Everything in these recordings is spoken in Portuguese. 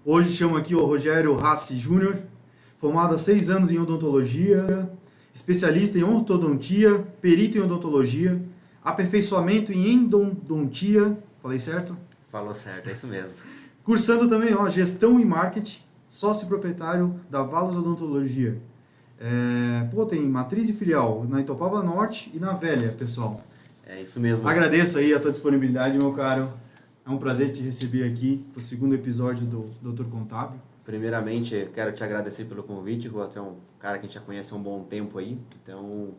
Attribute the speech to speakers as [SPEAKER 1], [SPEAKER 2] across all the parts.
[SPEAKER 1] Hoje chamo aqui o Rogério Rassi Júnior, formado há 6 anos em odontologia, especialista em ortodontia, perito em odontologia, aperfeiçoamento em endodontia, falei certo?
[SPEAKER 2] Falou certo, é isso mesmo.
[SPEAKER 1] Cursando também gestão e marketing, sócio proprietário da Valos Odontologia. Tem matriz e filial na Itopava Norte e na Velha, pessoal.
[SPEAKER 2] É isso mesmo.
[SPEAKER 1] Agradeço aí a tua disponibilidade, meu caro. É um prazer te receber aqui para o segundo episódio do Doutor Contábil.
[SPEAKER 2] Primeiramente, eu quero te agradecer pelo convite, Rua. Tu é um cara que a gente já conhece há um bom tempo aí. Então,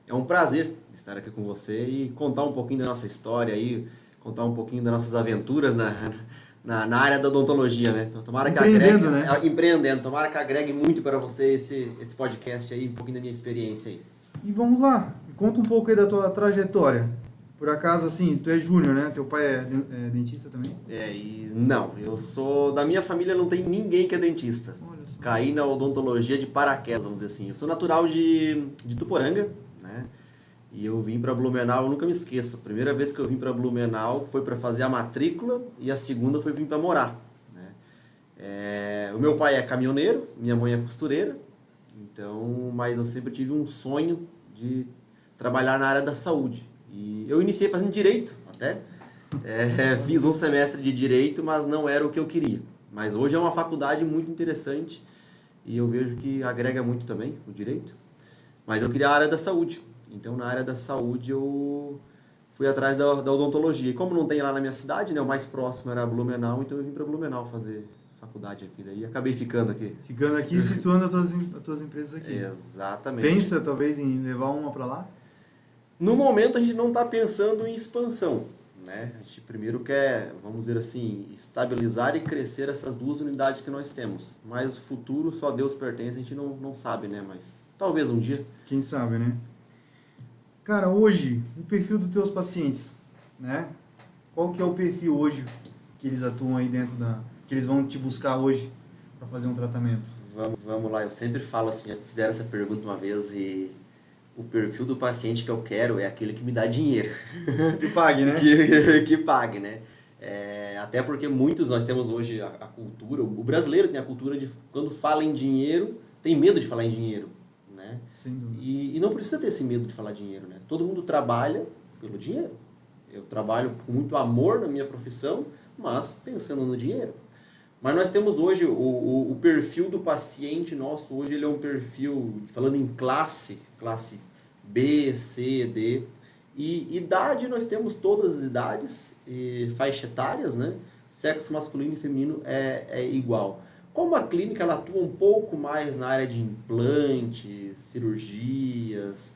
[SPEAKER 2] é um prazer estar aqui com você e contar um pouquinho da nossa história aí, contar um pouquinho das nossas aventuras na área da odontologia, né? Então, tomara que
[SPEAKER 1] Empreendendo,
[SPEAKER 2] agregue,
[SPEAKER 1] né?
[SPEAKER 2] Empreendendo. Tomara que agregue muito para você esse podcast aí, um pouquinho da minha experiência aí.
[SPEAKER 1] E vamos lá, conta um pouco aí da tua trajetória. Por acaso, assim, tu é júnior, né? Teu pai é dentista também?
[SPEAKER 2] Não, eu sou... Da minha família não tem ninguém que é dentista.
[SPEAKER 1] Olha só.
[SPEAKER 2] Caí na odontologia de paraquedas, vamos dizer assim. Eu sou natural de Tuporanga, né? E eu vim para Blumenau, eu nunca me esqueço. A primeira vez que eu vim para Blumenau foi para fazer a matrícula e a segunda foi vir para morar, né? O meu pai é caminhoneiro, minha mãe é costureira. Então, mas eu sempre tive um sonho de trabalhar na área da saúde. E eu iniciei fazendo direito até. Fiz um semestre de direito, mas não era o que eu queria. Mas hoje é uma faculdade muito interessante e eu vejo que agrega muito também o direito. Mas eu queria a área da saúde. Então, na área da saúde, eu fui atrás da odontologia. E como não tem lá na minha cidade, né, o mais próximo era Blumenau, então eu vim para Blumenau fazer faculdade aqui. Daí acabei ficando aqui.
[SPEAKER 1] Ficando aqui e situando as tuas empresas aqui.
[SPEAKER 2] Exatamente.
[SPEAKER 1] Pensa, talvez, em levar uma para lá?
[SPEAKER 2] No momento, a gente não está pensando em expansão, né? A gente primeiro quer, vamos dizer assim, estabilizar e crescer essas 2 unidades que nós temos. Mas o futuro só Deus pertence, a gente não sabe, né? Mas talvez um dia.
[SPEAKER 1] Quem sabe, né? Cara, hoje, o perfil dos teus pacientes, né? Qual que é o perfil hoje que eles atuam aí dentro que eles vão te buscar hoje para fazer um tratamento?
[SPEAKER 2] Vamos lá, eu sempre falo assim, fizeram essa pergunta uma vez e o perfil do paciente que eu quero é aquele que me dá dinheiro.
[SPEAKER 1] Que pague, né?
[SPEAKER 2] que pague, né? Até porque nós temos hoje a cultura, o brasileiro tem a cultura de, quando fala em dinheiro, tem medo de falar em dinheiro, né?
[SPEAKER 1] Sem dúvida.
[SPEAKER 2] E não precisa ter esse medo de falar dinheiro, né? Todo mundo trabalha pelo dinheiro. Eu trabalho com muito amor na minha profissão, mas pensando no dinheiro. Mas nós temos hoje o perfil do paciente nosso, hoje ele é um perfil, falando em classe B, C, D. E idade, nós temos todas as idades, e faixa etárias, né? Sexo masculino e feminino é igual. Como a clínica ela atua um pouco mais na área de implantes, cirurgias,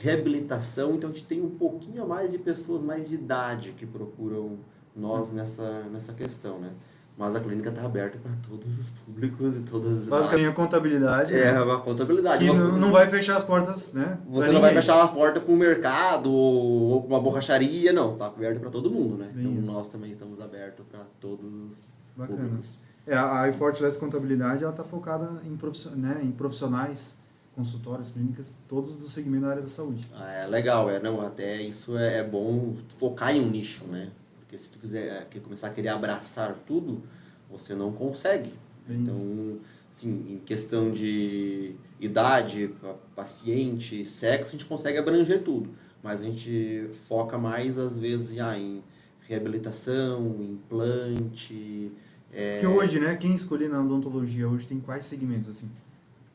[SPEAKER 2] reabilitação, então a gente tem um pouquinho a mais de pessoas mais de idade que procuram nós nessa questão, né? Mas a clínica está aberta para todos os públicos e todas as
[SPEAKER 1] Basicamente a contabilidade.
[SPEAKER 2] É
[SPEAKER 1] né?
[SPEAKER 2] uma contabilidade.
[SPEAKER 1] Que não vai fechar as portas, né?
[SPEAKER 2] Você não vai fechar uma porta para um mercado ou para uma borracharia, não. Está aberto para todo mundo, né?
[SPEAKER 1] Bem
[SPEAKER 2] então
[SPEAKER 1] isso.
[SPEAKER 2] nós também estamos abertos para todos os
[SPEAKER 1] Bacana.
[SPEAKER 2] públicos.
[SPEAKER 1] A iForteless Contabilidade está focada em profissionais, consultórios, clínicas, todos do segmento da área da saúde.
[SPEAKER 2] Legal, até isso é bom focar em um nicho, né? Porque se tu quiser começar a querer abraçar tudo, você não consegue.
[SPEAKER 1] Bem
[SPEAKER 2] então,
[SPEAKER 1] isso.
[SPEAKER 2] assim, em questão de idade, paciente, sexo, a gente consegue abranger tudo. Mas a gente foca mais, às vezes, em reabilitação, implante.
[SPEAKER 1] Porque hoje, né, quem escolher na odontologia hoje tem quais segmentos, assim?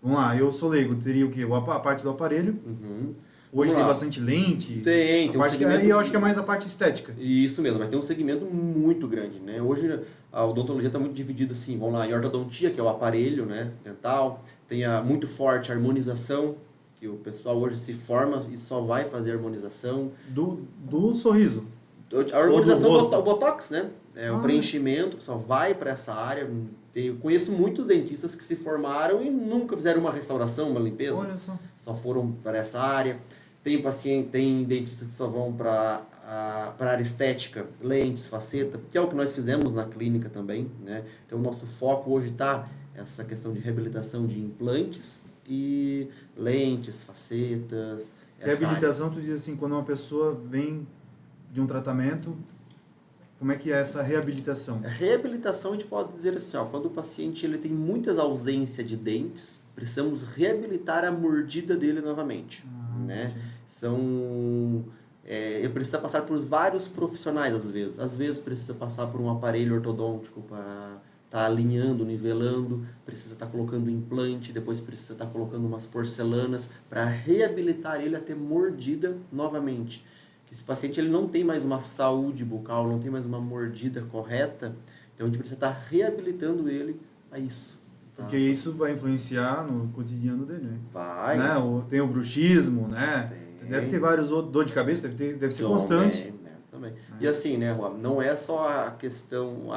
[SPEAKER 1] Vamos lá, eu sou leigo, teria o quê? A parte do aparelho.
[SPEAKER 2] Uhum.
[SPEAKER 1] Hoje
[SPEAKER 2] Vamos
[SPEAKER 1] tem
[SPEAKER 2] lá.
[SPEAKER 1] bastante lente.
[SPEAKER 2] Tem um segmento...
[SPEAKER 1] E eu acho que é mais a parte estética.
[SPEAKER 2] Isso mesmo, mas tem um segmento muito grande, né? Hoje a odontologia está muito dividida assim, vamos lá, em ortodontia, que é o aparelho, né, dental, tem muito forte a harmonização, que o pessoal hoje se forma e só vai fazer harmonização.
[SPEAKER 1] Do sorriso.
[SPEAKER 2] A harmonização,
[SPEAKER 1] Ou do rosto.
[SPEAKER 2] o botox, né? O preenchimento, que só vai para essa área. Eu conheço muitos dentistas que se formaram e nunca fizeram uma restauração, uma limpeza.
[SPEAKER 1] Olha só.
[SPEAKER 2] Só foram para essa área. Tem dentistas que só vão para a área estética, lentes, faceta, que é o que nós fizemos na clínica também, né? Então, o nosso foco hoje está essa questão de reabilitação de implantes e lentes, facetas.
[SPEAKER 1] Reabilitação, tu diz assim, quando uma pessoa vem de um tratamento, Como é que é essa reabilitação?
[SPEAKER 2] A reabilitação, a gente pode dizer assim, ó, quando o paciente ele tem muitas ausências de dentes, precisamos reabilitar a mordida dele novamente, né?
[SPEAKER 1] Entendi.
[SPEAKER 2] Ele precisa passar por vários profissionais às vezes precisa passar por um aparelho ortodôntico para estar alinhando, nivelando, precisa estar colocando implante, depois precisa estar colocando umas porcelanas para reabilitar ele a ter mordida novamente. Que esse paciente ele não tem mais uma saúde bucal, não tem mais uma mordida correta, então a gente precisa estar reabilitando ele a isso. Tá?
[SPEAKER 1] Porque isso vai influenciar no cotidiano dele, né?
[SPEAKER 2] Vai.
[SPEAKER 1] Né? Tem o bruxismo, né? Deve ter vários outros, dor de cabeça, deve ser constante.
[SPEAKER 2] Né? Também. E assim, né, Juan, não é só a questão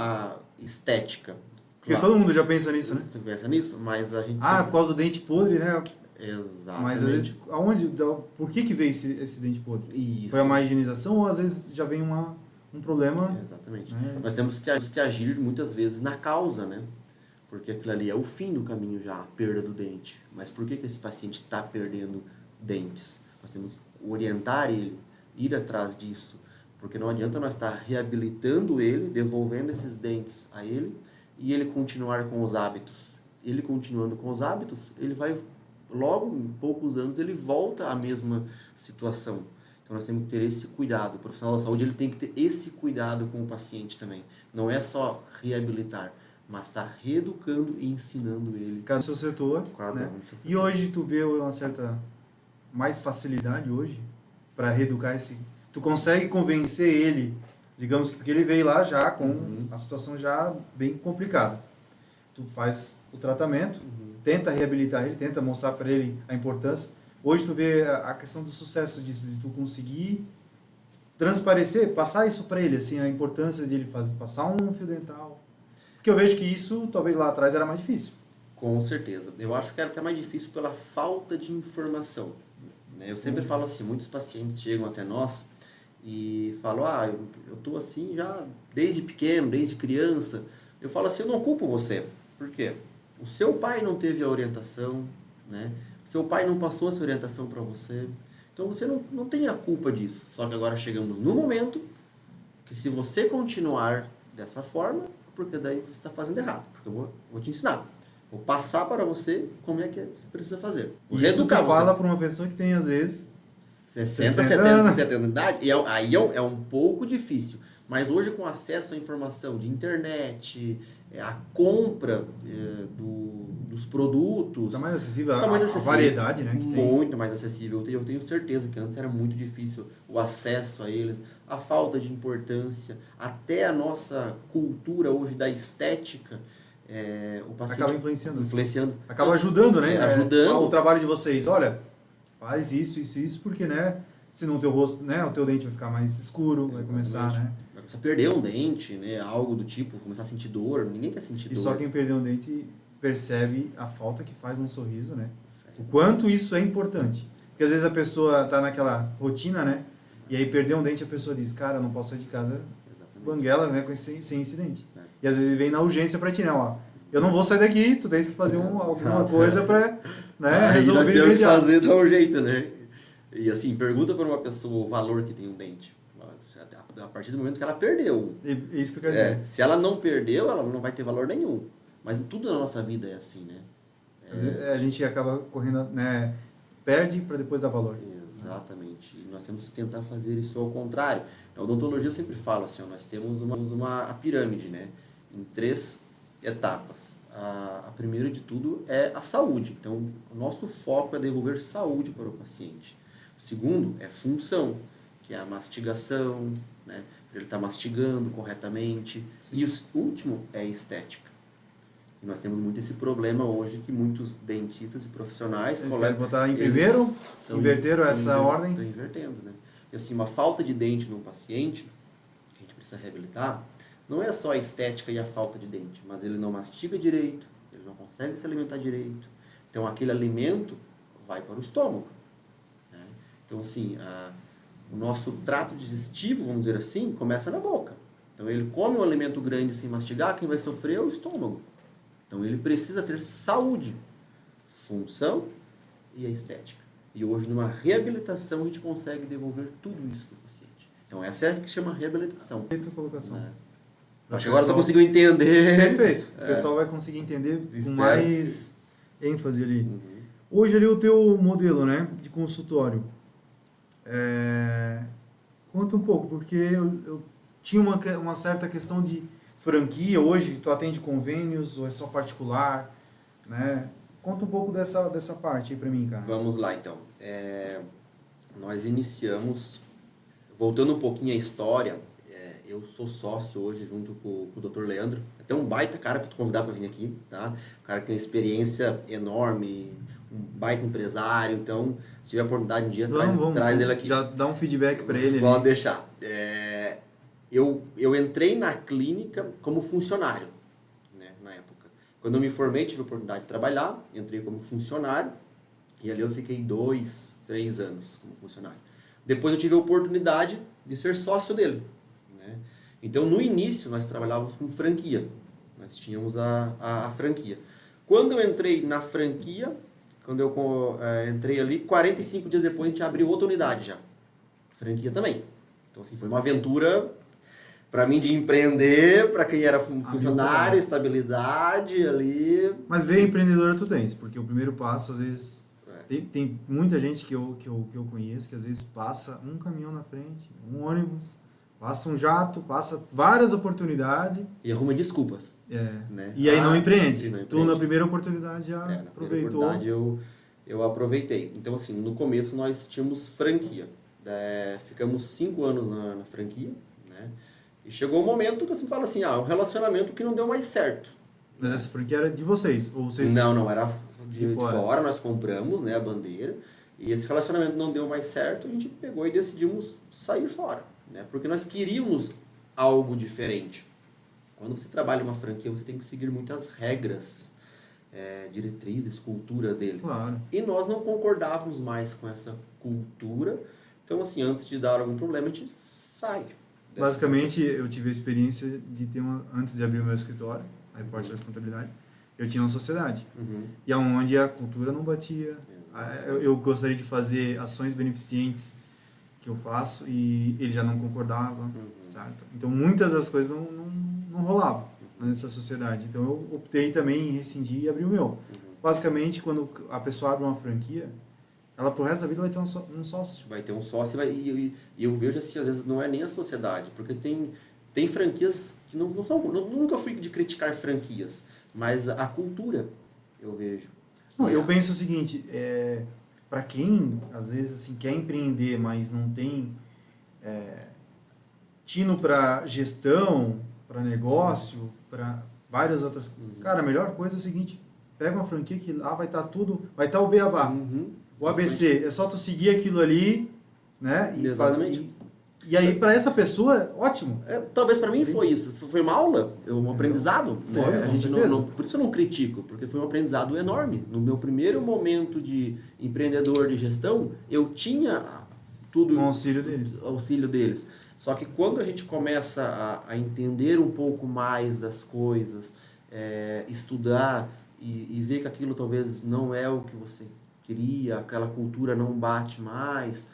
[SPEAKER 2] estética.
[SPEAKER 1] Porque todo mundo já pensa nisso, né?
[SPEAKER 2] Você pensa nisso, mas a gente
[SPEAKER 1] por causa do dente podre, né?
[SPEAKER 2] Exatamente.
[SPEAKER 1] Mas às vezes, por que veio esse dente podre?
[SPEAKER 2] Isso.
[SPEAKER 1] Foi a má higienização ou às vezes já vem um problema?
[SPEAKER 2] Exatamente.
[SPEAKER 1] Né?
[SPEAKER 2] Nós temos que agir muitas vezes na causa, né? Porque aquilo ali é o fim do caminho já, a perda do dente. Mas por que esse paciente está perdendo dentes? Nós temos que orientar ele, ir atrás disso. Porque não adianta nós estar reabilitando ele, devolvendo esses dentes a ele, e ele continuar com os hábitos. Ele continuando com os hábitos, ele vai, logo em poucos anos, ele volta à mesma situação. Então nós temos que ter esse cuidado. O profissional da saúde ele tem que ter esse cuidado com o paciente também. Não é só reabilitar, mas estar reeducando e ensinando ele.
[SPEAKER 1] Cada seu setor.
[SPEAKER 2] Cada
[SPEAKER 1] né?
[SPEAKER 2] um do seu setor.
[SPEAKER 1] E hoje tu vê uma certa mais facilidade hoje para reeducar esse... Tu consegue convencer ele, digamos que porque ele veio lá já com a situação já bem complicada. Tu faz o tratamento, tenta reabilitar ele, tenta mostrar para ele a importância. Hoje tu vê a questão do sucesso disso, de tu conseguir transparecer, passar isso para ele, assim, a importância de ele passar um fio dental. Porque eu vejo que isso, talvez lá atrás, era mais difícil.
[SPEAKER 2] Com certeza. Eu acho que era até mais difícil pela falta de informação. Eu sempre falo assim, muitos pacientes chegam até nós e falam, eu tô assim já desde pequeno, desde criança. Eu falo assim, eu não culpo você. Por quê? O seu pai não teve a orientação, né? O seu pai não passou essa orientação para você. Então você não tem a culpa disso. Só que agora chegamos no momento que se você continuar dessa forma, porque daí você está fazendo errado. Porque eu vou te ensinar. Vou passar para você como é que você precisa fazer.
[SPEAKER 1] E isso tu fala para uma pessoa que tem, às vezes,
[SPEAKER 2] 60, 70 de idade. E aí é um pouco difícil. Mas hoje, com acesso à informação de internet, a compra dos produtos...
[SPEAKER 1] Está mais acessível,
[SPEAKER 2] tá mais
[SPEAKER 1] a
[SPEAKER 2] acessível,
[SPEAKER 1] variedade, né? Que
[SPEAKER 2] muito mais acessível. Eu tenho certeza que antes era muito difícil o acesso a eles, a falta de importância, até a nossa cultura hoje da estética... o paciente
[SPEAKER 1] acaba influenciando. Acaba ajudando, né?
[SPEAKER 2] Ajudando.
[SPEAKER 1] O trabalho de vocês. Olha, faz isso, porque, né? Senão o teu rosto, né? O teu dente vai ficar mais escuro, vai começar, né?
[SPEAKER 2] Vai começar a perder um dente, né? Algo do tipo, começar a sentir dor. Ninguém quer sentir dor.
[SPEAKER 1] E só quem perdeu um dente percebe a falta que faz num sorriso, né? O quanto isso é importante. Porque às vezes a pessoa tá naquela rotina, né? E aí perdeu um dente, a pessoa diz, cara, não posso sair de casa banguela, né? Sem incidente. E às vezes vem na urgência pra ti, né? Ó, eu não vou sair daqui, tu tens que fazer alguma coisa pra, né, resolver.
[SPEAKER 2] Nós temos que fazer de um jeito, né? E assim, pergunta para uma pessoa o valor que tem um dente. A partir do momento que ela perdeu.
[SPEAKER 1] É isso que eu quero dizer.
[SPEAKER 2] Se ela não perdeu, ela não vai ter valor nenhum. Mas tudo na nossa vida é assim, né?
[SPEAKER 1] A gente acaba correndo, né? Perde para depois dar valor.
[SPEAKER 2] Exatamente. E nós temos que tentar fazer isso ao contrário. Na odontologia eu sempre falo assim, ó, nós temos uma pirâmide, né? Em 3 etapas. A primeira de tudo é a saúde. Então, o nosso foco é devolver saúde para o paciente. O segundo é função, que é a mastigação, né? Para ele estar mastigando corretamente. Sim. E o último é a estética. E nós temos muito esse problema hoje que muitos dentistas e profissionais...
[SPEAKER 1] Eles querem botar em primeiro, inverteram essa ordem.
[SPEAKER 2] Estão invertendo, né? E assim, uma falta de dente no paciente, que a gente precisa reabilitar, não é só a estética e a falta de dente, mas ele não mastiga direito, ele não consegue se alimentar direito. Então, aquele alimento vai para o estômago. Né? Então, assim, o nosso trato digestivo, vamos dizer assim, começa na boca. Então, ele come um alimento grande sem mastigar, quem vai sofrer é o estômago. Então, ele precisa ter saúde, função e a estética. E hoje, numa reabilitação, a gente consegue devolver tudo isso para o paciente. Então essa é a que chama reabilitação.
[SPEAKER 1] Perfeita colocação.
[SPEAKER 2] Né?
[SPEAKER 1] O
[SPEAKER 2] Acho que agora tu
[SPEAKER 1] pessoal-
[SPEAKER 2] conseguiu entender.
[SPEAKER 1] Perfeito. O pessoal vai conseguir entender com
[SPEAKER 2] Espero
[SPEAKER 1] mais ênfase ali.
[SPEAKER 2] Uhum.
[SPEAKER 1] Hoje ali o teu modelo, né, de consultório. Conta um pouco, porque eu tinha uma certa questão de franquia. Hoje tu atende convênios ou é só particular, né? Conta um pouco dessa parte aí pra mim, cara.
[SPEAKER 2] Vamos lá, então. Nós iniciamos, voltando um pouquinho à história, eu sou sócio hoje junto com o Dr. Leandro. Até um baita cara para tu convidar para vir aqui, tá? Um cara que tem experiência enorme, um baita empresário. Então, se tiver oportunidade um dia, traz ele aqui.
[SPEAKER 1] Já dá um feedback pra ele.
[SPEAKER 2] Pode deixar. Eu entrei na clínica como funcionário, né, na época. Quando eu me formei, tive a oportunidade de trabalhar, entrei como funcionário e ali eu fiquei 2, 3 anos como funcionário. Depois eu tive a oportunidade de ser sócio dele, né? Então, no início, nós trabalhávamos com franquia. Nós tínhamos a franquia. Quando eu entrei na franquia, quando eu entrei ali, 45 dias depois a gente abriu outra unidade já. Franquia também. Então, assim, foi uma aventura para mim de empreender, para quem era funcionário, estabilidade ali.
[SPEAKER 1] Mas veio empreendedora tu tens, porque o primeiro passo, às vezes, tem muita gente que eu conheço que às vezes passa um caminhão na frente, um ônibus, passa um jato, passa várias oportunidades.
[SPEAKER 2] E arruma desculpas. Né?
[SPEAKER 1] E aí não empreende.
[SPEAKER 2] Não
[SPEAKER 1] Tu na primeira oportunidade já
[SPEAKER 2] na
[SPEAKER 1] aproveitou.
[SPEAKER 2] Na primeira oportunidade eu aproveitei. Então, assim, no começo nós tínhamos franquia. Ficamos 5 anos na franquia, né? E chegou um momento que eu sempre falo assim, um relacionamento que não deu mais certo.
[SPEAKER 1] Mas essa franquia era de vocês? Ou vocês...
[SPEAKER 2] Não, era de
[SPEAKER 1] fora.
[SPEAKER 2] fora, nós compramos, né, a bandeira, e esse relacionamento não deu mais certo, a gente pegou e decidimos sair fora, né? Porque nós queríamos algo diferente. Quando você trabalha em uma franquia, você tem que seguir muitas regras, diretrizes, cultura dele.
[SPEAKER 1] Claro.
[SPEAKER 2] E nós não concordávamos mais com essa cultura. Então, assim, antes de dar algum problema, a gente sai.
[SPEAKER 1] Basicamente, eu tive a experiência de ter antes de abrir o meu escritório, a Reportes Contabilidade, eu tinha uma sociedade. E aonde a cultura não batia. Eu gostaria de fazer ações beneficentes que eu faço e ele já não concordava, certo? Então, muitas das coisas não rolavam nessa sociedade. Então, eu optei também em rescindir e abrir o meu. Basicamente, quando a pessoa abre uma franquia, ela pro resto da vida vai ter um sócio.
[SPEAKER 2] Vai ter um sócio e eu vejo assim, às vezes não é nem a sociedade, porque tem franquias que nunca fui de criticar franquias, mas a cultura eu vejo.
[SPEAKER 1] Eu penso o seguinte, para quem às vezes assim, quer empreender, mas não tem tino para gestão, para negócio, para várias outras... Cara, a melhor coisa é o seguinte, pega uma franquia que lá vai estar tudo, vai estar o beabá. O ABC, é só tu seguir aquilo ali, né? E aí, para essa pessoa, ótimo.
[SPEAKER 2] Talvez para mim foi isso. Foi uma aula, um aprendizado. Né?
[SPEAKER 1] Com certeza.
[SPEAKER 2] Por isso eu não critico, porque foi um aprendizado enorme. No meu primeiro momento de empreendedor de gestão, eu tinha tudo...
[SPEAKER 1] Com auxílio deles.
[SPEAKER 2] Auxílio deles. Só que quando a gente começa a entender um pouco mais das coisas, estudar e ver que aquilo talvez não é o que você queria, aquela cultura não bate mais,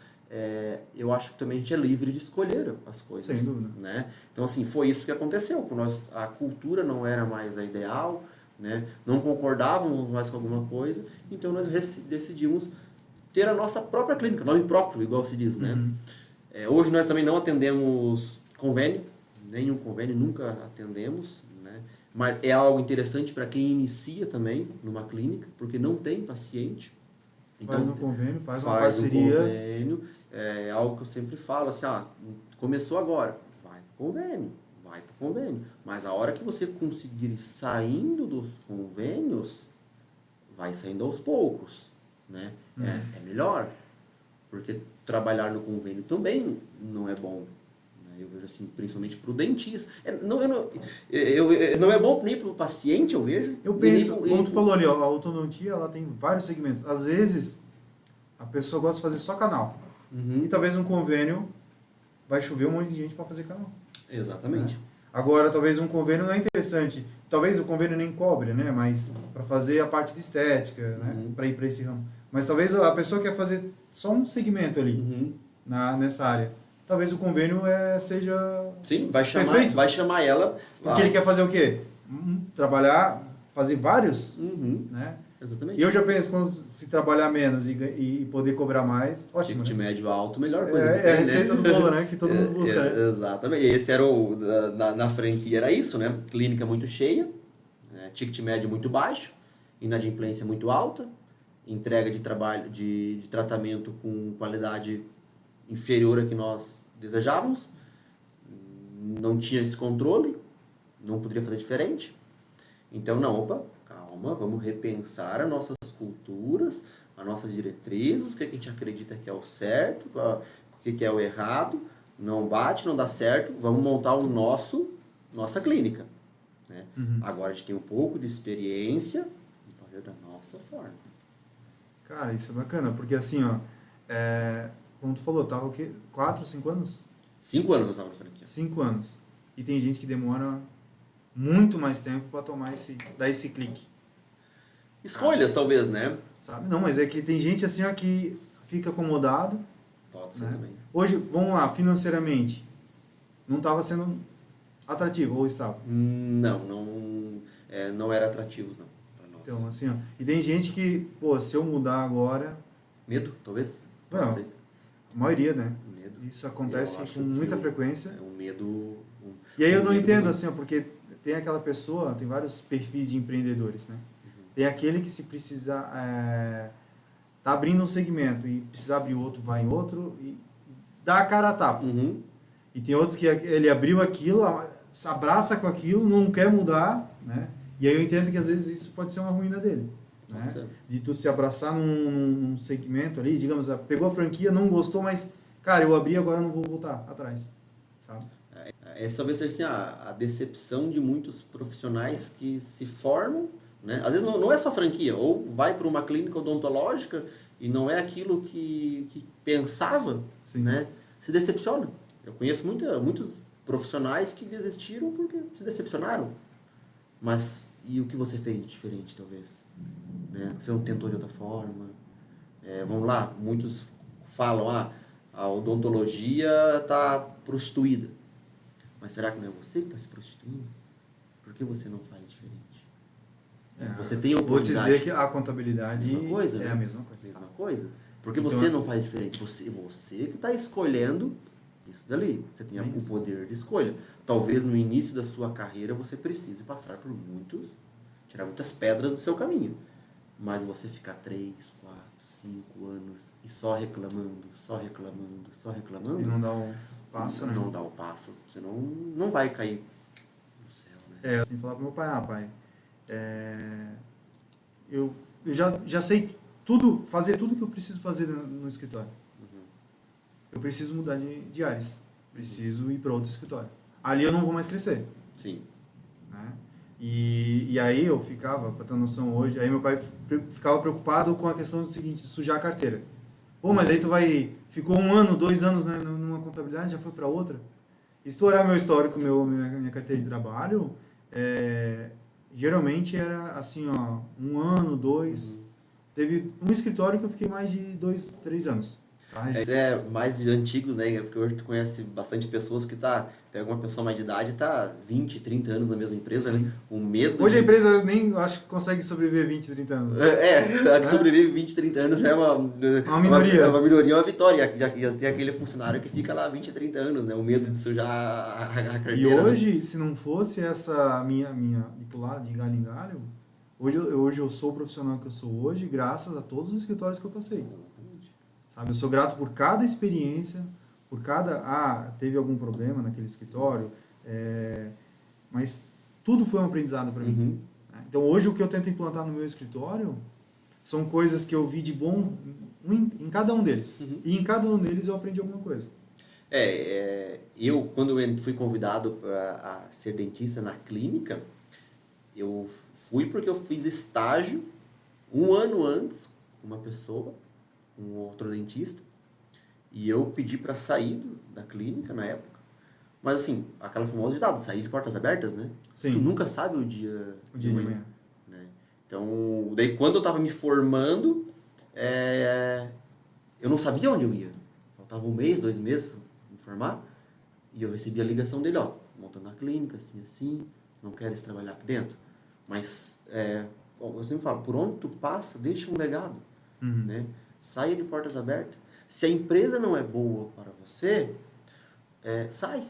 [SPEAKER 2] eu acho que também a gente é livre de escolher as coisas.
[SPEAKER 1] Sem dúvida.
[SPEAKER 2] Né? Então, assim, foi isso que aconteceu. Com nós, a cultura não era mais a ideal, né? Não concordávamos mais com alguma coisa, então nós decidimos ter a nossa própria clínica, nome próprio, igual se diz. Né? Hoje nós também não atendemos convênio, nenhum convênio, nunca atendemos, né? Mas é algo interessante para quem inicia também numa clínica, porque não tem paciente. Então,
[SPEAKER 1] faz um convênio, faz uma parceria.
[SPEAKER 2] Um convênio, é algo que eu sempre falo, assim, começou agora, vai pro convênio. Mas a hora que você conseguir ir saindo dos convênios, vai saindo aos poucos, né? É melhor, porque trabalhar no convênio também não é bom. Eu vejo assim, principalmente para o dentista. Não é bom nem para o paciente, eu vejo.
[SPEAKER 1] Eu penso, como tu falou ali, a ortodontia ela tem vários segmentos. Às vezes, a pessoa gosta de fazer só canal. E talvez um convênio vai chover um monte de gente para fazer canal.
[SPEAKER 2] Exatamente.
[SPEAKER 1] Agora, talvez um convênio não é interessante. Talvez o convênio nem cobre, né? Mas para fazer a parte de estética, né? Para ir para esse ramo. Mas talvez a pessoa quer fazer só um segmento ali, nessa área. talvez o convênio seja
[SPEAKER 2] Sim,
[SPEAKER 1] perfeito.
[SPEAKER 2] vai chamar ela.
[SPEAKER 1] Porque ele quer fazer o quê? Trabalhar, fazer vários,
[SPEAKER 2] Uhum,
[SPEAKER 1] né?
[SPEAKER 2] exatamente.
[SPEAKER 1] E eu já penso, quando se trabalhar menos e poder cobrar mais, ótimo,
[SPEAKER 2] Ticket
[SPEAKER 1] né?
[SPEAKER 2] médio alto, melhor coisa que
[SPEAKER 1] É a
[SPEAKER 2] tem,
[SPEAKER 1] receita
[SPEAKER 2] né?
[SPEAKER 1] do bolo, né? Que todo mundo busca, né?
[SPEAKER 2] Exatamente. Esse era na franquia era isso, né? Clínica muito cheia, ticket médio muito baixo, inadimplência muito alta, entrega de trabalho, de tratamento com qualidade inferior a que nós desejávamos, não tinha esse controle, não poderia fazer diferente. Então, não, opa, calma, vamos repensar as nossas culturas, as nossas diretrizes, o que a gente acredita que é o certo, o que é o errado, não bate, não dá certo, vamos montar nossa clínica. Né?
[SPEAKER 1] Uhum.
[SPEAKER 2] Agora a gente tem um pouco de experiência, vamos fazer da nossa forma.
[SPEAKER 1] Cara, isso é bacana, porque assim, ó, como tu falou, tava o quê? 4, 5 anos?
[SPEAKER 2] 5 anos eu estava na franquia.
[SPEAKER 1] 5 anos. E tem gente que demora muito mais tempo para dar esse clique.
[SPEAKER 2] Escolhas, talvez, né?
[SPEAKER 1] Sabe? Não, mas é que tem gente assim, ó, que fica acomodado.
[SPEAKER 2] Pode ser
[SPEAKER 1] Né?
[SPEAKER 2] também.
[SPEAKER 1] Hoje, vamos lá, financeiramente, não estava sendo atrativo, ou estava?
[SPEAKER 2] Não era atrativo, não, para nós.
[SPEAKER 1] Então, assim, ó, e tem gente que, pô, se eu mudar agora,
[SPEAKER 2] Medo, talvez?
[SPEAKER 1] Não.
[SPEAKER 2] Não sei.
[SPEAKER 1] a maioria, né?
[SPEAKER 2] Medo.
[SPEAKER 1] Isso acontece
[SPEAKER 2] Eu acho
[SPEAKER 1] com muita
[SPEAKER 2] que
[SPEAKER 1] frequência.
[SPEAKER 2] É um medo...
[SPEAKER 1] E aí eu
[SPEAKER 2] um
[SPEAKER 1] não
[SPEAKER 2] medo
[SPEAKER 1] entendo,
[SPEAKER 2] muito.
[SPEAKER 1] assim, ó, porque tem aquela pessoa, tem vários perfis de empreendedores, né? Tem aquele que se precisar, tá abrindo um segmento e precisar abrir outro, vai em outro e dá a cara a tapa.
[SPEAKER 2] Uhum.
[SPEAKER 1] E tem outros que ele abriu aquilo, se abraça com aquilo, não quer mudar, né? E aí eu entendo que às vezes isso pode ser uma ruína dele,
[SPEAKER 2] Pode
[SPEAKER 1] né?
[SPEAKER 2] ser.
[SPEAKER 1] De tu se abraçar num segmento ali, digamos, pegou a franquia, não gostou, mas, cara, eu abri, agora não vou voltar atrás, sabe?
[SPEAKER 2] Essa talvez seja assim, a decepção de muitos profissionais que se formam, né? Às vezes não é só franquia, ou vai para uma clínica odontológica e não é aquilo que pensava,
[SPEAKER 1] Sim.
[SPEAKER 2] né? Se decepciona. Eu conheço muitos profissionais que desistiram porque se decepcionaram. Mas e o que você fez de diferente, talvez? Né? Você não tentou de outra forma? Vamos lá, muitos falam, a odontologia está prostituída. Mas será que não é você que está se prostituindo? Por que você não faz diferente? Você tem a
[SPEAKER 1] Vou te
[SPEAKER 2] oportunidade.
[SPEAKER 1] dizer que a contabilidade
[SPEAKER 2] Mesma coisa,
[SPEAKER 1] é
[SPEAKER 2] né?
[SPEAKER 1] a mesma coisa.
[SPEAKER 2] Mesma coisa. Porque
[SPEAKER 1] Então,
[SPEAKER 2] você não
[SPEAKER 1] assim,
[SPEAKER 2] faz diferente. Você que está escolhendo isso dali. Você tem o
[SPEAKER 1] isso.
[SPEAKER 2] poder de escolha. Talvez no início da sua carreira você precise passar por tirar muitas pedras do seu caminho. Mas você ficar 3, 4, 5 anos e só reclamando, só reclamando, só reclamando.
[SPEAKER 1] E não dá o passo, né?
[SPEAKER 2] Não dá o passo. Você não vai cair no céu, né?
[SPEAKER 1] Assim, falar pro meu pai, pai, eu já sei tudo, fazer tudo que eu preciso fazer no escritório.
[SPEAKER 2] Uhum.
[SPEAKER 1] Eu preciso mudar de áreas. Preciso ir para outro escritório. Ali eu não vou mais crescer.
[SPEAKER 2] Sim.
[SPEAKER 1] Né? E aí eu ficava, para ter uma noção hoje, aí meu pai ficava preocupado com a questão do seguinte, sujar a carteira. Pô, mas aí ficou 1 ano, 2 anos, né, numa contabilidade, já foi para outra. E se tu olhar meu histórico, minha carteira de trabalho, geralmente era assim, ó, 1 ano, 2. Teve um escritório que eu fiquei mais de 2, 3 anos. Tá?
[SPEAKER 2] Isso é mais de antigos, né? Porque hoje tu conhece bastante pessoas que pega uma pessoa mais de idade e tá 20, 30 anos na mesma empresa,
[SPEAKER 1] Sim.
[SPEAKER 2] né? O medo
[SPEAKER 1] Hoje a empresa nem acho que consegue sobreviver 20, 30 anos.
[SPEAKER 2] a que sobrevive 20, 30 anos é uma
[SPEAKER 1] minoria.
[SPEAKER 2] Uma minoria, uma vitória. Já tem aquele funcionário que fica lá 20, 30 anos, né? O medo de sujar a carteira.
[SPEAKER 1] E hoje, se não fosse essa minha de pular de galho em galho, hoje eu sou o profissional que eu sou hoje, graças a todos os escritórios que eu passei. Sabe? Eu sou grato por cada experiência, por cada... teve algum problema naquele escritório, mas tudo foi um aprendizado para mim. Então, hoje, o que eu tento implantar no meu escritório são coisas que eu vi de bom em cada um deles. E em cada um deles eu aprendi alguma coisa.
[SPEAKER 2] Eu, quando eu fui convidado a ser dentista na clínica, eu fui porque eu fiz estágio 1 ano antes com uma pessoa, um outro dentista, e eu pedi para sair da clínica na época. Mas assim, aquela famosa ditado, sair de portas abertas, né?
[SPEAKER 1] Sim.
[SPEAKER 2] Tu nunca sabe o dia
[SPEAKER 1] de manhã.
[SPEAKER 2] Né? Então, daí quando eu estava me formando, eu não sabia onde eu ia. Faltava 1 mês, 2 meses, formar. E eu recebi a ligação dele, ó, montando a clínica, assim, assim, não queres trabalhar aqui dentro. Mas, eu sempre falo, por onde tu passa, deixa um legado, né? Saia de portas abertas. Se a empresa não é boa para você, sai.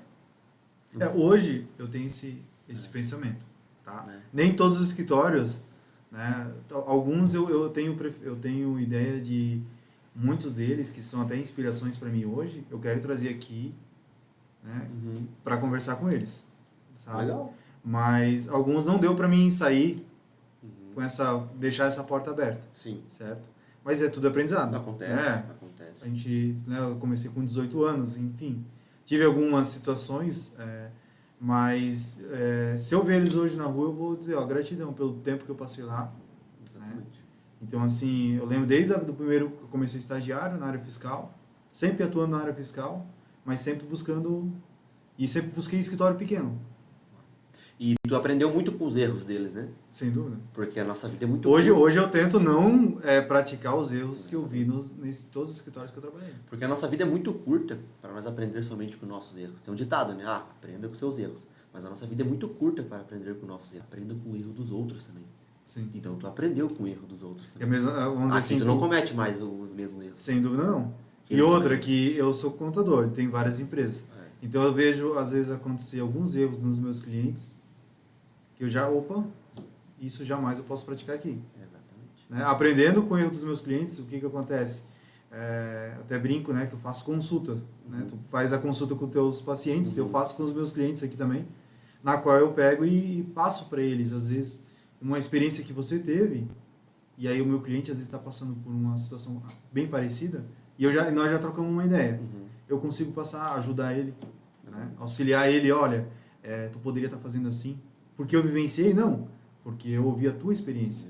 [SPEAKER 1] Hoje eu tenho esse pensamento, tá? Nem todos os escritórios, né? Alguns eu tenho ideia de muitos deles que são até inspirações para mim hoje. Eu quero trazer aqui, né? Para conversar com eles, sabe?
[SPEAKER 2] Legal.
[SPEAKER 1] Mas alguns não deu para mim sair com deixar essa porta aberta.
[SPEAKER 2] Sim.
[SPEAKER 1] Certo? Mas é tudo aprendizado.
[SPEAKER 2] Acontece.
[SPEAKER 1] A gente, né, eu comecei com 18 anos, enfim. Tive algumas situações, mas se eu ver eles hoje na rua, eu vou dizer, ó, gratidão pelo tempo que eu passei lá. Né? Então, assim, eu lembro desde do primeiro que eu comecei estagiário na área fiscal, sempre atuando na área fiscal, mas sempre buscando, e sempre busquei escritório pequeno.
[SPEAKER 2] E tu aprendeu muito com os erros deles, né?
[SPEAKER 1] Sem dúvida.
[SPEAKER 2] Porque a nossa vida é muito
[SPEAKER 1] Hoje eu tento não praticar os erros que eu vi todos os escritórios que eu trabalhei.
[SPEAKER 2] Porque a nossa vida é muito curta para nós aprender somente com nossos erros. Tem um ditado, né? Aprenda com seus erros. Mas a nossa vida é muito curta para aprender com nossos erros. Aprenda com o erro dos outros também.
[SPEAKER 1] Sim.
[SPEAKER 2] Então tu aprendeu com o erro dos outros também.
[SPEAKER 1] Vamos dizer assim,
[SPEAKER 2] tu não comete mais os mesmos erros.
[SPEAKER 1] Sem dúvida não. E outra, que eu sou contador, tem várias empresas. Então eu vejo, às vezes, acontecer alguns erros nos meus clientes que eu isso jamais eu posso praticar aqui.
[SPEAKER 2] Exatamente.
[SPEAKER 1] Né? Aprendendo com o erro dos meus clientes, o que acontece? Até brinco, né, que eu faço consulta. Né? Tu faz a consulta com os teus pacientes, eu faço com os meus clientes aqui também, na qual eu pego e passo para eles, às vezes, uma experiência que você teve, e aí o meu cliente, às vezes, está passando por uma situação bem parecida, e nós já trocamos uma ideia. Eu consigo ajudar ele, né? Auxiliar ele, olha, tu poderia estar fazendo assim, porque eu vivenciei? Não, porque eu ouvi a tua experiência.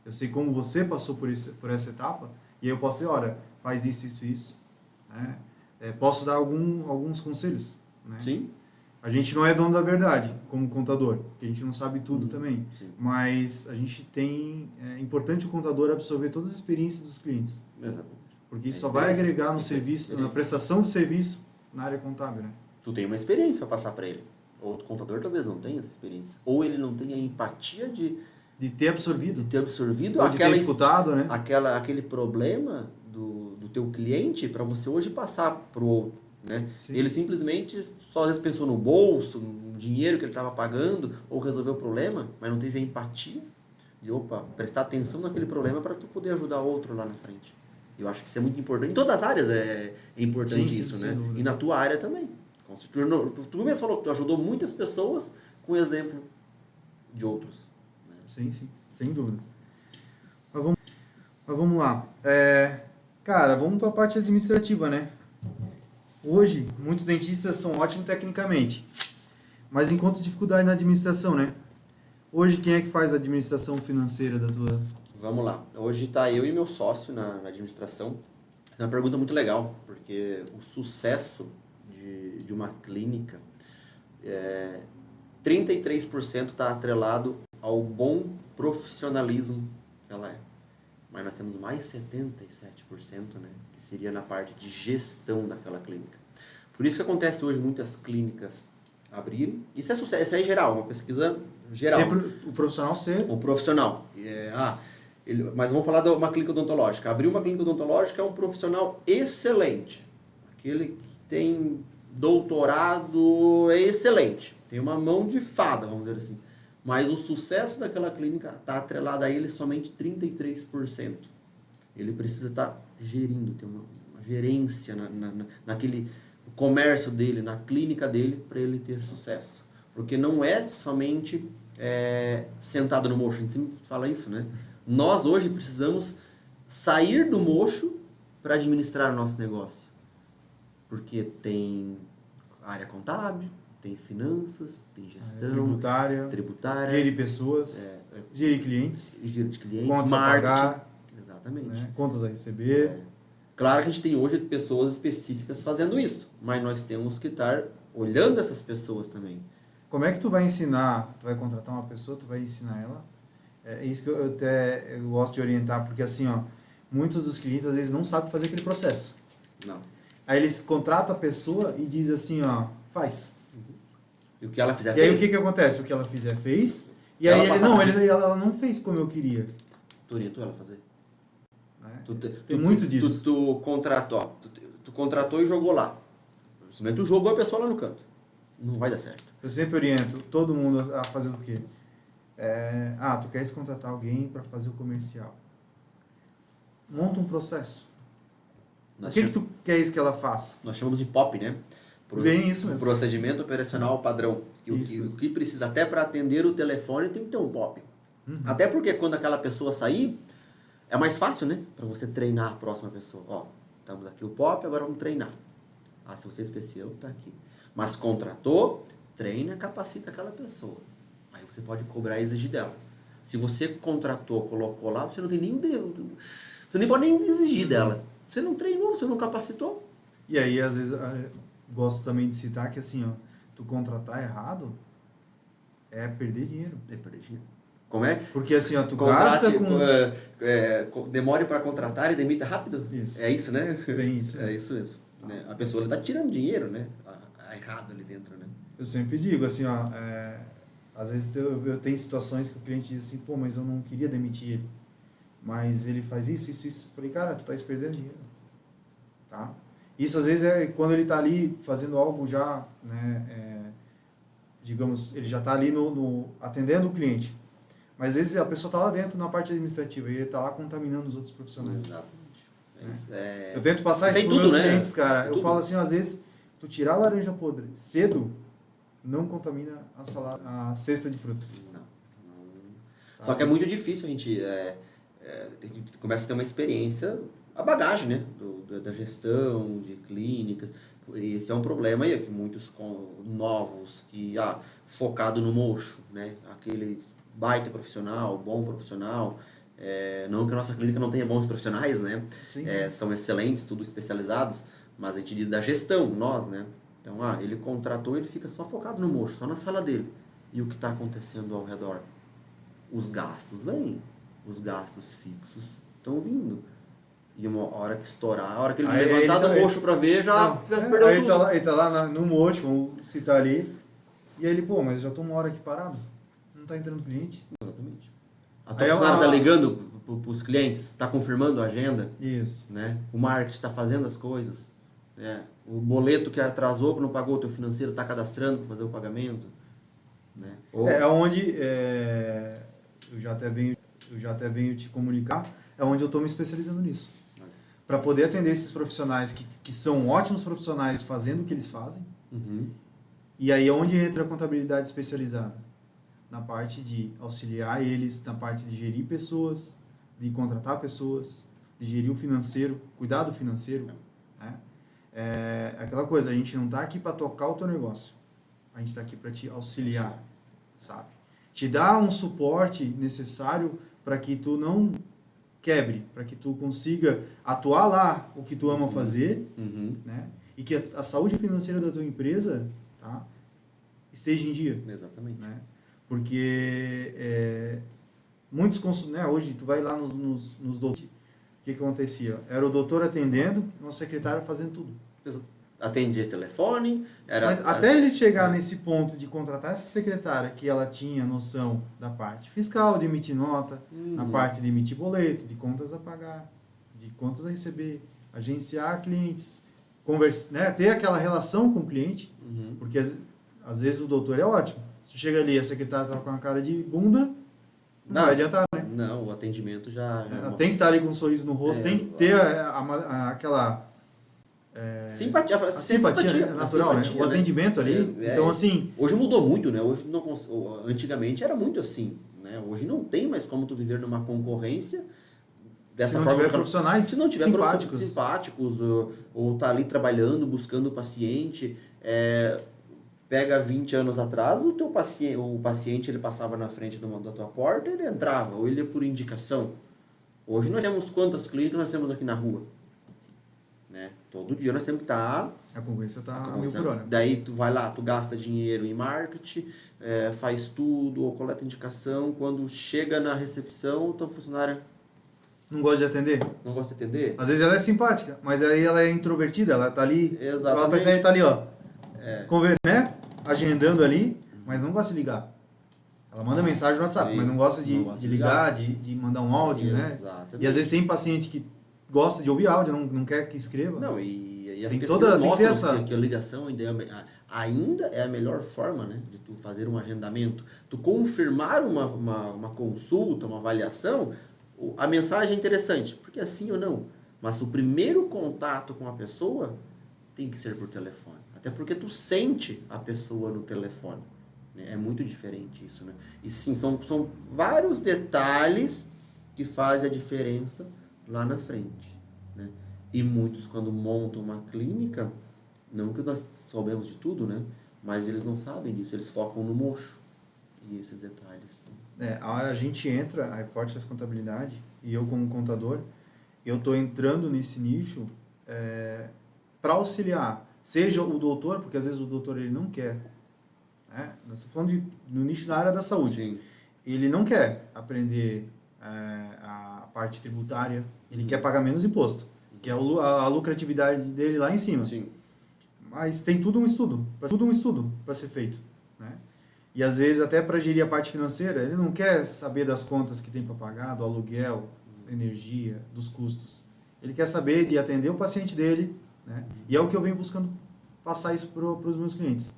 [SPEAKER 1] Eu sei como você passou por essa etapa, e aí eu posso dizer, olha, faz isso. Né? Posso dar alguns conselhos. Né?
[SPEAKER 2] Sim.
[SPEAKER 1] A gente não é dono da verdade, como contador, porque a gente não sabe tudo também.
[SPEAKER 2] Sim.
[SPEAKER 1] Mas a gente é importante o contador absorver todas as experiências dos clientes.
[SPEAKER 2] Exatamente.
[SPEAKER 1] Porque isso só vai agregar no serviço, na prestação do serviço, na área contábil. Né?
[SPEAKER 2] Tu tem uma experiência para passar para ele. Outro contador talvez não tenha essa experiência. Ou ele não tenha a empatia de
[SPEAKER 1] ter absorvido.
[SPEAKER 2] Ou
[SPEAKER 1] de ter escutado, né?
[SPEAKER 2] Aquele problema do teu cliente para você hoje passar para o outro. Né? Ele simplesmente só às vezes pensou no bolso, no dinheiro que ele estava pagando, ou resolveu o problema, mas não teve a empatia de, prestar atenção naquele problema para tu poder ajudar outro lá na frente. Eu acho que isso é muito importante. Em todas as áreas é importante isso, né? E na tua área também. Tu mesmo falou que tu ajudou muitas pessoas com o exemplo de outros. Né?
[SPEAKER 1] Sim, sem dúvida. Mas vamos lá. Cara, vamos para a parte administrativa, né? Hoje, muitos dentistas são ótimos tecnicamente, mas encontram dificuldade na administração, né? Hoje, quem é que faz a administração financeira da tua...
[SPEAKER 2] Vamos lá. Hoje está eu e meu sócio na administração. É uma pergunta muito legal, porque o sucesso de uma clínica, 33% está atrelado ao bom profissionalismo que ela é. Mas nós temos mais 77%, né, que seria na parte de gestão daquela clínica. Por isso que acontece hoje muitas clínicas abrirem. Isso é sucesso, isso é geral, uma pesquisa geral.
[SPEAKER 1] O profissional ser...
[SPEAKER 2] O profissional. Mas vamos falar de uma clínica odontológica. Abrir uma clínica odontológica é um profissional excelente. Aquele que tem doutorado é excelente. Tem uma mão de fada, vamos dizer assim. Mas o sucesso daquela clínica está atrelado a ele somente 33%. Ele precisa estar gerindo, ter uma gerência naquele comércio dele, na clínica dele, para ele ter sucesso. Porque não é somente sentado no mocho, a gente sempre fala isso, né? Nós hoje precisamos sair do mocho para administrar o nosso negócio. Porque tem área contábil, tem finanças, tem gestão, tributária,
[SPEAKER 1] gerir pessoas, gerir clientes,
[SPEAKER 2] contas
[SPEAKER 1] a pagar,
[SPEAKER 2] exatamente.
[SPEAKER 1] Né? Contas a receber.
[SPEAKER 2] Claro que a gente tem hoje pessoas específicas fazendo isso, mas nós temos que estar olhando essas pessoas também.
[SPEAKER 1] Como é que tu vai ensinar? Tu vai contratar uma pessoa, tu vai ensinar ela? É isso que eu gosto de orientar, porque assim, muitos dos clientes às vezes não sabem fazer aquele processo.
[SPEAKER 2] Não.
[SPEAKER 1] Aí eles contratam a pessoa e diz assim, ó, faz.
[SPEAKER 2] E o que ela fizer
[SPEAKER 1] E aí
[SPEAKER 2] fez,
[SPEAKER 1] o que acontece? O que ela fizer fez. E
[SPEAKER 2] Ela
[SPEAKER 1] aí
[SPEAKER 2] passa rápido.
[SPEAKER 1] ela não fez como eu queria.
[SPEAKER 2] tu orientou ela a fazer.
[SPEAKER 1] Né?
[SPEAKER 2] Tem
[SPEAKER 1] muito disso.
[SPEAKER 2] Tu contratou, ó, tu contratou e jogou lá. Simplesmente tu jogou a pessoa lá no canto. Não vai dar certo.
[SPEAKER 1] Eu sempre oriento todo mundo a fazer o quê? Tu queres contratar alguém para fazer o comercial. Monta um processo. O que tu queres que ela faça?
[SPEAKER 2] Nós chamamos de POP, né?
[SPEAKER 1] Bem isso mesmo.
[SPEAKER 2] Procedimento operacional padrão.
[SPEAKER 1] Isso
[SPEAKER 2] O que precisa, até para atender o telefone, tem que ter um POP.
[SPEAKER 1] Uhum.
[SPEAKER 2] Até porque quando aquela pessoa sair, é mais fácil, né? Para você treinar a próxima pessoa. Ó, estamos aqui o POP, agora vamos treinar. Ah, se você esqueceu, tá aqui. Mas contratou, treina, capacita aquela pessoa. Aí você pode cobrar e exigir dela. Se você contratou, colocou lá, você não tem nenhum dedo. Você nem pode nem exigir dela. Você não treinou, você não capacitou.
[SPEAKER 1] E aí, às vezes, eu gosto também de citar que assim, ó, tu contratar errado é perder dinheiro.
[SPEAKER 2] É perder dinheiro. Como é?
[SPEAKER 1] Porque assim, ó, tu
[SPEAKER 2] Contrate,
[SPEAKER 1] gasta com...
[SPEAKER 2] demore para contratar e demita rápido?
[SPEAKER 1] Isso.
[SPEAKER 2] É isso, né?
[SPEAKER 1] Bem isso mesmo.
[SPEAKER 2] É isso mesmo. Né? A pessoa está tirando dinheiro, né? Errado ali dentro, né?
[SPEAKER 1] Eu sempre digo assim, ó, às vezes eu tenho situações que o cliente diz assim, pô, mas eu não queria demitir ele. Mas ele faz isso. Eu falei, cara, tu tá perdendo dinheiro. Tá? Isso às vezes é quando ele tá ali fazendo algo já, né, digamos, ele já tá ali atendendo o cliente. Mas às vezes a pessoa tá lá dentro na parte administrativa e ele tá lá contaminando os outros profissionais.
[SPEAKER 2] Exatamente.
[SPEAKER 1] Eu tento passar isso
[SPEAKER 2] Tem
[SPEAKER 1] para os
[SPEAKER 2] tudo,
[SPEAKER 1] meus
[SPEAKER 2] né?
[SPEAKER 1] clientes, cara.
[SPEAKER 2] Tem
[SPEAKER 1] Eu
[SPEAKER 2] tudo.
[SPEAKER 1] falo assim, ó, às vezes, tu tirar a laranja podre cedo, não contamina a cesta de frutas.
[SPEAKER 2] Não.
[SPEAKER 1] Sabe?
[SPEAKER 2] Só que é muito difícil a gente começa a ter uma experiência, a bagagem, né? Da gestão, de clínicas. E esse é um problema aí, que muitos novos, que focado no mocho, né? Aquele baita profissional, bom profissional. Não que a nossa clínica não tenha bons profissionais, né?
[SPEAKER 1] Sim, sim.
[SPEAKER 2] São excelentes, tudo especializados, mas a gente diz da gestão, nós, né? Então, ele contratou, ele fica só focado no mocho, só na sala dele. E o que está acontecendo ao redor? Os gastos vêm, os gastos fixos estão vindo. E uma hora que estourar, a hora que ele levantar do mocho para ver, já perdeu
[SPEAKER 1] aí
[SPEAKER 2] tudo.
[SPEAKER 1] ele tá lá no mocho, vamos citar ali, e aí ele, pô, mas eu já tô uma hora aqui parado, não tá entrando cliente.
[SPEAKER 2] Exatamente. A tua funcionária está ligando para os clientes, está confirmando a agenda.
[SPEAKER 1] Isso.
[SPEAKER 2] Né? O marketing está fazendo as coisas. Né? O boleto que atrasou, que não pagou, o teu financeiro está cadastrando para fazer o pagamento. Né?
[SPEAKER 1] Onde eu já até venho te comunicar, é onde eu estou me especializando nisso. Para poder atender esses profissionais que são ótimos profissionais fazendo o que eles fazem.
[SPEAKER 2] Uhum.
[SPEAKER 1] E aí é onde entra a contabilidade especializada. Na parte de auxiliar eles, na parte de gerir pessoas, de contratar pessoas, de gerir o financeiro, cuidar do financeiro. Né? É aquela coisa, a gente não está aqui para tocar o teu negócio. A gente está aqui para te auxiliar, sabe? Te dar um suporte necessário para que tu não quebre, para que tu consiga atuar lá o que tu ama fazer, né? E que a saúde financeira da tua empresa, tá, esteja em dia.
[SPEAKER 2] Exatamente.
[SPEAKER 1] Né? Porque muitos consultores, né, hoje tu vai lá nos doutores, o que acontecia? Era o doutor atendendo, nossa secretária fazendo tudo.
[SPEAKER 2] Atendia telefone.
[SPEAKER 1] Mas até eles chegar nesse ponto de contratar essa secretária, que ela tinha noção da parte fiscal, de emitir nota, na parte de emitir boleto, de contas a pagar, de contas a receber, agenciar clientes, né, ter aquela relação com o cliente, porque às vezes o doutor é ótimo. Se chega ali e a secretária está com a cara de bunda, não vai adiantar, né?
[SPEAKER 2] Não, o atendimento já...
[SPEAKER 1] Ela tem que estar ali com um sorriso no rosto, tem que ter aquela...
[SPEAKER 2] simpatia,
[SPEAKER 1] a simpatia, né? Natural, né? O atendimento ali. Então, assim...
[SPEAKER 2] Hoje mudou muito, né? Hoje antigamente era muito assim, né? Hoje não tem mais como tu viver numa concorrência dessa forma.
[SPEAKER 1] Se não tiver profissionais
[SPEAKER 2] se não tiver
[SPEAKER 1] simpáticos,
[SPEAKER 2] ou tá ali trabalhando, buscando o paciente, pega 20 anos atrás, o paciente ele passava na frente da tua porta, ele entrava, ou ele ia por indicação. Hoje nós temos quantas clínicas nós temos aqui na rua? Né? Todo dia nós temos que estar...
[SPEAKER 1] A concorrência está a mil por hora.
[SPEAKER 2] Daí tu vai lá, tu gasta dinheiro em marketing, faz tudo, ou coleta indicação. Quando chega na recepção, o teu funcionário
[SPEAKER 1] Não gosta de atender?
[SPEAKER 2] Não gosta de atender?
[SPEAKER 1] Às vezes ela é simpática, mas aí ela é introvertida, ela tá ali...
[SPEAKER 2] Exatamente.
[SPEAKER 1] Ela prefere estar ali, ó. Né? Agendando ali, mas não gosta de ligar. Ela manda mensagem no WhatsApp, mas não gosta de ligar, de mandar um áudio, né? E às vezes tem paciente que gosta de ouvir áudio, não quer que escreva.
[SPEAKER 2] Não, e as
[SPEAKER 1] tem
[SPEAKER 2] pessoas mostram que a ligação ainda é a melhor forma, né, de tu fazer um agendamento. Tu confirmar uma consulta, uma avaliação, a mensagem é interessante, porque é sim ou não. Mas o primeiro contato com a pessoa tem que ser por telefone. Até porque tu sente a pessoa no telefone. Né? É muito diferente isso, né? E sim, são vários detalhes que fazem a diferença lá na frente, né? E muitos, quando montam uma clínica, não que nós soubemos de tudo, né? Mas eles não sabem disso, eles focam no mocho e esses detalhes.
[SPEAKER 1] A gente entra, a Fortress Contabilidade, e eu como contador, eu estou entrando nesse nicho para auxiliar, seja o doutor, porque às vezes o doutor ele não quer, né? Nós estamos falando no nicho da área da saúde.
[SPEAKER 2] Sim.
[SPEAKER 1] Ele não quer aprender a parte tributária, ele quer pagar menos imposto, que é a lucratividade dele lá em cima.
[SPEAKER 2] Sim.
[SPEAKER 1] Mas tem tudo um estudo para ser feito, né? E às vezes até para gerir a parte financeira, ele não quer saber das contas que tem para pagar, do aluguel, da energia, dos custos. Ele quer saber de atender o paciente dele, né? E é o que eu venho buscando passar isso para os meus clientes,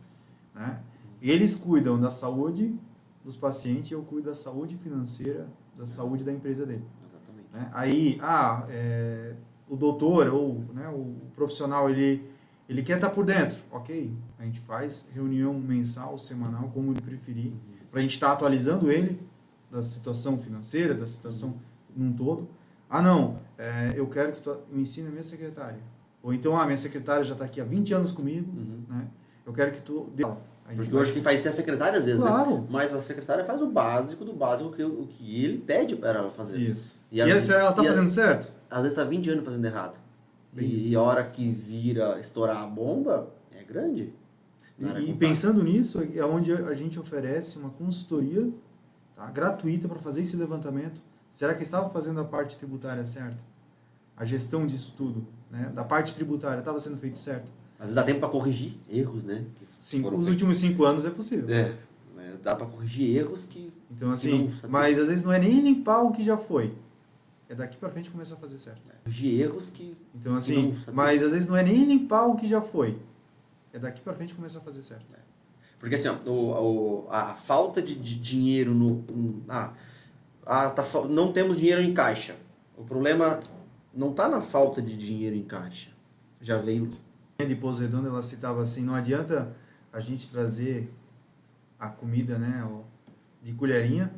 [SPEAKER 1] né? Eles cuidam da saúde dos pacientes e eu cuido da saúde financeira, da saúde da empresa dele.
[SPEAKER 2] Exatamente.
[SPEAKER 1] Né? Aí, o doutor ou, né, o profissional, ele quer estar por dentro, ok? A gente faz reunião mensal, semanal, como ele preferir, para a gente estar atualizando ele da situação financeira, da situação num todo. Não, eu quero que tu me ensine a minha secretária. Ou então, minha secretária já está aqui há 20 anos comigo, né? Eu quero que tu dê aula.
[SPEAKER 2] Porque hoje quem faz ser a secretária às vezes,
[SPEAKER 1] claro,
[SPEAKER 2] né? Mas a secretária faz o básico do básico, o que ele pede para ela fazer.
[SPEAKER 1] Isso. E ela está fazendo certo?
[SPEAKER 2] Às vezes está 20 anos fazendo errado. E a hora que vira estourar a bomba, é grande.
[SPEAKER 1] E pensando nisso, é onde a gente oferece uma consultoria, tá, gratuita para fazer esse levantamento. Será que estava fazendo a parte tributária certa? A gestão disso tudo, né, da parte tributária, estava sendo feito certo?
[SPEAKER 2] Às vezes dá tempo para corrigir erros, né?
[SPEAKER 1] Sim, os últimos 5 anos é possível.
[SPEAKER 2] Dá para corrigir erros que...
[SPEAKER 1] Então, assim, mas às vezes não é nem limpar o que já foi. É daqui para frente começar a fazer certo.
[SPEAKER 2] Corrigir erros que...
[SPEAKER 1] Então, assim, mas às vezes não é nem limpar o que já foi. É daqui para frente começar a fazer certo.
[SPEAKER 2] Porque assim, a falta de dinheiro não temos dinheiro em caixa. O problema não está na falta de dinheiro em caixa. Já veio...
[SPEAKER 1] De Pouso Redondo, ela citava assim, não adianta a gente trazer a comida, né, de colherinha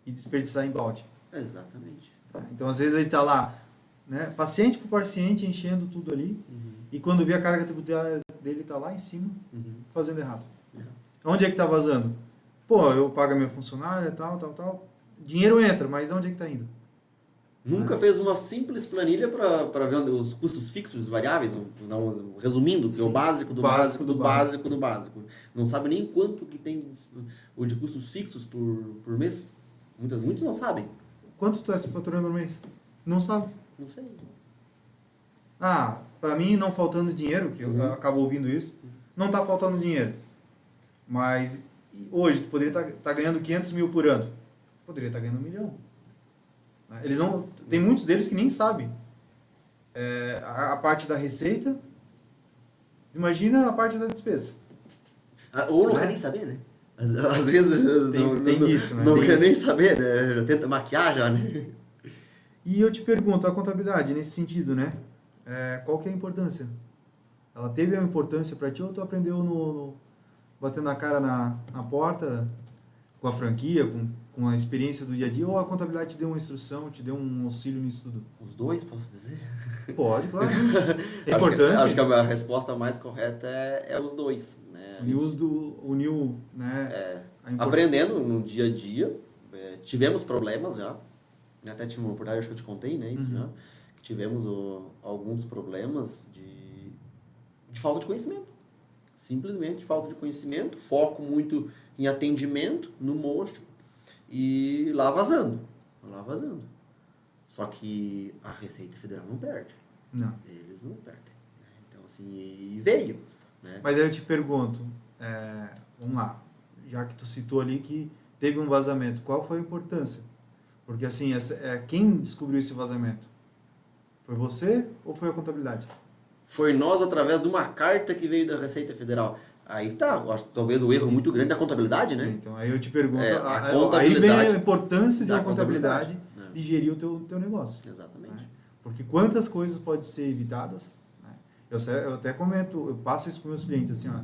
[SPEAKER 1] e desperdiçar em balde.
[SPEAKER 2] Exatamente.
[SPEAKER 1] Então, às vezes, ele está lá, né, paciente por paciente, enchendo tudo ali, e quando vê a carga tributária dele, está lá em cima, fazendo errado. Onde é que está vazando? Pô, eu pago a minha funcionária, tal. Dinheiro entra, mas onde é que está indo?
[SPEAKER 2] Nunca fez uma simples planilha para ver os custos fixos e variáveis, resumindo, que é o básico do básico do básico do básico. Não sabe nem quanto que tem de custos fixos por mês. Muitos não sabem.
[SPEAKER 1] Quanto tu está faturando por mês? Não sabe.
[SPEAKER 2] Não sei.
[SPEAKER 1] Para mim, não faltando dinheiro, que eu acabo ouvindo isso, não está faltando dinheiro. Mas hoje, tu poderia estar ganhando 500 mil por ano. Poderia estar ganhando 1 milhão. Eles não, tem muitos deles que nem sabem a parte da receita. Imagina a parte da despesa.
[SPEAKER 2] Ou não quer nem saber, né? Às vezes
[SPEAKER 1] tem isso, né?
[SPEAKER 2] Não quer nem saber, né? Tenta maquiar já, né?
[SPEAKER 1] E eu te pergunto, a contabilidade, nesse sentido, né? Qual que é a importância? Ela teve uma importância para ti ou tu aprendeu batendo a cara na porta com a franquia, com a experiência do dia a dia, ou a contabilidade te deu uma instrução, te deu um auxílio nisso tudo?
[SPEAKER 2] Os dois, posso dizer?
[SPEAKER 1] Pode, claro. É importante.
[SPEAKER 2] Acho que a resposta mais correta é os dois. Né?
[SPEAKER 1] Uniu, né?
[SPEAKER 2] Aprendendo no dia a dia. Tivemos problemas já. Até tive uma oportunidade, acho que eu te contei, né? Isso já. Tivemos alguns problemas de falta de conhecimento. Simplesmente falta de conhecimento, foco muito em atendimento, no mocho, e lá vazando. Só que a Receita Federal não perde.
[SPEAKER 1] Não.
[SPEAKER 2] Eles não perdem. Né? Então, assim, e veio. Né?
[SPEAKER 1] Mas aí eu te pergunto, vamos lá, já que tu citou ali que teve um vazamento, qual foi a importância? Porque assim, quem descobriu esse vazamento? Foi você ou foi a contabilidade?
[SPEAKER 2] Foi nós através de uma carta que veio da Receita Federal. Aí tá, eu acho que talvez o erro muito grande da contabilidade, né?
[SPEAKER 1] Então, aí eu te pergunto,
[SPEAKER 2] A
[SPEAKER 1] aí vem a
[SPEAKER 2] contabilidade
[SPEAKER 1] importância de
[SPEAKER 2] da
[SPEAKER 1] uma contabilidade
[SPEAKER 2] né?
[SPEAKER 1] de gerir o teu negócio.
[SPEAKER 2] Exatamente.
[SPEAKER 1] Né? Porque quantas coisas podem ser evitadas, né? Eu até comento, eu passo isso para os meus clientes, assim, ó,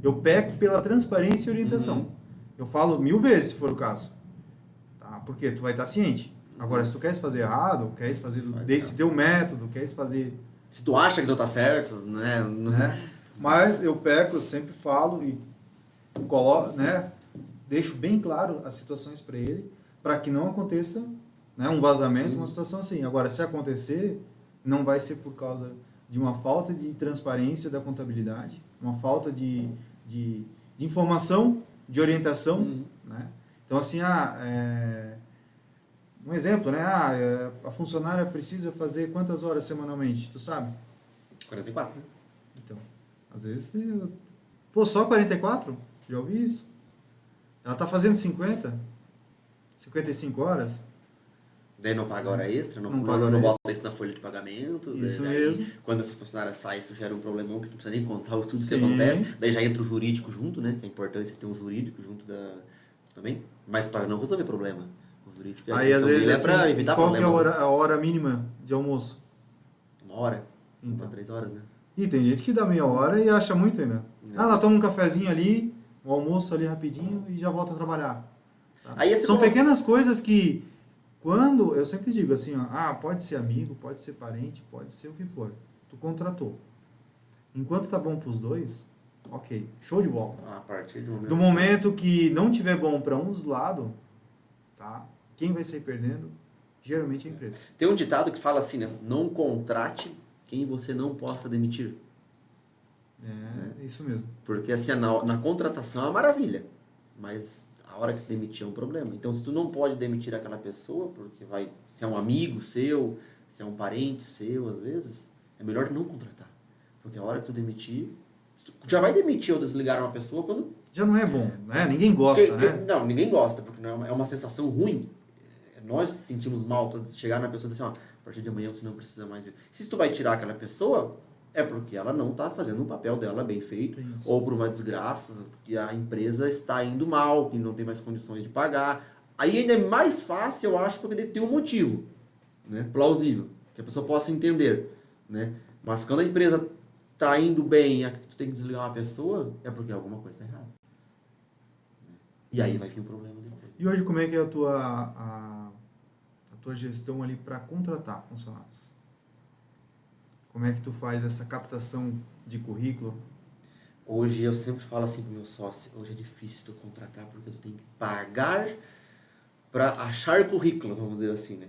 [SPEAKER 1] eu peco pela transparência e orientação. Eu falo 1000 vezes, se for o caso. Tá? Porque tu vai estar ciente. Agora, se tu queres fazer errado, queres fazer desse teu método, queres fazer...
[SPEAKER 2] Se tu acha que tu tá certo, né?
[SPEAKER 1] Mas eu peco, eu sempre falo e coloco, né? Deixo bem claro as situações para ele, para que não aconteça, né, um vazamento, uma situação assim. Agora, se acontecer, não vai ser por causa de uma falta de transparência da contabilidade, uma falta de informação, de orientação, né? Então, assim, um exemplo, né? A funcionária precisa fazer quantas horas semanalmente, tu sabe?
[SPEAKER 2] 44, né?
[SPEAKER 1] Então, às vezes, pô, só 44? Já ouvi isso. Ela tá fazendo 50, 55 horas.
[SPEAKER 2] Daí não paga hora extra, não
[SPEAKER 1] paga hora
[SPEAKER 2] bota isso na folha de pagamento.
[SPEAKER 1] Isso
[SPEAKER 2] daí,
[SPEAKER 1] mesmo.
[SPEAKER 2] Quando essa funcionária sai, isso gera um problemão que não precisa nem contar tudo que
[SPEAKER 1] Sim.
[SPEAKER 2] acontece. Daí já entra o jurídico junto, né? Que é a importância de ter um jurídico junto também. Mas para não resolver problema. O jurídico
[SPEAKER 1] Aí, às vezes,
[SPEAKER 2] é para evitar
[SPEAKER 1] qual
[SPEAKER 2] problemas.
[SPEAKER 1] que é a hora mínima de almoço?
[SPEAKER 2] 1 hora.
[SPEAKER 1] Então.
[SPEAKER 2] 3 horas, né?
[SPEAKER 1] E tem gente que dá meia hora e acha muito ainda. Ela toma um cafezinho ali, o almoço ali rapidinho e já volta a trabalhar. Sabe?
[SPEAKER 2] Aí
[SPEAKER 1] São pequenas coisas que, quando, eu sempre digo assim, ó, pode ser amigo, pode ser parente, pode ser o que for. Tu contratou. Enquanto tá bom pros dois, ok, show de bola.
[SPEAKER 2] A partir
[SPEAKER 1] do momento que não tiver bom para um dos lados, tá? Quem vai sair perdendo? Geralmente é a empresa.
[SPEAKER 2] Tem um ditado que fala assim, né? Não contrate quem você não possa demitir.
[SPEAKER 1] Isso mesmo.
[SPEAKER 2] Porque assim, na contratação é uma maravilha, mas a hora que demitir é um problema. Então, se tu não pode demitir aquela pessoa, porque se é um amigo seu, se é um parente seu, às vezes, é melhor não contratar. Porque a hora que tu demitir, tu já vai demitir ou desligar uma pessoa quando...
[SPEAKER 1] Já não é bom, né? Ninguém gosta, né?
[SPEAKER 2] Não, ninguém gosta, porque não é uma sensação ruim. Nós sentimos mal, chegar na pessoa e dizer assim, a partir de amanhã você não precisa mais vir. Se tu vai tirar aquela pessoa, é porque ela não está fazendo o papel dela bem feito,
[SPEAKER 1] Isso.
[SPEAKER 2] ou por uma desgraça, que a empresa está indo mal, que não tem mais condições de pagar. Aí ainda é mais fácil, eu acho, porque tem um motivo, né, plausível, que a pessoa possa entender. Né? Mas quando a empresa está indo bem e tu tem que desligar uma pessoa, é porque alguma coisa está errada. E aí vai ter um problema depois.
[SPEAKER 1] E hoje como é que é a tua gestão ali para contratar funcionários? Como é que tu faz essa captação de currículo?
[SPEAKER 2] Hoje eu sempre falo assim pro meu sócio, hoje é difícil tu contratar porque tu tem que pagar para achar currículo, vamos dizer assim, né?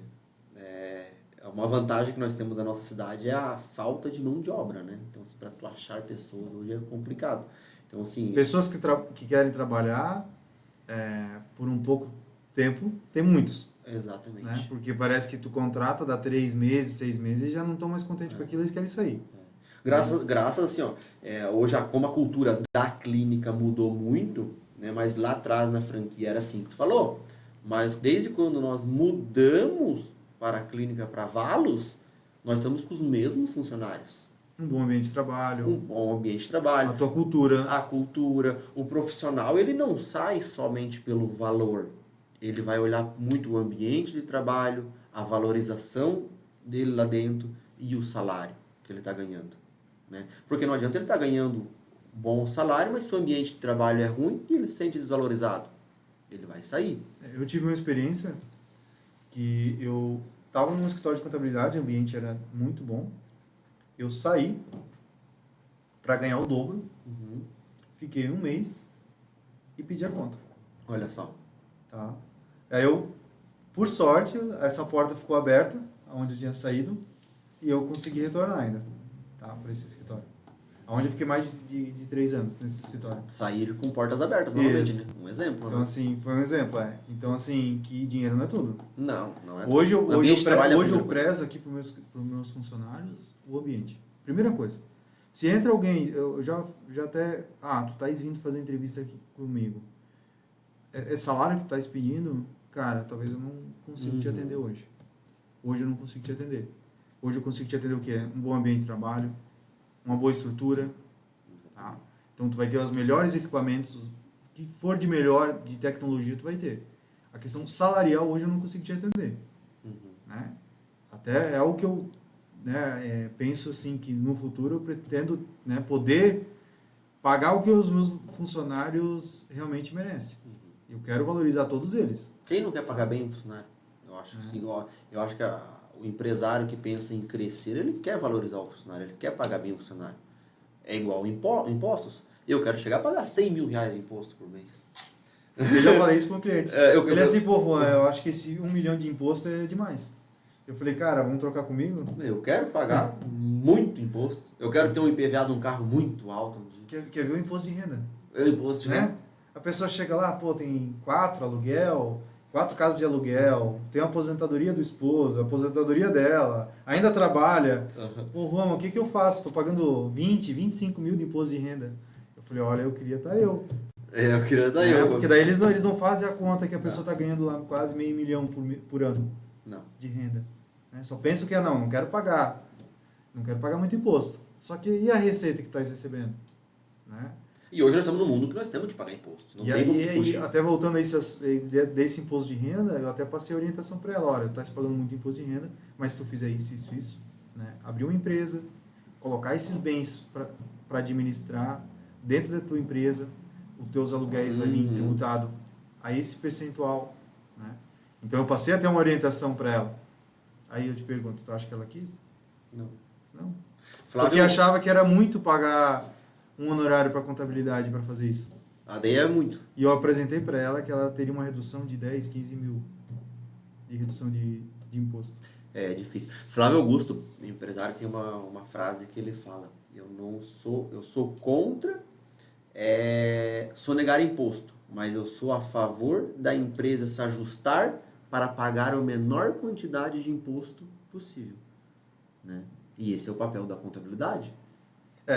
[SPEAKER 2] Uma vantagem que nós temos na nossa cidade é a falta de mão de obra, né? Então, assim, para tu achar pessoas hoje é complicado. Então, assim...
[SPEAKER 1] Pessoas que querem trabalhar por um pouco tempo, tem muitos.
[SPEAKER 2] Exatamente.
[SPEAKER 1] Né? Porque parece que tu contrata, dá 3 meses, 6 meses e já não estão mais contentes com aquilo, eles querem sair.
[SPEAKER 2] Graças assim, ó, hoje como a cultura da clínica mudou muito, né, mas lá atrás na franquia era assim que tu falou, mas desde quando nós mudamos para a clínica para Valos, nós estamos com os mesmos funcionários.
[SPEAKER 1] Um bom ambiente de trabalho.
[SPEAKER 2] Um bom ambiente de trabalho.
[SPEAKER 1] A tua cultura.
[SPEAKER 2] A cultura. O profissional, ele não sai somente pelo valor. Ele vai olhar muito o ambiente de trabalho, a valorização dele lá dentro e o salário que ele está ganhando. Né? Porque não adianta ele estar ganhando bom salário, mas se o ambiente de trabalho é ruim e ele se sente desvalorizado. Ele vai sair.
[SPEAKER 1] Eu tive uma experiência que eu estava num escritório de contabilidade, o ambiente era muito bom. Eu saí para ganhar o dobro, fiquei 1 mês e pedi a conta.
[SPEAKER 2] Olha só.
[SPEAKER 1] Tá? Aí por sorte, essa porta ficou aberta, onde eu tinha saído, e eu consegui retornar ainda, tá? Para esse escritório. Onde eu fiquei mais de 3 anos nesse escritório.
[SPEAKER 2] Sair com portas abertas, novamente,
[SPEAKER 1] Isso.
[SPEAKER 2] né? Um exemplo,
[SPEAKER 1] Então,
[SPEAKER 2] né?
[SPEAKER 1] assim, foi um exemplo, Então, assim, que dinheiro não é tudo.
[SPEAKER 2] Não é.
[SPEAKER 1] Hoje eu
[SPEAKER 2] Ambiente de trabalho é a
[SPEAKER 1] hoje eu
[SPEAKER 2] primeira coisa.
[SPEAKER 1] prezo aqui para os meus funcionários o ambiente. Primeira coisa. Se entra alguém, eu já até... tu estás vindo fazer entrevista aqui comigo. É salário que tu estás pedindo? Cara, talvez eu não consiga te atender hoje. Hoje eu não consigo te atender. Hoje eu consigo te atender o quê? Um bom ambiente de trabalho, uma boa estrutura, tá? Então tu vai ter os melhores equipamentos, o que for de melhor de tecnologia tu vai ter. A questão salarial hoje eu não consigo te atender, né? Até é algo que eu penso assim que no futuro eu pretendo, né, poder pagar o que os meus funcionários realmente merecem. Eu quero valorizar todos eles.
[SPEAKER 2] Quem não quer pagar bem o funcionário? Eu acho assim, eu acho que o empresário que pensa em crescer, ele quer valorizar o funcionário, ele quer pagar bem o funcionário. É igual impostos. Eu quero chegar a pagar 100 mil reais de imposto por mês.
[SPEAKER 1] Eu já falei isso para o cliente. Ele assim,
[SPEAKER 2] Juan,
[SPEAKER 1] eu acho que esse 1 milhão de imposto é demais. Eu falei, cara, vamos trocar comigo?
[SPEAKER 2] Eu quero pagar muito imposto. Eu quero ter um IPVA de um carro muito alto um dia.
[SPEAKER 1] Quer ver o imposto de renda?
[SPEAKER 2] O imposto de renda.
[SPEAKER 1] A pessoa chega lá, tem 4 aluguel, 4 casas de aluguel, tem a aposentadoria do esposo, a aposentadoria dela, ainda trabalha. Juan, o que eu faço? Estou pagando 25 mil de imposto de renda. Eu falei, olha, eu queria estar eu.
[SPEAKER 2] Eu queria estar eu.
[SPEAKER 1] Porque daí eles não fazem a conta que a pessoa está ganhando lá quase R$500 mil por ano de renda. Só penso que não quero pagar. Não quero pagar muito imposto. Só que e a receita que está recebendo? Né?
[SPEAKER 2] E hoje nós estamos num mundo que nós temos que pagar imposto. Não tem como fugir.
[SPEAKER 1] Até voltando a desse imposto de renda, eu até passei a orientação para ela. Olha, tu estás pagando muito imposto de renda, mas se tu fizer isso, né? Abrir uma empresa, colocar esses bens para administrar dentro da tua empresa, os teus aluguéis vai vir tributado a esse percentual. Né? Então eu passei até uma orientação para ela. Aí eu te pergunto, tu acha que ela quis?
[SPEAKER 2] Não.
[SPEAKER 1] Flávio... Porque achava que era muito pagar um honorário para contabilidade para fazer isso.
[SPEAKER 2] Daí é muito.
[SPEAKER 1] E eu apresentei para ela que ela teria uma redução de 10, 15 mil de redução de imposto.
[SPEAKER 2] É difícil. Flávio Augusto, empresário, tem uma frase que ele fala: eu sou contra sonegar imposto, mas eu sou a favor da empresa se ajustar para pagar a menor quantidade de imposto possível. Né? E esse é o papel da contabilidade.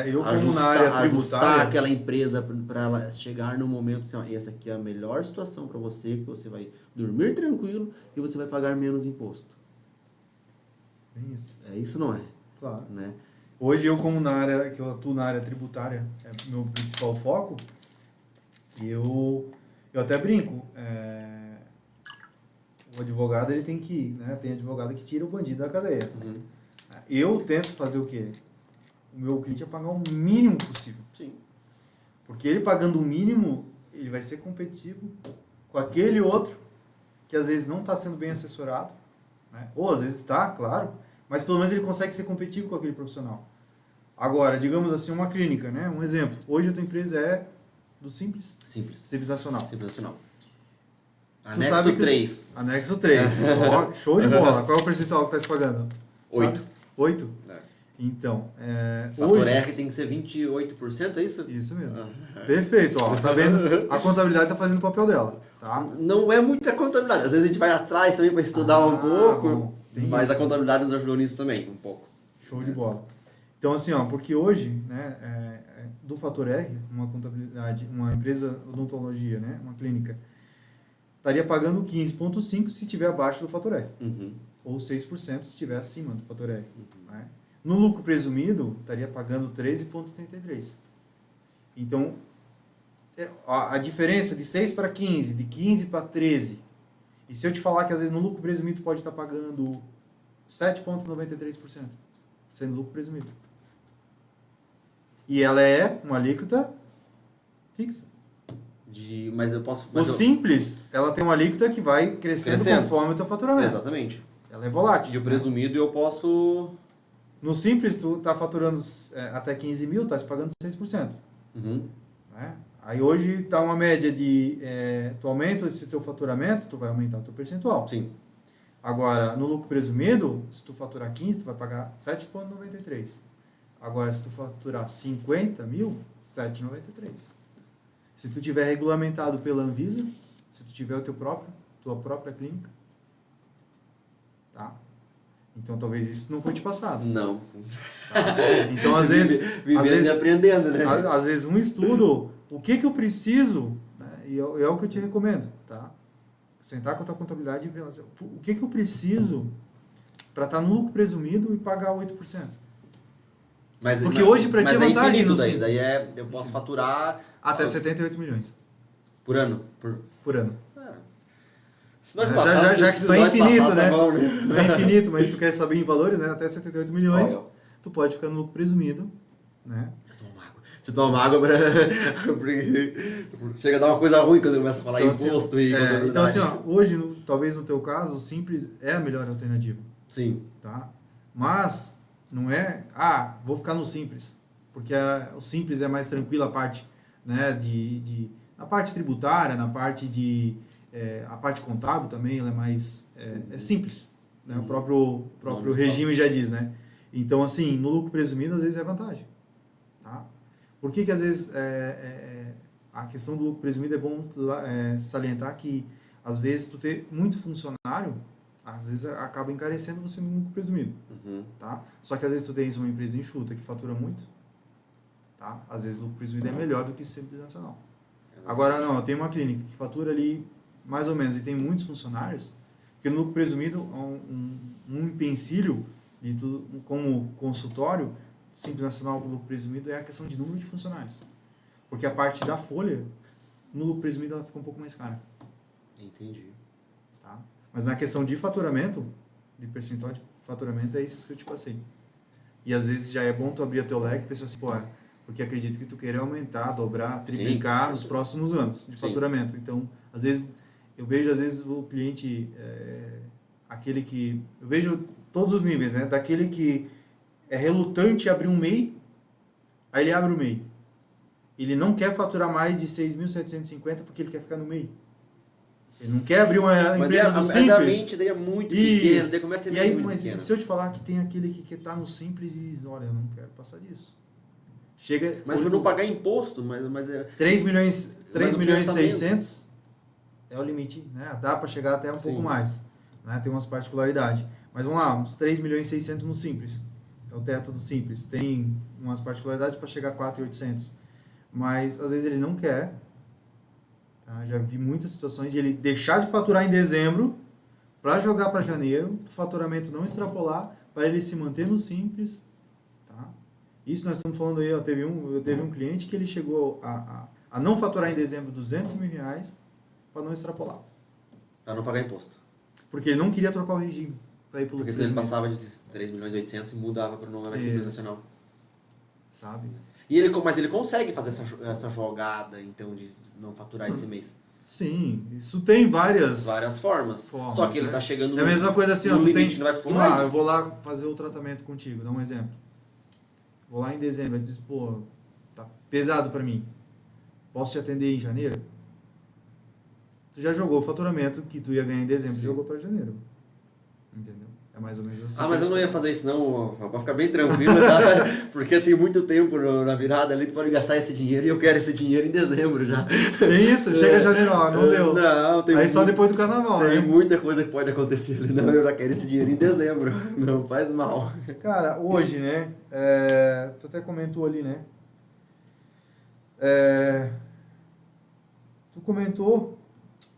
[SPEAKER 1] Eu como na área tributária...
[SPEAKER 2] Ajustar aquela empresa para ela chegar no momento assim, essa aqui é a melhor situação para você, que você vai dormir tranquilo e você vai pagar menos imposto.
[SPEAKER 1] É isso.
[SPEAKER 2] É isso, não é?
[SPEAKER 1] Claro.
[SPEAKER 2] Né?
[SPEAKER 1] Hoje eu que eu atuo na área tributária, é meu principal foco, eu até brinco, o advogado ele tem que ir, né? Tem advogado que tira o bandido da cadeia. Eu tento fazer o quê? O meu cliente é pagar o mínimo possível.
[SPEAKER 2] Sim.
[SPEAKER 1] Porque ele pagando o mínimo, ele vai ser competitivo com aquele outro que às vezes não está sendo bem assessorado, né? Ou às vezes está, claro, mas pelo menos ele consegue ser competitivo com aquele profissional. Agora, digamos assim, uma clínica, né? Um exemplo. Hoje a tua empresa é do Simples? Simples Nacional.
[SPEAKER 2] Simples Nacional.
[SPEAKER 1] Anexo 3. Anexo 3. Show de bola. Qual é o percentual que está se pagando?
[SPEAKER 2] 8.
[SPEAKER 1] 8? Então,
[SPEAKER 2] Fator
[SPEAKER 1] hoje...
[SPEAKER 2] R tem que ser 28%, é isso?
[SPEAKER 1] Isso mesmo. Perfeito. Tá vendo? A contabilidade está fazendo o papel dela. Tá?
[SPEAKER 2] Não é muita contabilidade. Às vezes a gente vai atrás também para estudar um pouco. Mas a contabilidade nos ajudou nisso também, um pouco.
[SPEAKER 1] Show de bola. Então, assim, porque hoje, né, do fator R, uma contabilidade, uma empresa odontologia, né, uma clínica, estaria pagando 15,5% se estiver abaixo do fator R. Ou 6% se estiver acima do fator R. Né? No lucro presumido, estaria pagando 13,33%. Então, a diferença de 6 para 15, de 15 para 13, e se eu te falar que às vezes no lucro presumido pode estar pagando 7,93%, sendo lucro presumido. E ela é uma alíquota fixa.
[SPEAKER 2] Mas eu posso...
[SPEAKER 1] Simples, ela tem uma alíquota que vai crescendo conforme o teu faturamento.
[SPEAKER 2] Exatamente.
[SPEAKER 1] Ela é volátil.
[SPEAKER 2] E o presumido eu posso...
[SPEAKER 1] No Simples, tu tá faturando até 15 mil, tá pagando 6%. Né? Aí hoje tá uma média de... tu aumenta esse teu faturamento, tu vai aumentar o teu percentual.
[SPEAKER 2] Sim.
[SPEAKER 1] Agora, no lucro presumido, se tu faturar 15, tu vai pagar 7,93%. Agora, se tu faturar 50 mil, 7,93. Se tu tiver regulamentado pela Anvisa, se tu tiver tua própria clínica, tá? Então, talvez isso não foi te passado.
[SPEAKER 2] Não.
[SPEAKER 1] Tá? Então, às vezes...
[SPEAKER 2] Vivendo e aprendendo, né?
[SPEAKER 1] Às vezes, um estudo, o que eu preciso, né? E é o que eu te recomendo, tá? Sentar com a tua contabilidade e ver o que eu preciso para estar no lucro presumido e pagar 8%. Porque hoje para ti é vantagem no
[SPEAKER 2] Simples. Daí eu posso faturar...
[SPEAKER 1] Até 78 milhões.
[SPEAKER 2] Por ano?
[SPEAKER 1] Por ano.
[SPEAKER 2] Se nós passarmos,
[SPEAKER 1] já que não é infinito, né?
[SPEAKER 2] Tá bom, né?
[SPEAKER 1] Não é infinito, mas se tu quer saber em valores, né? Até 78 milhões, tu pode ficar no lucro presumido, né?
[SPEAKER 2] Deixa eu tomar uma água porque chega a dar uma coisa ruim quando começa a falar
[SPEAKER 1] Então,
[SPEAKER 2] imposto
[SPEAKER 1] assim,
[SPEAKER 2] e...
[SPEAKER 1] então assim, ó, hoje, talvez no teu caso, o Simples é a melhor alternativa.
[SPEAKER 2] Sim.
[SPEAKER 1] Tá? Mas não é, vou ficar no Simples, porque o Simples é mais tranquilo a parte, né, na parte tributária, na parte a parte contábil também, ela é mais, é simples, né? O próprio regime já diz, né? Então, assim, no lucro presumido, às vezes é vantagem, tá? Por que às vezes a questão do lucro presumido é bom salientar que, às vezes, tu ter muito funcionário, às vezes acaba encarecendo você no lucro presumido, tá? Só que às vezes tu tens uma empresa enxuta que fatura muito, tá? Às vezes o lucro presumido é melhor do que Simples Nacional. Agora, não, eu tenho uma clínica que fatura ali mais ou menos e tem muitos funcionários, porque no lucro presumido, um empecilho de tudo, como consultório, Simples Nacional do lucro presumido é a questão de número de funcionários. Porque a parte da folha, no lucro presumido, ela fica um pouco mais cara.
[SPEAKER 2] Entendi.
[SPEAKER 1] Tá? Mas na questão de faturamento, de percentual de faturamento, é isso que eu te passei. E às vezes já é bom tu abrir o teu leque e pensar assim, porque acredito que tu queira aumentar, dobrar, triplicar nos próximos anos de faturamento. Então, às vezes, eu vejo o cliente, aquele que... Eu vejo todos os níveis, né? Daquele que é relutante abrir um MEI, aí ele abre o MEI. Ele não quer faturar mais de 6.750 porque ele quer ficar no MEI. Ele não quer abrir uma empresa do Simples.
[SPEAKER 2] Mas a mente daí é muito pequena, daí começa a ter muito
[SPEAKER 1] mas
[SPEAKER 2] pequena.
[SPEAKER 1] se eu te falar que tem aquele que quer estar no Simples e diz, olha, eu não quero passar disso. Chega...
[SPEAKER 2] Mas para não pagar imposto, mas
[SPEAKER 1] 3 milhões e 600
[SPEAKER 2] pensamento.
[SPEAKER 1] é o limite, né? Dá para chegar até um pouco mais, né? Tem umas particularidades. Mas vamos lá, uns 3 milhões e 600 no Simples. É o teto do Simples. Tem umas particularidades para chegar a 4.800. Mas às vezes ele não quer. Tá? Já vi muitas situações de ele deixar de faturar em dezembro para jogar para janeiro, o faturamento não extrapolar, para ele se manter no Simples. Tá? Isso nós estamos falando aí, eu teve um cliente que ele chegou a não faturar em dezembro 200 mil reais para não extrapolar.
[SPEAKER 2] Para não pagar imposto.
[SPEAKER 1] Porque ele não queria trocar o regime.
[SPEAKER 2] Porque se ele passava de 3 milhões e 800 e mudava para o nome mais Simples Nacional.
[SPEAKER 1] Sabe?
[SPEAKER 2] Mas ele consegue fazer essa jogada, então, de não faturar esse mês.
[SPEAKER 1] Sim, isso tem várias
[SPEAKER 2] formas. Só que ele está chegando
[SPEAKER 1] no... É a mesma coisa assim,
[SPEAKER 2] no limite, não vai conseguir mais.
[SPEAKER 1] Eu vou lá fazer o tratamento contigo, dá um exemplo. Vou lá em dezembro, eu disse, tá pesado para mim. Posso te atender em janeiro? Tu já jogou o faturamento que tu ia ganhar em dezembro, jogou para janeiro. Entendeu? É mais ou menos assim.
[SPEAKER 2] Mas eu não ia fazer isso não, para ficar bem tranquilo, tá? Porque eu tenho muito tempo na virada ali, tu pode gastar esse dinheiro e eu quero esse dinheiro em dezembro já.
[SPEAKER 1] É isso, chega janeiro, não deu.
[SPEAKER 2] Não, tem
[SPEAKER 1] aí só depois do carnaval,
[SPEAKER 2] tem muita coisa que pode acontecer ali. Não, eu já quero esse dinheiro em dezembro. Não faz mal.
[SPEAKER 1] Cara, hoje, né, tu até comentou ali, né, tu comentou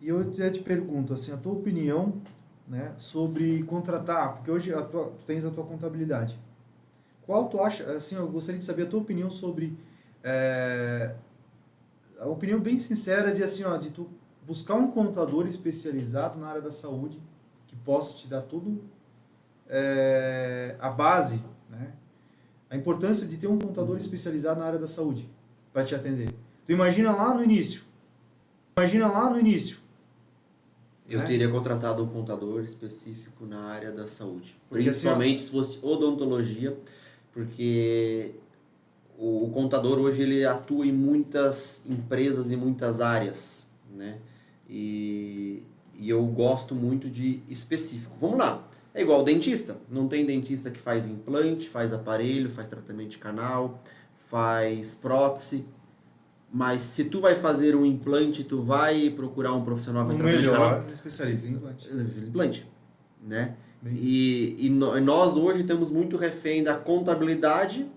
[SPEAKER 1] e eu até te pergunto, assim, a tua opinião, né, sobre contratar, porque hoje tu tens a tua contabilidade. Qual tu acha, assim, eu gostaria de saber a tua opinião sobre, a opinião bem sincera de, assim, de tu buscar um contador especializado na área da saúde, que possa te dar tudo, a base, né, a importância de ter um contador especializado na área da saúde, para te atender. Tu imagina lá no início,
[SPEAKER 2] eu teria contratado um contador específico na área da saúde.
[SPEAKER 1] Porque
[SPEAKER 2] principalmente se fosse odontologia, porque o contador hoje ele atua em muitas empresas e muitas áreas, né? E eu gosto muito de específico. Vamos lá. É igual dentista. Não tem dentista que faz implante, faz aparelho, faz tratamento de canal, faz prótese. Mas se tu vai fazer um implante, tu vai procurar um profissional que faz
[SPEAKER 1] O
[SPEAKER 2] tratamento de canal.
[SPEAKER 1] melhor especialista em implante.
[SPEAKER 2] Implante, né?
[SPEAKER 1] Bem isso.
[SPEAKER 2] E nós hoje temos muito refém da contabilidade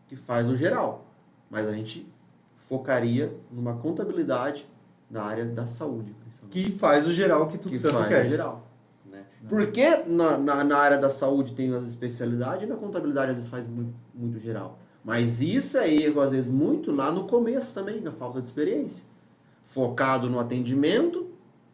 [SPEAKER 2] que faz o geral. Mas a gente focaria numa contabilidade na área da saúde, principalmente.
[SPEAKER 1] Que faz o geral que tu
[SPEAKER 2] Que
[SPEAKER 1] tanto
[SPEAKER 2] faz
[SPEAKER 1] quer.
[SPEAKER 2] o geral. Né? Porque na área da saúde tem as especialidades e na contabilidade às vezes faz muito geral. Mas isso é erro, às vezes, muito lá no começo também, na falta de experiência. Focado no atendimento,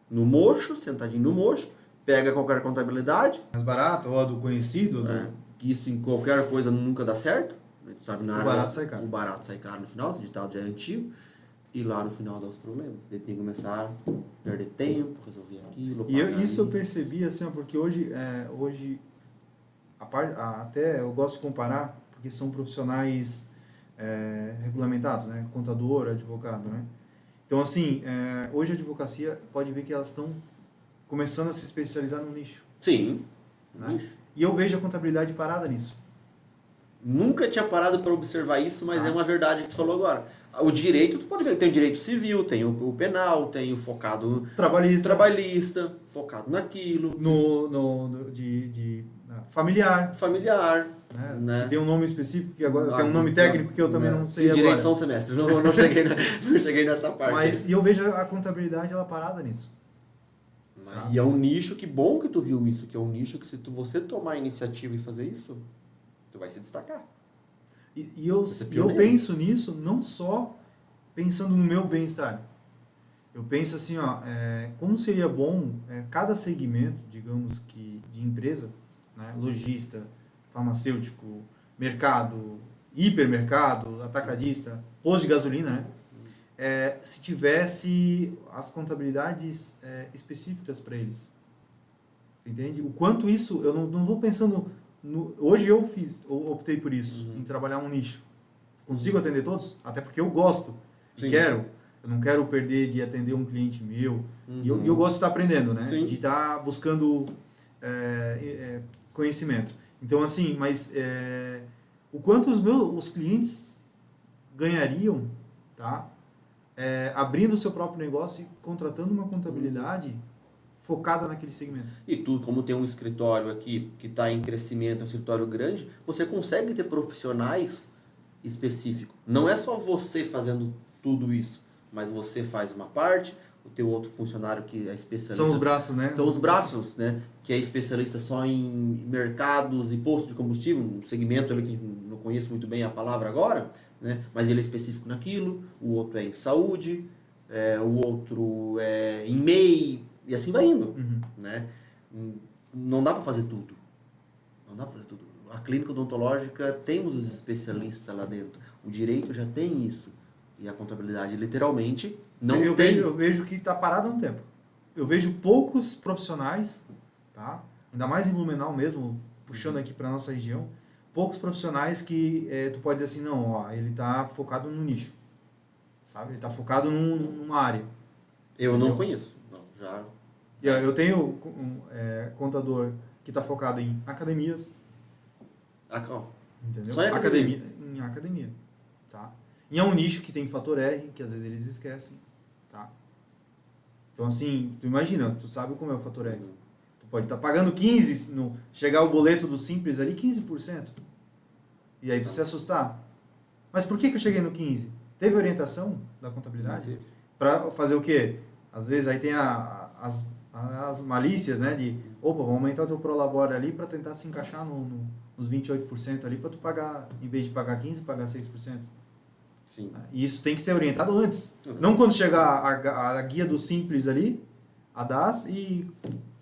[SPEAKER 2] no mocho, sentadinho no mocho, pega qualquer contabilidade.
[SPEAKER 1] Mais barato, ou do conhecido.
[SPEAKER 2] Né? Que isso em qualquer coisa nunca dá certo. A gente sabe, na área
[SPEAKER 1] barato sai caro.
[SPEAKER 2] O barato sai caro no final, esse ditado já é antigo. E lá no final dá os problemas. Ele tem que começar a perder tempo, resolver aquilo.
[SPEAKER 1] Isso eu percebi, assim, ó, porque hoje até eu gosto de comparar, porque são profissionais regulamentados, né? Contador, advogado, né? Então, assim, hoje a advocacia, pode ver que elas estão começando a se especializar no nicho.
[SPEAKER 2] Sim.
[SPEAKER 1] Né? E eu vejo a contabilidade parada nisso.
[SPEAKER 2] Nunca tinha parado para observar isso, mas é uma verdade que tu falou agora. O direito, tu pode ver que tem o direito civil, tem o penal, tem o focado trabalhista, focado naquilo.
[SPEAKER 1] Familiar.
[SPEAKER 2] Familiar.
[SPEAKER 1] Né? Que tem um nome específico, que agora tem um nome técnico que eu também não sei
[SPEAKER 2] agora. Os
[SPEAKER 1] agora.
[SPEAKER 2] direitos são semestres, não cheguei nessa parte.
[SPEAKER 1] Mas eu vejo a contabilidade ela parada nisso.
[SPEAKER 2] E é um nicho, que bom que tu viu isso, que é um nicho que se você tomar a iniciativa e fazer isso, tu vai se destacar.
[SPEAKER 1] E eu penso nisso não só pensando no meu bem-estar. Eu penso assim, ó, como seria bom cada segmento, digamos que de empresa, né, lojista, farmacêutico, mercado, hipermercado, atacadista, posto de gasolina, né? Se tivesse as contabilidades específicas para eles. Entende? O quanto isso, eu não estou pensando... hoje eu optei por isso, em trabalhar um nicho. Consigo atender todos? Até porque eu gosto e quero. Eu não quero perder de atender um cliente meu. E eu gosto de estar aprendendo, né?
[SPEAKER 2] Sim.
[SPEAKER 1] De estar buscando conhecimento. Então, assim, mas o quanto os clientes ganhariam, tá? Abrindo o seu próprio negócio e contratando uma contabilidade focada naquele segmento.
[SPEAKER 2] E tu, como tem um escritório aqui que está em crescimento, um escritório grande, você consegue ter profissionais específicos. Não é só você fazendo tudo isso, mas você faz uma parte, o teu outro funcionário que é especialista...
[SPEAKER 1] São os braços, né?
[SPEAKER 2] São os braços, né? Que é especialista só em mercados e postos de combustível, um segmento ali que não conheço muito bem a palavra agora, né? Mas ele é específico naquilo, o outro é em saúde, o outro é em MEI, e assim vai indo, né? Não dá para fazer tudo. Não dá para fazer tudo. A clínica odontológica, temos os especialistas lá dentro. O direito já tem isso. E a contabilidade, literalmente, não tem.
[SPEAKER 1] Eu vejo que está parado há um tempo. Eu vejo poucos profissionais, tá? Ainda mais em Blumenau mesmo, puxando aqui para nossa região, poucos profissionais que tu pode dizer assim, não, ó, ele está focado no nicho. Sabe? Ele está focado numa área.
[SPEAKER 2] Eu
[SPEAKER 1] Entendeu?
[SPEAKER 2] não conheço. Não, já...
[SPEAKER 1] Eu tenho contador que está focado em academias. Entendeu?
[SPEAKER 2] Só em academia?
[SPEAKER 1] Em academia. Tá? E é um nicho que tem fator R, que às vezes eles esquecem. Tá? Então, assim, tu imagina, tu sabe como é o fator R. Tu pode estar pagando 15%, chegar o boleto do Simples ali, 15%. E aí tu se assustar. Mas por que eu cheguei no 15%? Teve orientação da contabilidade? Para fazer o quê? Às vezes aí tem as malícias, né? De, opa, vamos aumentar o teu Prolabore ali para tentar se encaixar nos 28% ali para tu pagar, em vez de pagar 15%, pagar 6%.
[SPEAKER 2] Sim.
[SPEAKER 1] E isso tem que ser orientado antes.
[SPEAKER 2] Exato.
[SPEAKER 1] Não quando chegar a guia do Simples ali, a DAS, e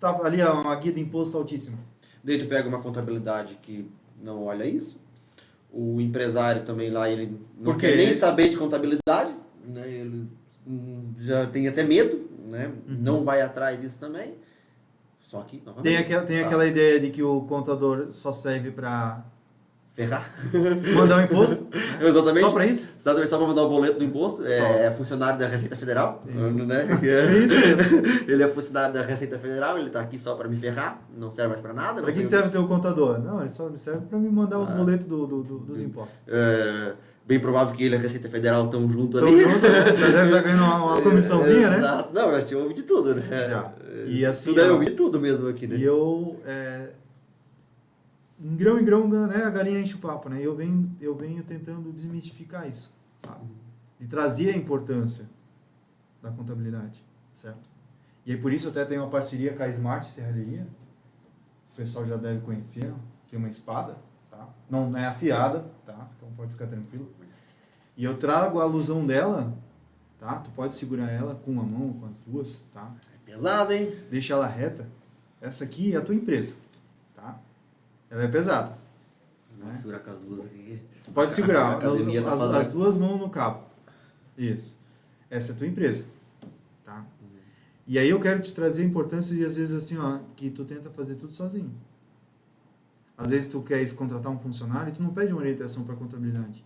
[SPEAKER 1] tá ali uma guia de imposto altíssima.
[SPEAKER 2] Daí tu pega uma contabilidade que não olha isso. O empresário também lá, ele não quer nem saber de contabilidade, né? Ele já tem até medo, né? Não vai atrás disso também. Só que, novamente...
[SPEAKER 1] Tem aquela ideia de que o contador só serve para
[SPEAKER 2] Ferrar.
[SPEAKER 1] Mandar o imposto. Né?
[SPEAKER 2] Exatamente.
[SPEAKER 1] Só para isso?
[SPEAKER 2] Exatamente, só para mandar o boleto do imposto. É funcionário da Receita Federal.
[SPEAKER 1] Isso.
[SPEAKER 2] Né?
[SPEAKER 1] É isso mesmo.
[SPEAKER 2] Ele é funcionário da Receita Federal, ele tá aqui só para me ferrar, não serve mais para nada.
[SPEAKER 1] Para que serve o teu contador? Não, ele só serve para me mandar os boletos dos impostos.
[SPEAKER 2] Bem provável que ele e a Receita Federal estão junto
[SPEAKER 1] Estão
[SPEAKER 2] ali.
[SPEAKER 1] juntos, né? Já deve estar ganhando uma comissãozinha, né?
[SPEAKER 2] Exato. Não, eu já ouvi de tudo, né?
[SPEAKER 1] Já. E assim,
[SPEAKER 2] tu deve ouvir de tudo mesmo aqui, né?
[SPEAKER 1] E eu, em grão, né, a galinha enche o papo, né? Eu venho tentando desmistificar isso, sabe? De trazer a importância da contabilidade, certo? E aí por isso eu até tenho uma parceria com a Smart Serralheria. O pessoal já deve conhecer, que é uma espada, tá? Não é afiada, tá? Então pode ficar tranquilo. E eu trago a alusão dela, tá? Tu pode segurar ela com uma mão, com as duas, tá?
[SPEAKER 2] É pesado, hein?
[SPEAKER 1] Deixa ela reta. Essa aqui é a tua empresa, tá? Ela é pesada.
[SPEAKER 2] Vou segurar com as duas aqui.
[SPEAKER 1] Tu pode segurar
[SPEAKER 2] A academia tá fazendo.
[SPEAKER 1] as duas mãos no cabo. Isso. Essa é a tua empresa, tá? E aí eu quero te trazer a importância de, às vezes, assim, ó, que tu tenta fazer tudo sozinho. Às vezes tu queres contratar um funcionário e tu não pede uma orientação para contabilidade.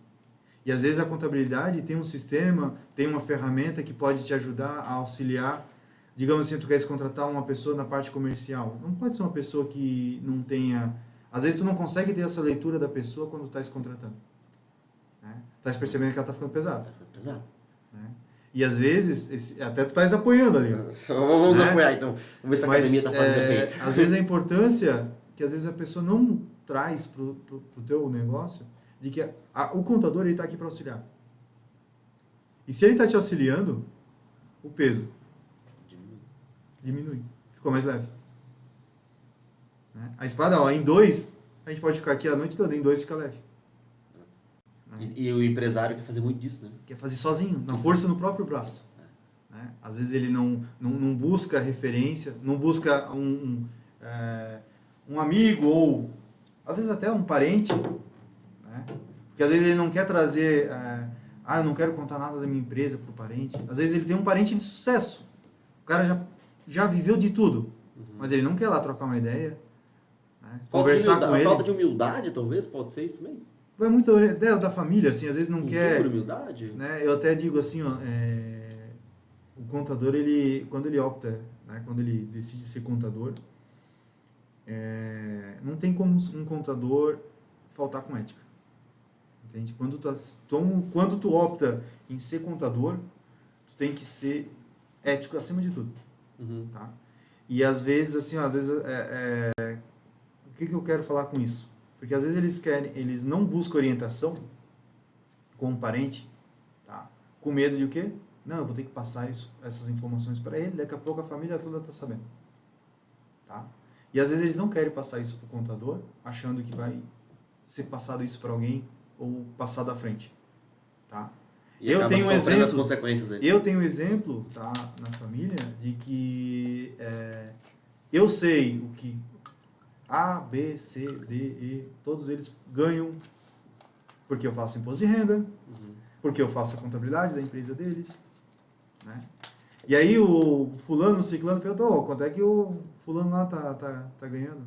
[SPEAKER 1] E às vezes a contabilidade tem um sistema, tem uma ferramenta que pode te ajudar a auxiliar. Digamos assim, tu queres contratar uma pessoa na parte comercial. Não pode ser uma pessoa que não tenha... Às vezes tu não consegue ter essa leitura da pessoa quando tu estás contratando. Né? Estás percebendo que ela está ficando pesada.
[SPEAKER 2] Tá ficando pesado.
[SPEAKER 1] Né? E às vezes, até tu estás apoiando ali.
[SPEAKER 2] Vamos
[SPEAKER 1] né?
[SPEAKER 2] apoiar então. Vamos ver se a academia está fazendo efeito.
[SPEAKER 1] Às vezes a importância que às vezes a pessoa não traz pro teu negócio, de que o contador ele está aqui para auxiliar. E se ele está te auxiliando, o peso diminui. Ficou mais leve. Né? A espada, ó, em 2, a gente pode ficar aqui a noite toda, em 2 fica leve. Né?
[SPEAKER 2] E o empresário quer fazer muito disso, né?
[SPEAKER 1] Quer fazer sozinho, na força no próprio braço. Né? Às vezes ele não busca referência, não busca um amigo ou às vezes até um parente, né? Porque às vezes ele não quer trazer, eu não quero contar nada da minha empresa para o parente. Às vezes ele tem um parente de sucesso, o cara já viveu de tudo, mas ele não quer lá trocar uma ideia, né? Conversar com ele.
[SPEAKER 2] Falta de humildade, talvez, pode ser isso também.
[SPEAKER 1] Vai muito da família, assim, às vezes não quer...
[SPEAKER 2] humildade?
[SPEAKER 1] Né? Eu até digo assim, ó, o contador, quando ele opta, né, quando ele decide ser contador, não tem como um contador faltar com ética. Entende? Quando tu opta em ser contador, tu tem que ser ético acima de tudo. Tá? E às vezes, assim, ó, o que eu quero falar com isso? Porque às vezes eles não buscam orientação com um parente, tá? Com medo de o quê? Não, eu vou ter que passar essas informações para ele, daqui a pouco a família toda está sabendo. Tá? E às vezes eles não querem passar isso para o contador, achando que vai ser passado isso para alguém ou passado à frente. Tá?
[SPEAKER 2] E eu tenho um exemplo, as consequências aí.
[SPEAKER 1] Eu tenho um exemplo, tá, na família de que eu sei o que A, B, C, D, E, todos eles ganham porque eu faço imposto de renda, porque eu faço a contabilidade da empresa deles, né? E aí o fulano, o ciclano perguntou, quanto é que o fulano lá tá ganhando?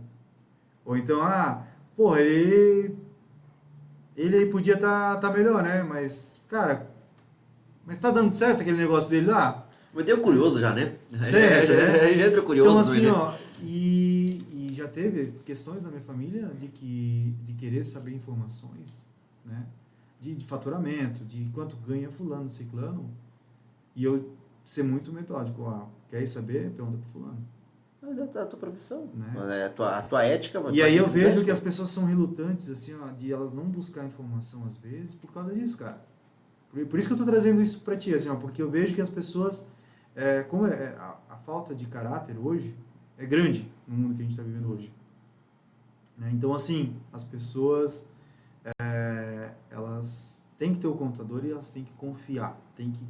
[SPEAKER 1] Ou então, porra, ele podia tá melhor, né? Mas, cara, tá dando certo aquele negócio dele lá?
[SPEAKER 2] Mas deu curioso já, né?
[SPEAKER 1] Certo, né?
[SPEAKER 2] Já entra curioso.
[SPEAKER 1] Então, assim, ó, e já teve questões na minha família de querer saber informações, né? De faturamento, de quanto ganha fulano, ciclano, e eu ser muito metódico. Quer saber? Pergunta pro fulano.
[SPEAKER 2] Mas é a tua profissão,
[SPEAKER 1] né?
[SPEAKER 2] A tua ética.
[SPEAKER 1] E aí eu vejo que as pessoas são relutantes, assim, ó, de elas não buscar informação às vezes por causa disso, cara. Por isso que eu tô trazendo isso pra ti, assim, ó, porque eu vejo que as pessoas, a falta de caráter hoje é grande no mundo que a gente está vivendo hoje. Né? Então, assim, as pessoas, elas têm que ter o contador e elas têm que confiar, têm que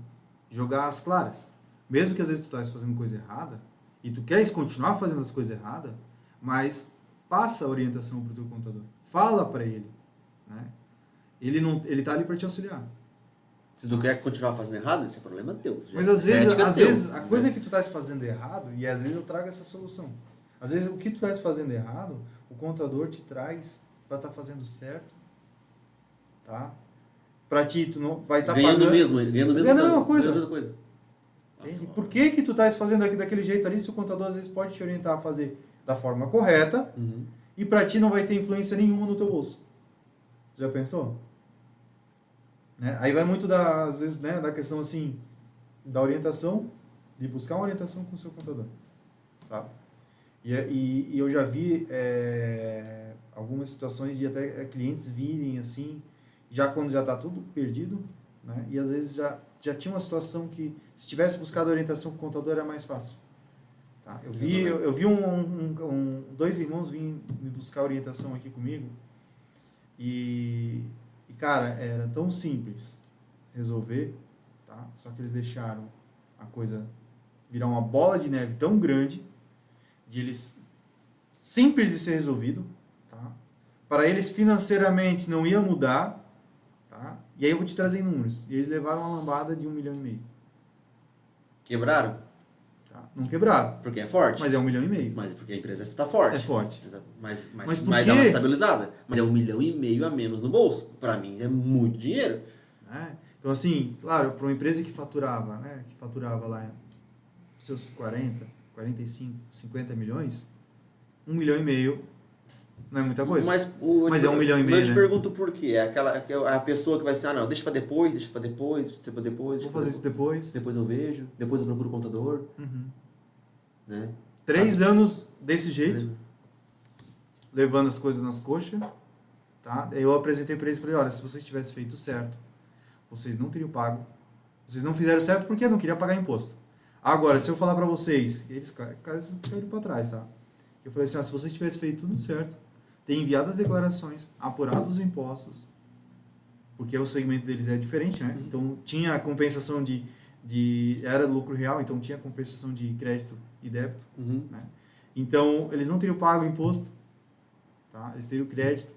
[SPEAKER 1] jogar as claras. Mesmo que às vezes tu estás fazendo coisa errada e tu queres continuar fazendo as coisas erradas, mas passa a orientação para o teu contador. Fala para ele. Né? Ele tá ali para te auxiliar.
[SPEAKER 2] Se tu quer continuar fazendo errado, esse é problema teu.
[SPEAKER 1] Mas às vezes a coisa que tu estás fazendo errado, e às vezes eu trago essa solução. Às vezes o que tu estás fazendo errado, o contador te traz para estar fazendo certo tá? Para ti, tu não vai estar
[SPEAKER 2] Ganhando
[SPEAKER 1] pagando...
[SPEAKER 2] mesmo, ganhando mesmo.
[SPEAKER 1] Ganhando a mesma
[SPEAKER 2] tanto,
[SPEAKER 1] coisa.
[SPEAKER 2] ganhando a mesma coisa.
[SPEAKER 1] Entende? Por que tu estás fazendo aqui daquele jeito ali se o contador às vezes pode te orientar a fazer da forma correta e para ti não vai ter influência nenhuma no teu bolso? Já pensou? Né? Aí vai muito às vezes, né, da questão assim, da orientação, de buscar uma orientação com o seu contador, sabe? E eu já vi algumas situações de até clientes virem assim, já quando já está tudo perdido, né? E às vezes já tinha uma situação que, se tivesse buscado orientação com o contador, era mais fácil. Tá? Eu vi dois irmãos virem me buscar orientação aqui comigo e, cara, era tão simples resolver, tá? Só que eles deixaram a coisa virar uma bola de neve tão grande, de eles simples de ser resolvido, tá? Para eles financeiramente não ia mudar, tá? E aí eu vou te trazer números. E eles levaram uma lambada de 1,5 milhão.
[SPEAKER 2] Quebraram?
[SPEAKER 1] Tá? Não quebraram.
[SPEAKER 2] Porque é forte.
[SPEAKER 1] Mas é 1,5 milhão.
[SPEAKER 2] Mas porque a empresa está forte.
[SPEAKER 1] É forte.
[SPEAKER 2] Mas
[SPEAKER 1] por
[SPEAKER 2] vai
[SPEAKER 1] quê?
[SPEAKER 2] dar uma estabilizada. Mas é 1,5 milhão a menos no bolso. Para mim é muito dinheiro.
[SPEAKER 1] Então, assim, claro, para uma empresa que faturava, né? Que faturava lá seus 40, 45, 50 milhões, 1,5 milhão não é muita coisa.
[SPEAKER 2] Mas
[SPEAKER 1] é 1,5 milhão.
[SPEAKER 2] Eu te pergunto por quê. É a pessoa que vai ser, não, deixa para depois.
[SPEAKER 1] Vou fazer isso depois.
[SPEAKER 2] Depois eu vejo, depois eu procuro o contador. Né?
[SPEAKER 1] 3 anos desse jeito, levando as coisas nas coxas, tá? Eu apresentei para eles e falei, olha, se vocês tivessem feito certo, vocês não teriam pago. Vocês não fizeram certo porque não queria pagar imposto. Agora, se eu falar para vocês, eles caíram para trás, tá? Eu falei assim, se vocês tivessem feito tudo certo, ter enviado as declarações, apurado os impostos, porque o segmento deles é diferente, né? Então, tinha a compensação era lucro real, então tinha compensação de crédito e débito, né? Então, eles não teriam pago o imposto, tá? Eles teriam crédito,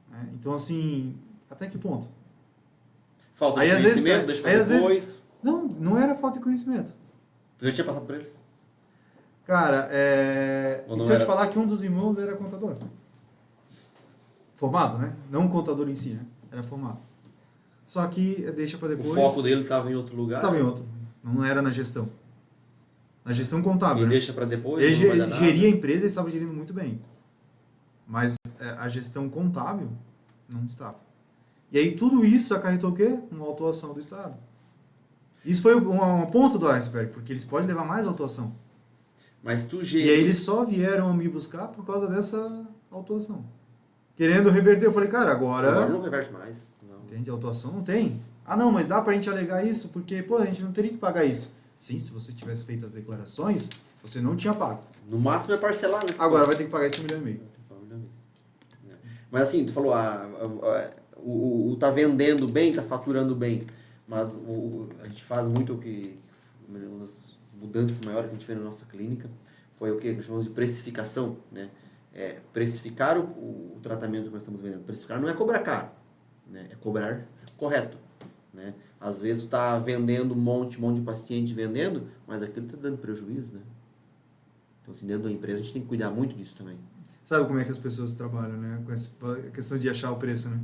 [SPEAKER 1] né? Então, assim, até que ponto?
[SPEAKER 2] Falta de conhecimento, deixa pra depois.
[SPEAKER 1] Não era falta de conhecimento.
[SPEAKER 2] Tu já tinha passado por eles?
[SPEAKER 1] Cara, e se eu te falar que um dos irmãos era contador? Formado, né? Não um contador em si, né? Era formado. Só que deixa para depois...
[SPEAKER 2] O foco dele estava em outro lugar?
[SPEAKER 1] Estava em outro. Não era na gestão. Na gestão contábil,
[SPEAKER 2] e
[SPEAKER 1] né?
[SPEAKER 2] Deixa para depois?
[SPEAKER 1] Ele geria a empresa e estava gerindo muito bem. Mas a gestão contábil não estava. E aí tudo isso acarretou o quê? Uma autuação do Estado. Isso foi uma ponta do iceberg, porque eles podem levar mais autuação.
[SPEAKER 2] Mas
[SPEAKER 1] E aí eles só vieram me buscar por causa dessa autuação. Querendo reverter, eu falei, cara, agora
[SPEAKER 2] não reverte mais. Não.
[SPEAKER 1] Entende? A autuação não tem. Ah, não, mas dá pra gente alegar isso, porque, pô, a gente não teria que pagar isso. Sim, se você tivesse feito as declarações, você não tinha pago.
[SPEAKER 2] No máximo é parcelar, né?
[SPEAKER 1] Agora vai ter que pagar esse 1,5 milhão.
[SPEAKER 2] Mas assim, tu falou, o tá vendendo bem, tá faturando bem, mas a gente faz muito o que, uma das mudanças maiores que a gente fez na nossa clínica, foi o que nós chamamos de precificação, né? Precificar o tratamento que nós estamos vendendo. Precificar não é cobrar caro, né? É cobrar correto, né? Às vezes tu tá vendendo um monte de paciente vendendo, mas aquilo tá dando prejuízo, né? Então, assim, dentro da empresa a gente tem que cuidar muito disso também.
[SPEAKER 1] Sabe como é que as pessoas trabalham, né? Com essa questão de achar o preço, né?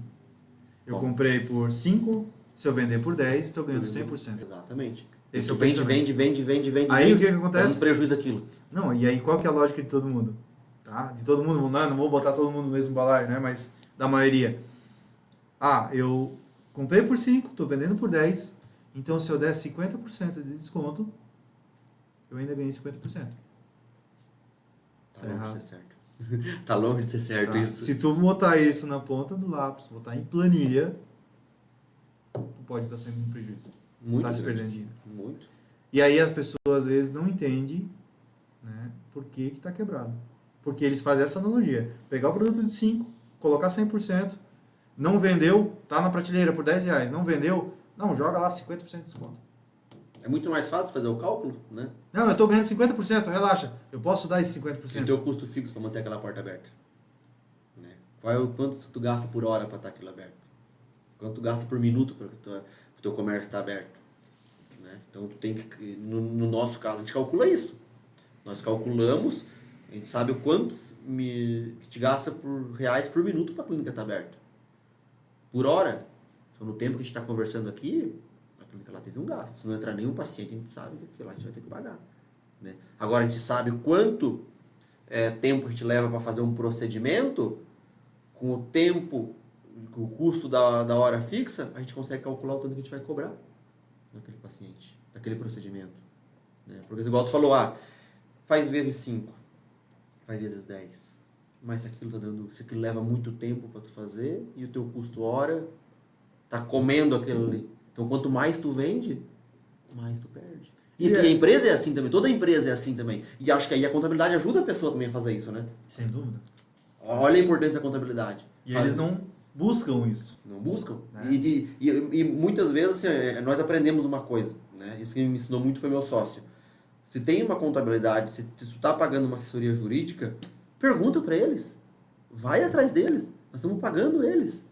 [SPEAKER 1] Eu comprei por 5, se eu vender por 10, estou ganhando 100%.
[SPEAKER 2] Exatamente.
[SPEAKER 1] Esse é o
[SPEAKER 2] vende.
[SPEAKER 1] Aí o que acontece?
[SPEAKER 2] Dando prejuízo aquilo.
[SPEAKER 1] Não, e aí qual que é a lógica de todo mundo? Tá? De todo mundo, não vou botar todo mundo no mesmo balaio, né? Mas da maioria. Eu comprei por 5, estou vendendo por 10, então se eu der 50% de desconto, eu ainda ganhei 50%.
[SPEAKER 2] Tá longe de ser certo. Tá longe de ser certo isso.
[SPEAKER 1] Se tu botar isso na ponta do lápis, botar em planilha, tu pode estar sendo um prejuízo.
[SPEAKER 2] Muito.
[SPEAKER 1] Tá se perdendo dinheiro.
[SPEAKER 2] Muito.
[SPEAKER 1] E aí as pessoas às vezes não entendem, né, por que está quebrado. Porque eles fazem essa analogia. Pegar o produto de 5, colocar 100%, não vendeu, tá na prateleira por R$10, não vendeu, não, joga lá 50% de desconto.
[SPEAKER 2] É muito mais fácil fazer o cálculo, né?
[SPEAKER 1] Não, eu estou ganhando 50%, relaxa, eu posso dar esse 50%.
[SPEAKER 2] E o teu custo fixo para manter aquela porta aberta? Né? Quanto tu gasta por hora para estar aquilo aberto? Quanto tu gasta por minuto para o teu comércio estar aberto? Né? Então, tu tem que, no nosso caso, a gente calcula isso. Nós calculamos, a gente sabe o quanto que te gasta por reais por minuto para a clínica estar aberta. por hora. Então, no tempo que a gente está conversando aqui, a clínica lá teve um gasto. Se não entrar nenhum paciente, a gente sabe que aquilo lá a gente vai ter que pagar. Né? Agora, a gente sabe quanto tempo a gente leva para fazer um procedimento, com o tempo, com o custo da hora fixa, a gente consegue calcular o tanto que a gente vai cobrar naquele paciente, daquele procedimento. Né? Porque, igual tu falou, faz vezes 5, faz vezes 10. Mas se aquilo leva muito tempo para tu fazer e o teu custo hora tá comendo aquilo ali. Então, quanto mais tu vende, mais tu perde. E a empresa é assim também, toda empresa é assim também. E acho que aí a contabilidade ajuda a pessoa também a fazer isso, né?
[SPEAKER 1] Sem dúvida.
[SPEAKER 2] Olha a importância da contabilidade.
[SPEAKER 1] E eles não buscam isso.
[SPEAKER 2] Não buscam.
[SPEAKER 1] Né?
[SPEAKER 2] E muitas vezes assim, nós aprendemos uma coisa, né? Isso que me ensinou muito foi meu sócio. Se tem uma contabilidade, se tu está pagando uma assessoria jurídica, pergunta para eles. Vai atrás deles. Nós estamos pagando eles.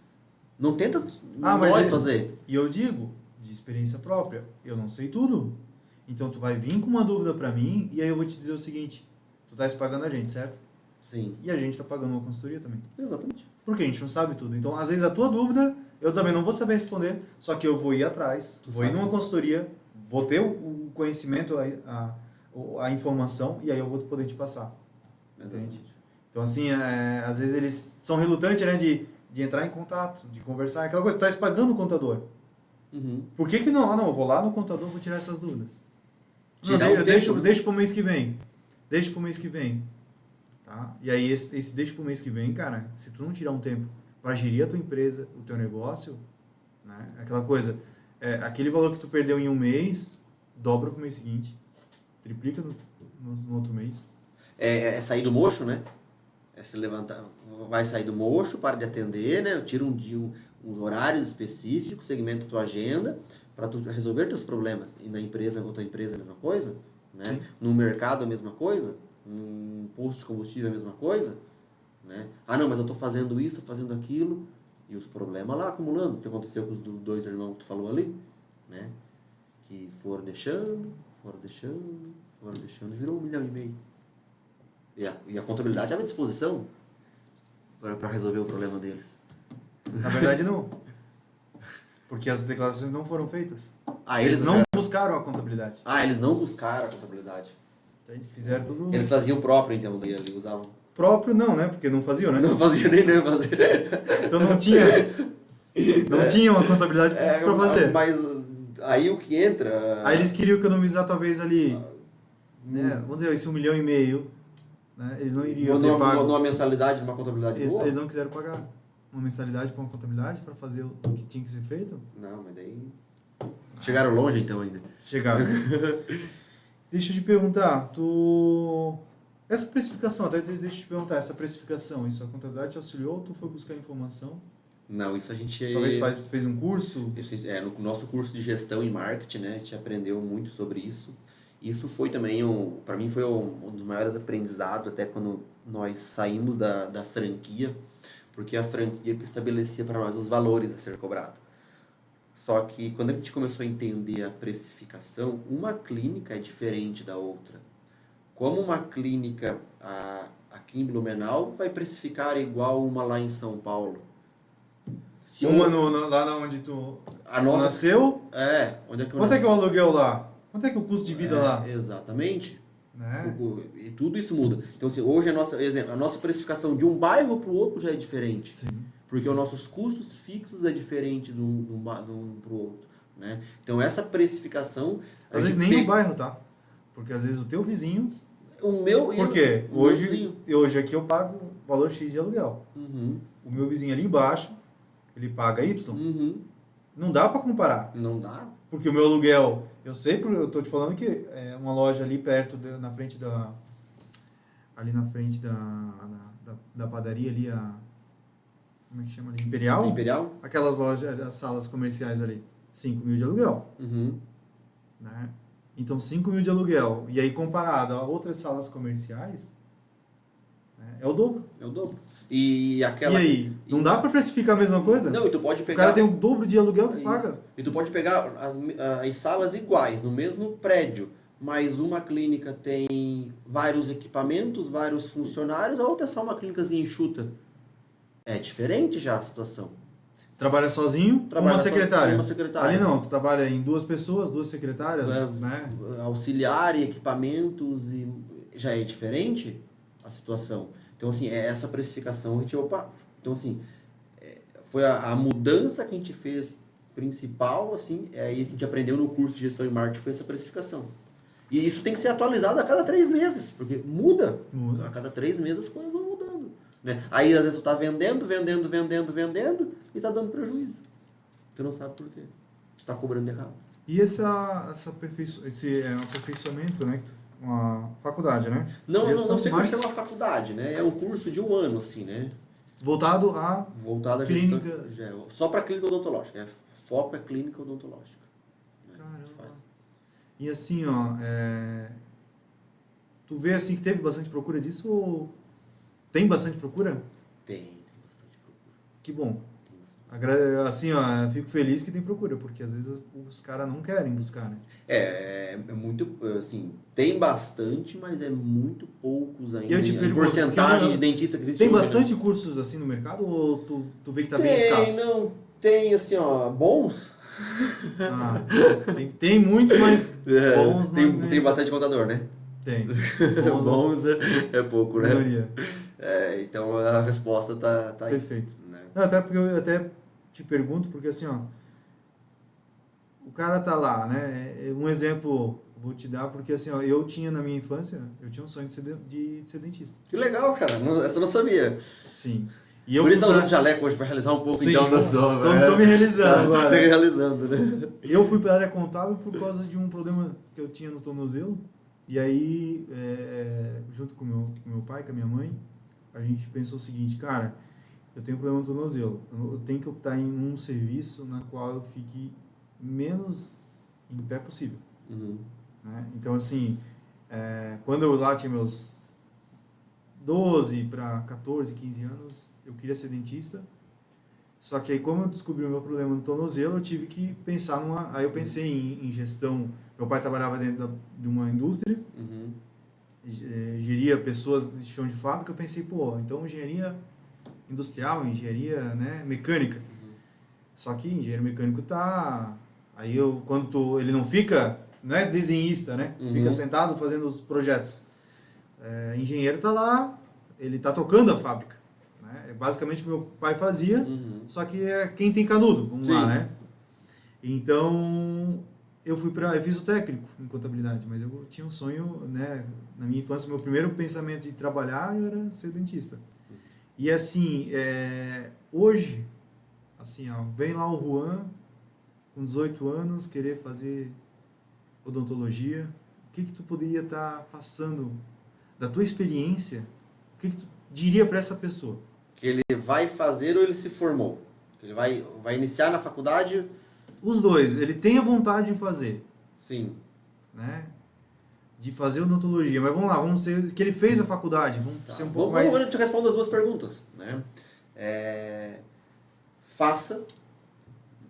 [SPEAKER 2] Não tenta nós fazer.
[SPEAKER 1] E eu digo, de experiência própria, eu não sei tudo. Então tu vai vir com uma dúvida para mim e aí eu vou te dizer o seguinte, tu estás pagando a gente, certo?
[SPEAKER 2] Sim.
[SPEAKER 1] E a gente está pagando uma consultoria também.
[SPEAKER 2] Exatamente.
[SPEAKER 1] Porque a gente não sabe tudo. Então, às vezes a tua dúvida, eu também não vou saber responder, só que eu vou ir atrás, vou ir numa consultoria, vou ter o conhecimento, a informação e aí eu vou poder te passar. Entende? Então, assim, às vezes eles são relutantes, né, de entrar em contato, de conversar, aquela coisa, tu estás pagando o contador.
[SPEAKER 2] Uhum.
[SPEAKER 1] Por que não? Eu vou lá no contador, vou tirar essas dúvidas. Eu deixo para o mês que vem. Deixa para o mês que vem. Tá? E aí, esse deixa para o mês que vem, cara, se tu não tirar um tempo para gerir a tua empresa, o teu negócio, né? Aquela coisa, aquele valor que tu perdeu em um mês, dobra para o mês seguinte, triplica no outro mês.
[SPEAKER 2] É sair do mocho, né? É se levantar, vai sair do mocho, para de atender, né? Tira uns horários específicos, segmenta a tua agenda para tu resolver teus problemas. E na empresa, outra empresa, a mesma coisa, né?
[SPEAKER 1] Sim.
[SPEAKER 2] No mercado, a mesma coisa. Um posto de combustível, a mesma coisa, né? Não, mas eu estou fazendo isso, estou fazendo aquilo, e os problemas lá acumulando. O que aconteceu com os dois irmãos que tu falou ali, né? Que foram deixando, e virou 1,5 milhão. E a contabilidade estava à disposição para resolver o problema deles.
[SPEAKER 1] Na verdade, não. Porque as declarações não foram feitas.
[SPEAKER 2] Eles
[SPEAKER 1] não buscaram a contabilidade.
[SPEAKER 2] Eles não buscaram a contabilidade.
[SPEAKER 1] Fizeram tudo...
[SPEAKER 2] Eles faziam próprio, então, daí ali usavam...
[SPEAKER 1] Próprio não, né? Porque não faziam, né?
[SPEAKER 2] Não fazia nem fazer.
[SPEAKER 1] Então não tinha uma contabilidade para fazer.
[SPEAKER 2] Mas aí o que entra...
[SPEAKER 1] Aí eles queriam economizar talvez ali, né? Vamos dizer, esse 1,5 milhão, né? Eles não iriam ter pago...
[SPEAKER 2] Numa mensalidade, numa contabilidade boa?
[SPEAKER 1] Eles não quiseram pagar uma mensalidade para uma contabilidade para fazer o que tinha que ser feito?
[SPEAKER 2] Não, mas daí... Chegaram longe então ainda.
[SPEAKER 1] Chegaram. Deixa eu te perguntar, essa precificação, deixa eu te perguntar, essa precificação, isso a contabilidade te auxiliou ou tu foi buscar informação?
[SPEAKER 2] Não, isso a gente...
[SPEAKER 1] Talvez fez um curso?
[SPEAKER 2] No nosso curso de gestão e marketing, né, a gente aprendeu muito sobre isso. Isso foi também, para mim, foi um dos maiores aprendizados, até quando nós saímos da franquia, porque a franquia que estabelecia para nós os valores a ser cobrado. Só que quando a gente começou a entender a precificação, uma clínica é diferente da outra. Como uma clínica aqui em Blumenau vai precificar igual uma lá em São Paulo? Se
[SPEAKER 1] lá onde tu nasceu?
[SPEAKER 2] Onde é que eu
[SPEAKER 1] Quanto é que é o aluguel lá? Quanto é que é o custo de vida lá?
[SPEAKER 2] Exatamente.
[SPEAKER 1] Né?
[SPEAKER 2] E tudo isso muda. Então, assim, hoje a nossa precificação de um bairro para o outro já é diferente.
[SPEAKER 1] Sim.
[SPEAKER 2] Porque os nossos custos fixos é diferente de um para o outro. Né? Então, essa precificação...
[SPEAKER 1] Às vezes nem o bairro, tá? Porque às vezes o teu vizinho... Por quê? Hoje aqui eu pago valor X de aluguel.
[SPEAKER 2] Uhum.
[SPEAKER 1] O meu vizinho ali embaixo, ele paga Y.
[SPEAKER 2] Uhum.
[SPEAKER 1] Não dá para comparar.
[SPEAKER 2] Não dá.
[SPEAKER 1] Porque o meu aluguel... Eu sei, porque eu tô te falando que é uma loja ali perto, na frente da... Ali na frente da padaria ali, como é que chama ali? Imperial?
[SPEAKER 2] Imperial?
[SPEAKER 1] Aquelas lojas, as salas comerciais ali. 5 mil de aluguel.
[SPEAKER 2] Uhum.
[SPEAKER 1] Né? Então, 5 mil de aluguel. E aí, comparado a outras salas comerciais, né, é o dobro.
[SPEAKER 2] É o dobro. E
[SPEAKER 1] aí? Não dá para precificar a mesma coisa?
[SPEAKER 2] Não, e tu pode pegar...
[SPEAKER 1] O cara tem o dobro de aluguel que paga.
[SPEAKER 2] E tu pode pegar as salas iguais, no mesmo prédio, mas uma clínica tem vários equipamentos, vários funcionários, a outra é só uma clínicazinha enxuta. É diferente já a situação.
[SPEAKER 1] Trabalha sozinho,
[SPEAKER 2] Trabalha
[SPEAKER 1] uma
[SPEAKER 2] só
[SPEAKER 1] secretária.
[SPEAKER 2] com uma secretária.
[SPEAKER 1] Ali não, tu trabalha em 2 pessoas, 2 secretárias, né?
[SPEAKER 2] Auxiliar e equipamentos, e já é diferente a situação. Então, assim, essa precificação, a gente, opa, então, assim, foi a mudança que a gente fez principal, assim, aí a gente aprendeu no curso de gestão e marketing, foi essa precificação. E isso tem que ser atualizado a cada 3 meses, porque muda. A cada 3 meses as coisas vão mudando. Né? Aí, às vezes, tu tá vendendo, e tá dando prejuízo. Tu não sabe por quê. Tu tá cobrando errado.
[SPEAKER 1] E esse aperfeiçoamento, né? Uma faculdade, né?
[SPEAKER 2] Não sei como
[SPEAKER 1] marketing,
[SPEAKER 2] chama a faculdade, né? É um curso de 1 ano, assim, né?
[SPEAKER 1] voltado à
[SPEAKER 2] gestão,
[SPEAKER 1] clínica.
[SPEAKER 2] só para clínica odontológica. Foco é clínica odontológica. Né?
[SPEAKER 1] Caramba. E assim, ó, tu vê assim que teve bastante procura disso ou tem bastante procura?
[SPEAKER 2] Tem bastante procura.
[SPEAKER 1] Que bom.
[SPEAKER 2] Tem bastante.
[SPEAKER 1] Assim, ó, fico feliz que tem procura, porque às vezes os caras não querem buscar, né?
[SPEAKER 2] É muito, assim, tem bastante, mas é muito poucos ainda.
[SPEAKER 1] E eu te
[SPEAKER 2] A
[SPEAKER 1] pergunto,
[SPEAKER 2] porcentagem de dentista que existe
[SPEAKER 1] tem
[SPEAKER 2] hoje,
[SPEAKER 1] bastante
[SPEAKER 2] né?
[SPEAKER 1] cursos assim no mercado ou tu vê que tá bem escasso?
[SPEAKER 2] Tem, assim, ó, bons.
[SPEAKER 1] Ah, tem muitos, mas bons não
[SPEAKER 2] Tem bastante contador, né?
[SPEAKER 1] Tem.
[SPEAKER 2] Bons é pouco, né?
[SPEAKER 1] Maioria.
[SPEAKER 2] Então a resposta tá aí.
[SPEAKER 1] Perfeito.
[SPEAKER 2] Né?
[SPEAKER 1] Não, até porque eu até te pergunto, porque assim, ó, o cara tá lá, né? Um exemplo vou te dar, porque assim, ó, eu tinha na minha infância, eu tinha um sonho de ser dentista.
[SPEAKER 2] Que legal, cara. Essa eu não sabia.
[SPEAKER 1] Sim. E eu
[SPEAKER 2] Por isso
[SPEAKER 1] fui
[SPEAKER 2] tá usando jaleco hoje, para realizar um pouco,
[SPEAKER 1] Sim,
[SPEAKER 2] então, da sua...
[SPEAKER 1] tô me realizando
[SPEAKER 2] Tá
[SPEAKER 1] agora.
[SPEAKER 2] se realizando, né?
[SPEAKER 1] Eu fui para a área contábil por causa de um problema que eu tinha no tornozelo. E aí, junto com meu pai, com a minha mãe, a gente pensou o seguinte, cara, eu tenho um problema no tornozelo. Eu tenho que optar em um serviço na qual eu fique menos em pé possível.
[SPEAKER 2] Uhum.
[SPEAKER 1] Né? Então, assim, quando eu lá tinha meus 12 para 14, 15 anos, eu queria ser dentista. Só que aí, como eu descobri o meu problema no tornozelo, eu tive que pensar numa... Aí eu pensei em gestão. Meu pai trabalhava dentro de uma indústria,
[SPEAKER 2] Uhum.
[SPEAKER 1] geria pessoas de chão de fábrica. Eu pensei, pô, então engenharia industrial, engenharia, né, mecânica.
[SPEAKER 2] Uhum.
[SPEAKER 1] Só que engenheiro mecânico tá... Aí ele não fica, não é desenhista, né?
[SPEAKER 2] Uhum.
[SPEAKER 1] Fica sentado fazendo os projetos. Engenheiro tá lá, ele tá tocando a fábrica. Né? Basicamente o que meu pai fazia, só que é quem tem canudo, vamos
[SPEAKER 2] Sim.
[SPEAKER 1] lá, né? Então, eu fiz o técnico em contabilidade, mas eu tinha um sonho, né? Na minha infância, meu primeiro pensamento de trabalhar era ser dentista. E assim, hoje, assim, ó, vem lá o Juan, com 18 anos, querer fazer odontologia. O que tu poderia estar passando da tua experiência? O que tu diria para essa pessoa?
[SPEAKER 2] Que ele vai fazer ou ele se formou? Ele vai iniciar na faculdade?
[SPEAKER 1] Os dois. Ele tem a vontade de fazer.
[SPEAKER 2] Sim.
[SPEAKER 1] Né? De fazer odontologia. Mas vamos lá, vamos ser que ele fez a faculdade. Vamos ser um pouco mais...
[SPEAKER 2] Eu te respondo as duas perguntas. Né? Faça.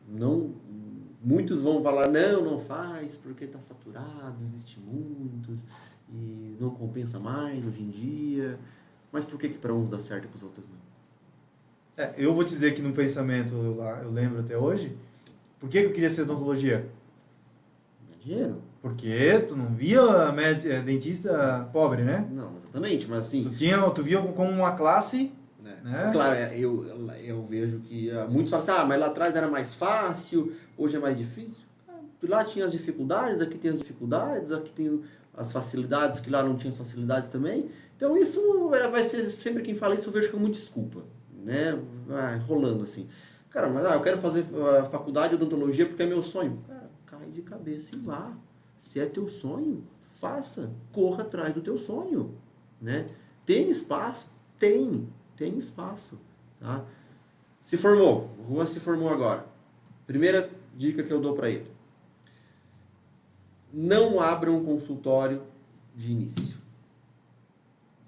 [SPEAKER 2] Não, muitos vão falar, não faz, porque está saturado, existe muitos, e não compensa mais hoje em dia. Mas por que para uns dá certo e para os outros não?
[SPEAKER 1] Eu vou te dizer que no pensamento, eu lembro até hoje, por que eu queria ser odontologia?
[SPEAKER 2] Ganhar dinheiro.
[SPEAKER 1] Porque tu não via dentista pobre, né?
[SPEAKER 2] Não, exatamente, mas assim...
[SPEAKER 1] Tu via como uma classe... Né?
[SPEAKER 2] Claro, eu vejo que muitos falam assim, mas lá atrás era mais fácil, hoje é mais difícil. Lá tinha as dificuldades, aqui tem as dificuldades, aqui tem as facilidades, que lá não tinha as facilidades também. Então isso vai ser, sempre quem fala isso, eu vejo como muito desculpa, né? Rolando assim. Cara, mas eu quero fazer a faculdade de odontologia porque é meu sonho. Cara, cai de cabeça e vá. Se é teu sonho, faça. Corra atrás do teu sonho, né? Tem espaço? Tem espaço, tá? Se formou, o Juan se formou agora. Primeira dica que eu dou para ele. Não abra um consultório de início.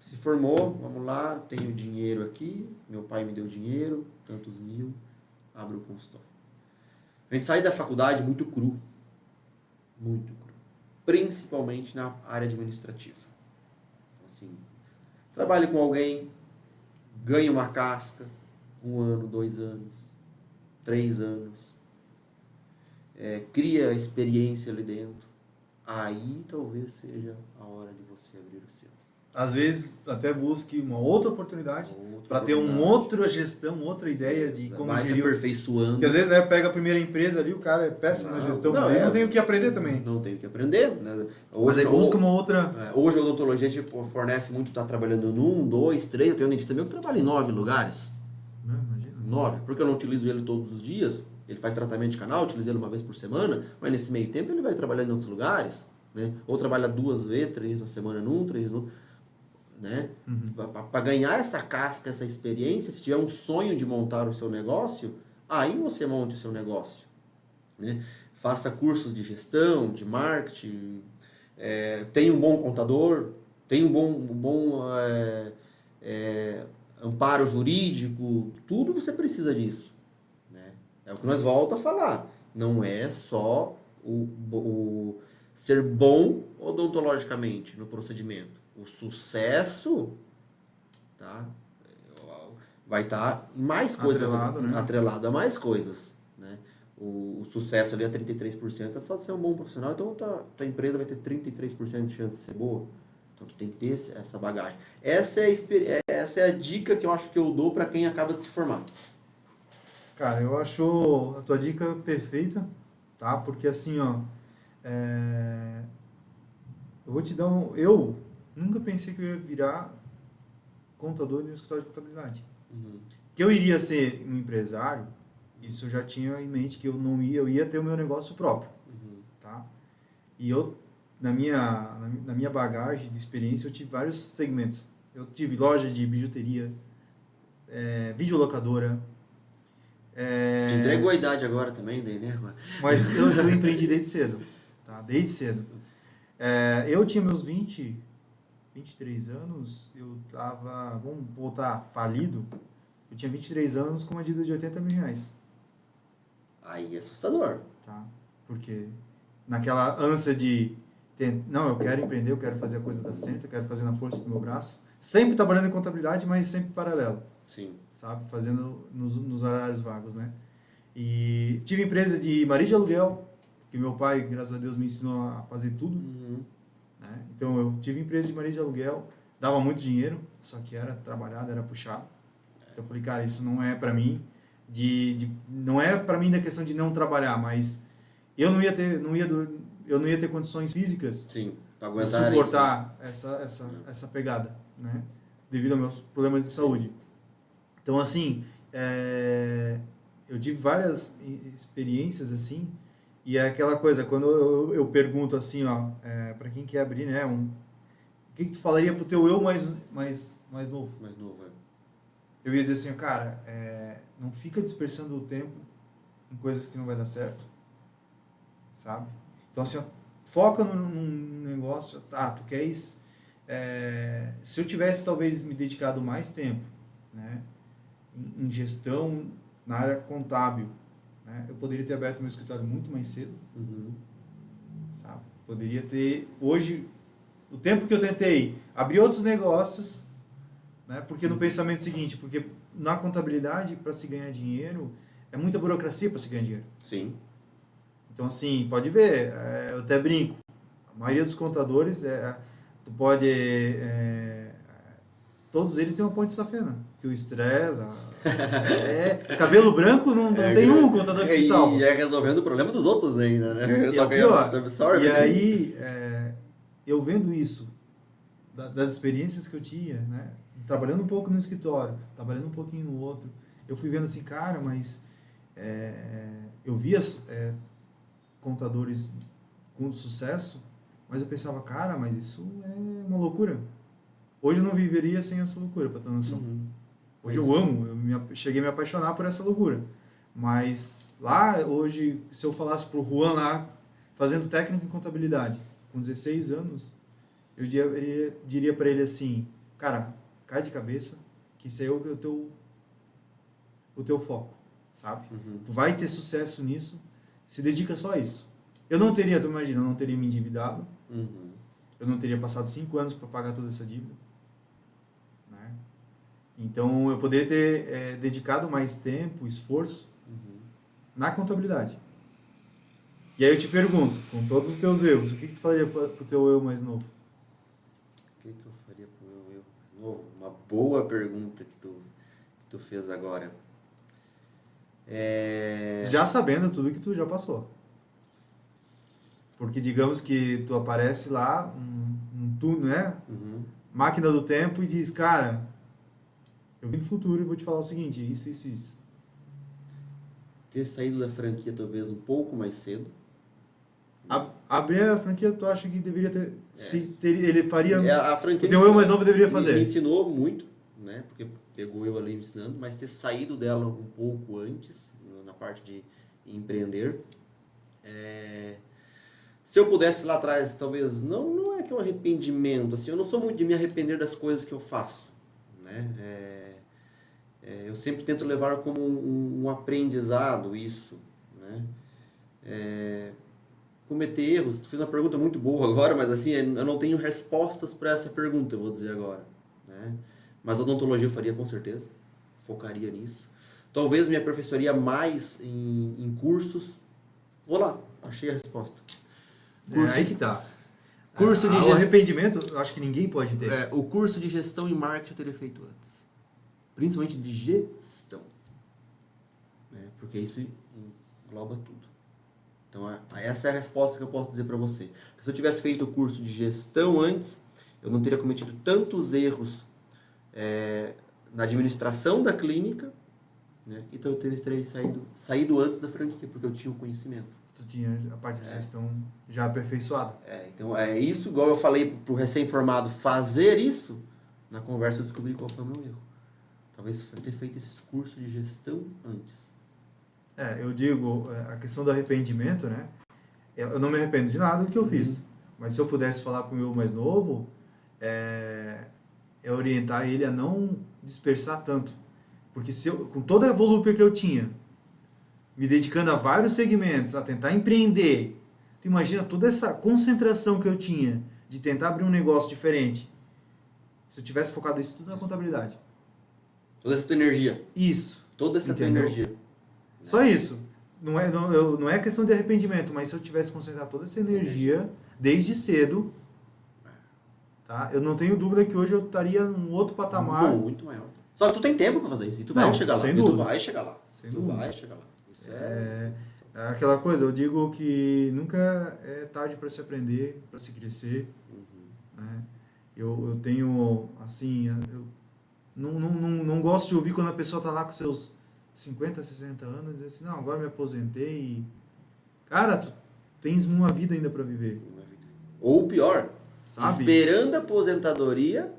[SPEAKER 2] Se formou, vamos lá, tenho dinheiro aqui, meu pai me deu dinheiro, tantos mil, abra o consultório. A gente sai da faculdade muito cru, principalmente na área administrativa. Assim, trabalhe com alguém, ganhe uma casca, 1 ano, 2 anos. 3 anos, cria experiência ali dentro, aí talvez seja a hora de você abrir o seu.
[SPEAKER 1] Às vezes até busque uma outra oportunidade para ter uma outra gestão, outra ideia de como
[SPEAKER 2] vai se
[SPEAKER 1] gerir.
[SPEAKER 2] aperfeiçoando.
[SPEAKER 1] Porque às vezes, né, pega a primeira empresa ali, o cara é péssimo na gestão,
[SPEAKER 2] não,
[SPEAKER 1] mas ele não tem o que aprender também.
[SPEAKER 2] Não tem o que aprender. Né?
[SPEAKER 1] Mas aí busca uma outra...
[SPEAKER 2] Hoje a odontologia tipo, fornece muito, tá trabalhando em 1, 2, 3, eu tenho um dentista meu que trabalha em 9 lugares.
[SPEAKER 1] Não, imagina.
[SPEAKER 2] 9, porque eu não utilizo ele todos os dias, ele faz tratamento de canal, utilizo ele uma vez por semana, mas nesse meio tempo ele vai trabalhando em outros lugares, né? Ou trabalha 2 vezes, 3 vezes na semana num, 3 no... Né? Para ganhar essa casca, essa experiência, se tiver um sonho de montar o seu negócio, aí você monte o seu negócio, né? Faça cursos de gestão, de marketing, tenha um bom contador, tenha um bom amparo jurídico, tudo você precisa disso, né? É o que nós voltamos a falar, não é só o ser bom odontologicamente no procedimento. O sucesso, tá, vai estar em mais coisas, atrelado a mais coisas, né? O sucesso ali é 33%, é só ser um bom profissional, então a empresa vai ter 33% de chance de ser boa. Então tu tem que ter essa bagagem. Essa é a dica que eu acho que eu dou para quem acaba de se formar.
[SPEAKER 1] Cara, eu acho a tua dica perfeita, tá? Porque assim, ó, eu vou te dar eu nunca pensei que eu ia virar contador no escritório de contabilidade. Que eu iria ser um empresário, isso eu já tinha em mente que eu ia ter o meu negócio próprio, tá? E eu, na minha bagagem de experiência, eu tive vários segmentos. Eu tive loja de bijuteria, videolocadora.
[SPEAKER 2] Entregou a idade agora também, daí, né?
[SPEAKER 1] Mas eu empreendi desde cedo, tá? Desde cedo. Eu tinha meus 23 anos, eu tava, vamos botar, falido. Eu tinha 23 anos com uma dívida de 80 mil reais.
[SPEAKER 2] Aí é assustador.
[SPEAKER 1] Tá? Porque naquela ânsia de não, eu quero empreender, eu quero fazer a coisa dar certo, eu quero fazer na força do meu braço. Sempre trabalhando em contabilidade, mas sempre paralelo.
[SPEAKER 2] Sim.
[SPEAKER 1] Sabe? Fazendo nos horários vagos, né? E tive empresa de marido de aluguel, que meu pai, graças a Deus, me ensinou a fazer tudo. Né? Então, eu tive empresa de marido de aluguel, dava muito dinheiro, só que era trabalhado, era puxado. Então, eu falei, cara, isso não é para mim, não é para mim da questão de não trabalhar, mas eu não ia ter condições físicas
[SPEAKER 2] de
[SPEAKER 1] suportar essa pegada, né? Devido aos meus problemas de saúde. Então, assim, eu tive várias experiências assim, e é aquela coisa, quando eu pergunto assim, ó, para quem quer abrir, né, o que tu falaria pro teu eu mais novo?
[SPEAKER 2] Mais novo,
[SPEAKER 1] Eu ia dizer assim, cara, não fica dispersando o tempo em coisas que não vai dar certo, sabe? Então, assim, ó, foca num negócio, tu queres... se eu tivesse, talvez, me dedicado mais tempo, né, em gestão na área contábil, né, eu poderia ter aberto meu escritório muito mais cedo, sabe? Poderia ter, hoje, o tempo que eu tentei abrir outros negócios, né, porque no pensamento seguinte, porque na contabilidade, para se ganhar dinheiro, é muita burocracia para se ganhar dinheiro.
[SPEAKER 2] Sim.
[SPEAKER 1] Então, assim, pode ver, eu até brinco, a maioria dos contadores, tu pode... todos eles têm uma ponte safena, que o estresse, cabelo branco não tem um contador que se salva.
[SPEAKER 2] E resolvendo o problema dos outros ainda, né?
[SPEAKER 1] E aí, eu vendo isso, das experiências que eu tinha, né, trabalhando um pouco no escritório, trabalhando um pouquinho no outro, eu fui vendo assim, cara, mas eu via contadores com sucesso, mas eu pensava, cara, mas isso é uma loucura. Hoje eu não viveria sem essa loucura, para ter noção. Hoje eu amo, cheguei a me apaixonar por essa loucura. Mas lá, hoje, se eu falasse pro Juan lá, fazendo técnico em contabilidade, com 16 anos, eu diria para ele assim, cara, cai de cabeça, que isso aí é o teu foco, sabe? Tu vai ter sucesso nisso, se dedica só a isso. Eu não teria, tu imagina, eu não teria me endividado, eu não teria passado 5 anos para pagar toda essa dívida. Né? Então, eu poderia ter dedicado mais tempo, esforço, na contabilidade. E aí eu te pergunto, com todos os teus erros, o que tu faria pro teu eu mais novo?
[SPEAKER 2] O que eu faria pro meu eu mais novo? Uma boa pergunta que tu fez agora.
[SPEAKER 1] Já sabendo tudo que tu já passou. Porque digamos que tu aparece lá, né?
[SPEAKER 2] Uhum.
[SPEAKER 1] Máquina do tempo e diz, cara, eu vim do futuro e vou te falar o seguinte, isso.
[SPEAKER 2] Ter saído da franquia talvez um pouco mais cedo.
[SPEAKER 1] Abrir a franquia, tu acha que deveria ter... ele faria...
[SPEAKER 2] A franquia
[SPEAKER 1] o teu eu mais novo deveria
[SPEAKER 2] me
[SPEAKER 1] fazer.
[SPEAKER 2] ensinou muito, né? Porque pegou eu ali me ensinando, mas ter saído dela um pouco antes, na parte de empreender. Se eu pudesse lá atrás, talvez... Não é que é um arrependimento, assim, eu não sou muito de me arrepender das coisas que eu faço, né? Eu sempre tento levar como um aprendizado isso, né? Cometer erros. Tu fez uma pergunta muito boa agora, mas assim, eu não tenho respostas para essa pergunta, eu vou dizer agora, né? Mas a odontologia eu faria com certeza, focaria nisso. Talvez me aperfeiçoaria mais em cursos. Vou lá, achei a resposta.
[SPEAKER 1] Aí que tá.
[SPEAKER 2] Curso de
[SPEAKER 1] O arrependimento, eu acho que ninguém pode ter.
[SPEAKER 2] O curso de gestão e marketing eu teria feito antes. Principalmente de gestão. Né? Porque isso engloba tudo. Então, essa é a resposta que eu posso dizer para você. Se eu tivesse feito o curso de gestão antes, eu não teria cometido tantos erros na administração da clínica, né? Então eu teria saído antes da franquia, porque eu tinha o conhecimento.
[SPEAKER 1] Tu tinha a parte de gestão já aperfeiçoada.
[SPEAKER 2] Então é isso, igual eu falei pro recém-formado, fazer isso, na conversa eu descobri qual foi o meu erro. Talvez ter feito esses cursos de gestão antes.
[SPEAKER 1] Eu digo, a questão do arrependimento, né? Eu não me arrependo de nada do que eu fiz. Mas se eu pudesse falar para o meu mais novo, é orientar ele a não dispersar tanto. Porque com toda a volúpia que eu tinha, me dedicando a vários segmentos, a tentar empreender, tu imagina toda essa concentração que eu tinha de tentar abrir um negócio diferente. Se eu tivesse focado isso tudo na contabilidade.
[SPEAKER 2] Toda essa tua energia.
[SPEAKER 1] Isso.
[SPEAKER 2] Toda essa tua energia.
[SPEAKER 1] Só isso. Não é questão de arrependimento, mas se eu tivesse concentrado toda essa energia desde cedo, tá? Eu não tenho dúvida que hoje eu estaria num outro patamar.
[SPEAKER 2] Muito maior. Só que tu tem tempo para fazer isso. E tu vai chegar lá.
[SPEAKER 1] Sem dúvida.
[SPEAKER 2] Tu vai chegar lá. Vai chegar lá. Isso
[SPEAKER 1] é aquela coisa, eu digo que nunca é tarde para se aprender, para se crescer. Né? Eu tenho, assim, eu não gosto de ouvir quando a pessoa está lá com seus 50, 60 anos e diz assim, não, agora me aposentei e... Cara, tu tens uma vida ainda para viver.
[SPEAKER 2] Ou pior,
[SPEAKER 1] sabe?
[SPEAKER 2] Esperando a aposentadoria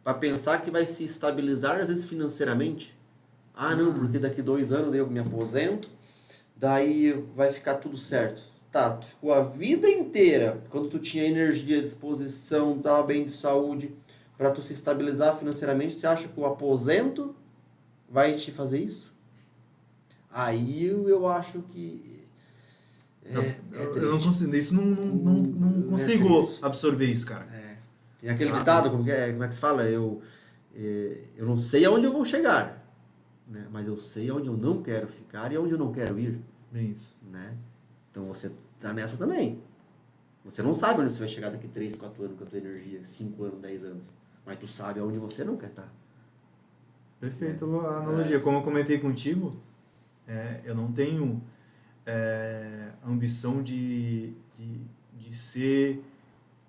[SPEAKER 2] para pensar que vai se estabilizar, às vezes, financeiramente. Não, porque daqui 2 anos eu me aposento, daí vai ficar tudo certo. Tá, tu ficou a vida inteira, quando tu tinha energia, disposição, estava bem de saúde, para tu se estabilizar financeiramente, você acha que o aposento vai te fazer isso? Aí eu acho que
[SPEAKER 1] eu não consigo, isso não consigo absorver isso, cara.
[SPEAKER 2] Tem aquele ditado, como é que se fala? Eu não sei aonde eu vou chegar, né? Mas eu sei aonde eu não quero ficar e aonde eu não quero ir.
[SPEAKER 1] Bem isso.
[SPEAKER 2] Né? Então você tá nessa também. Você não sabe onde você vai chegar daqui 3, 4 anos com a tua energia, 5 anos, 10 anos. Mas tu sabe aonde você não quer estar.
[SPEAKER 1] Perfeito a analogia. Como eu comentei contigo, eu não tenho ambição de ser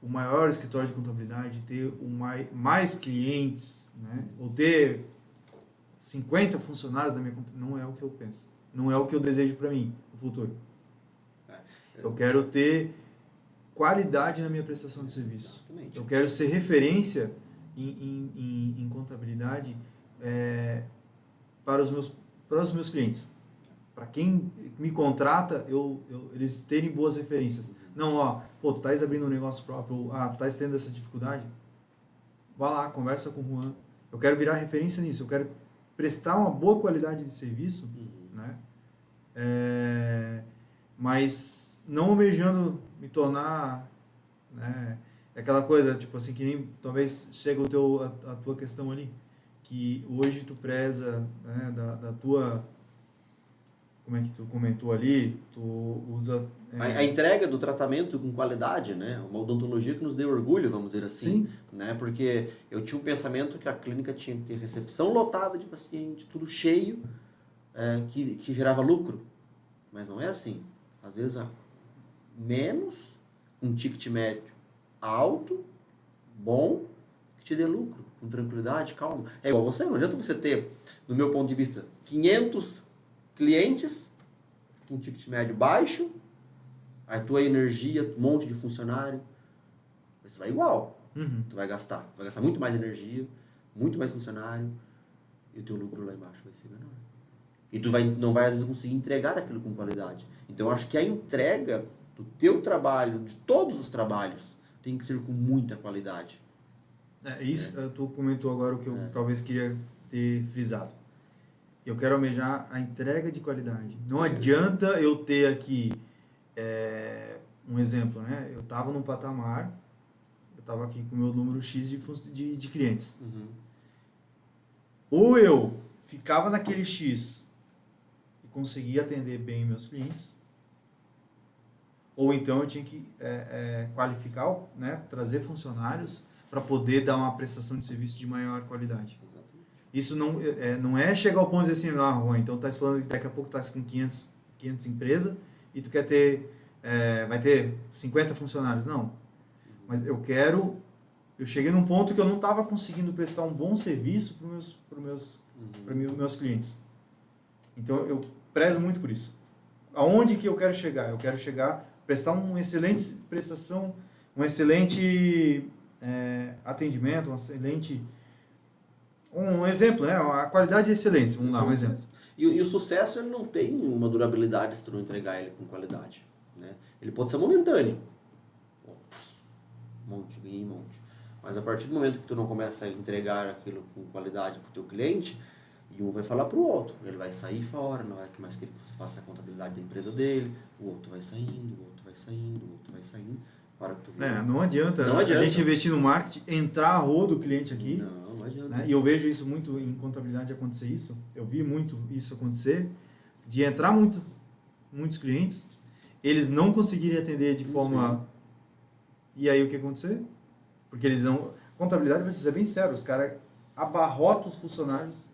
[SPEAKER 1] o maior escritório de contabilidade, ter mais clientes, né? Ou ter 50 funcionários da minha contabilidade. Não é o que eu penso. Não é o que eu desejo para mim no futuro. Eu quero ter qualidade na minha prestação de serviço.
[SPEAKER 2] Exatamente.
[SPEAKER 1] Eu quero ser referência em contabilidade para os meus clientes. Para quem me contrata, eles terem boas referências. Não, tu estás abrindo um negócio próprio, tu estás tendo essa dificuldade, vá lá, conversa com o Juan. Eu quero virar referência nisso, eu quero prestar uma boa qualidade de serviço, né? Mas não almejando me tornar, né, aquela coisa, tipo assim, que nem talvez chega a tua questão ali, que hoje tu preza, né, da tua, como é que tu comentou ali, tu usa...
[SPEAKER 2] A entrega do tratamento com qualidade, né? Uma odontologia que nos dê orgulho, vamos dizer assim.
[SPEAKER 1] Sim.
[SPEAKER 2] Né? Porque eu tinha um pensamento que a clínica tinha que ter recepção lotada de paciente, tudo cheio, que gerava lucro. Mas não é assim. Às vezes, menos, um ticket médio alto, bom, que te dê lucro, com tranquilidade, calma. É igual você, não adianta você ter, no meu ponto de vista, 500 clientes, um ticket médio baixo, a tua energia, um monte de funcionário, você vai igual.
[SPEAKER 1] Uhum.
[SPEAKER 2] Tu vai gastar muito mais energia, muito mais funcionário, e o teu lucro lá embaixo vai ser menor. E tu não vai às vezes conseguir entregar aquilo com qualidade. Então eu acho que a entrega do teu trabalho, de todos os trabalhos, tem que ser com muita qualidade.
[SPEAKER 1] Tu comentou agora o que eu talvez queria ter frisado. Eu quero almejar a entrega de qualidade. Não adianta eu ter aqui um exemplo, né? Eu estava num patamar, eu estava aqui com o meu número X de clientes.
[SPEAKER 2] Uhum.
[SPEAKER 1] Ou eu ficava naquele X e conseguia atender bem meus clientes, ou então eu tinha que qualificar, né? Trazer funcionários para poder dar uma prestação de serviço de maior qualidade. Isso não é chegar ao ponto de dizer assim, Juan, então tá falando que daqui a pouco tá com 500 empresas e tu quer ter, vai ter 50 funcionários. Não. Mas eu cheguei num ponto que eu não estava conseguindo prestar um bom serviço para meus clientes. Então eu prezo muito por isso. Aonde que eu quero chegar? Eu quero prestar uma excelente prestação, um excelente atendimento, um exemplo, né? A qualidade e excelência, vamos lá, um exemplo.
[SPEAKER 2] E o sucesso, ele não tem uma durabilidade se tu não entregar ele com qualidade, né? Ele pode ser momentâneo. Ganhei um monte. Mas a partir do momento que tu não começa a entregar aquilo com qualidade para o teu cliente, e um vai falar para o outro, ele vai sair fora, não é que mais querer que você faça a contabilidade da empresa dele, o outro vai saindo, o outro vai saindo, o outro vai saindo.
[SPEAKER 1] Não adianta a gente investir no marketing, entrar a rodo do cliente aqui.
[SPEAKER 2] Não adianta.
[SPEAKER 1] Né? E eu vejo isso muito em contabilidade acontecer isso. Eu vi muito isso acontecer, de entrar muitos clientes, eles não conseguirem atender de forma...
[SPEAKER 2] Sim.
[SPEAKER 1] E aí o que acontecer? Porque eles não... Contabilidade, vai dizer bem sério, os caras abarrotam os funcionários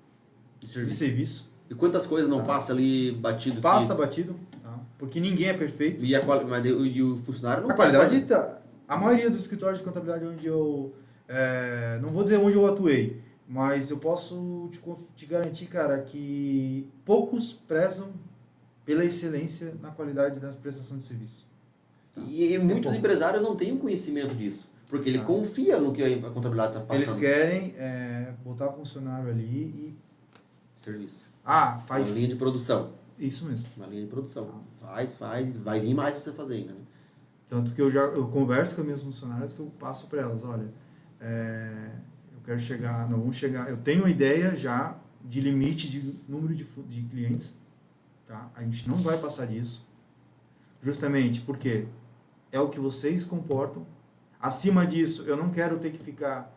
[SPEAKER 1] de serviço.
[SPEAKER 2] E quantas coisas não passa ali batido?
[SPEAKER 1] Batido. Porque ninguém é perfeito.
[SPEAKER 2] E o funcionário não...
[SPEAKER 1] A qualidade a maioria dos escritórios de contabilidade onde eu... não vou dizer onde eu atuei, mas eu posso te garantir, cara, que poucos prezam pela excelência na qualidade da prestação de serviço. Tá?
[SPEAKER 2] E muitos empresários não têm conhecimento disso, porque ele confia no que a contabilidade está passando.
[SPEAKER 1] Eles querem botar funcionário ali e...
[SPEAKER 2] Serviço.
[SPEAKER 1] Faz...
[SPEAKER 2] Uma linha de produção.
[SPEAKER 1] Isso mesmo.
[SPEAKER 2] Uma linha de produção. Faz, vai vir mais pra você fazer ainda, né?
[SPEAKER 1] Tanto que eu converso com as minhas funcionárias que eu passo para elas, olha, eu quero chegar, eu tenho uma ideia já de limite de número de clientes, tá? A gente não vai passar disso, justamente porque é o que vocês comportam. Acima disso, eu não quero ter que ficar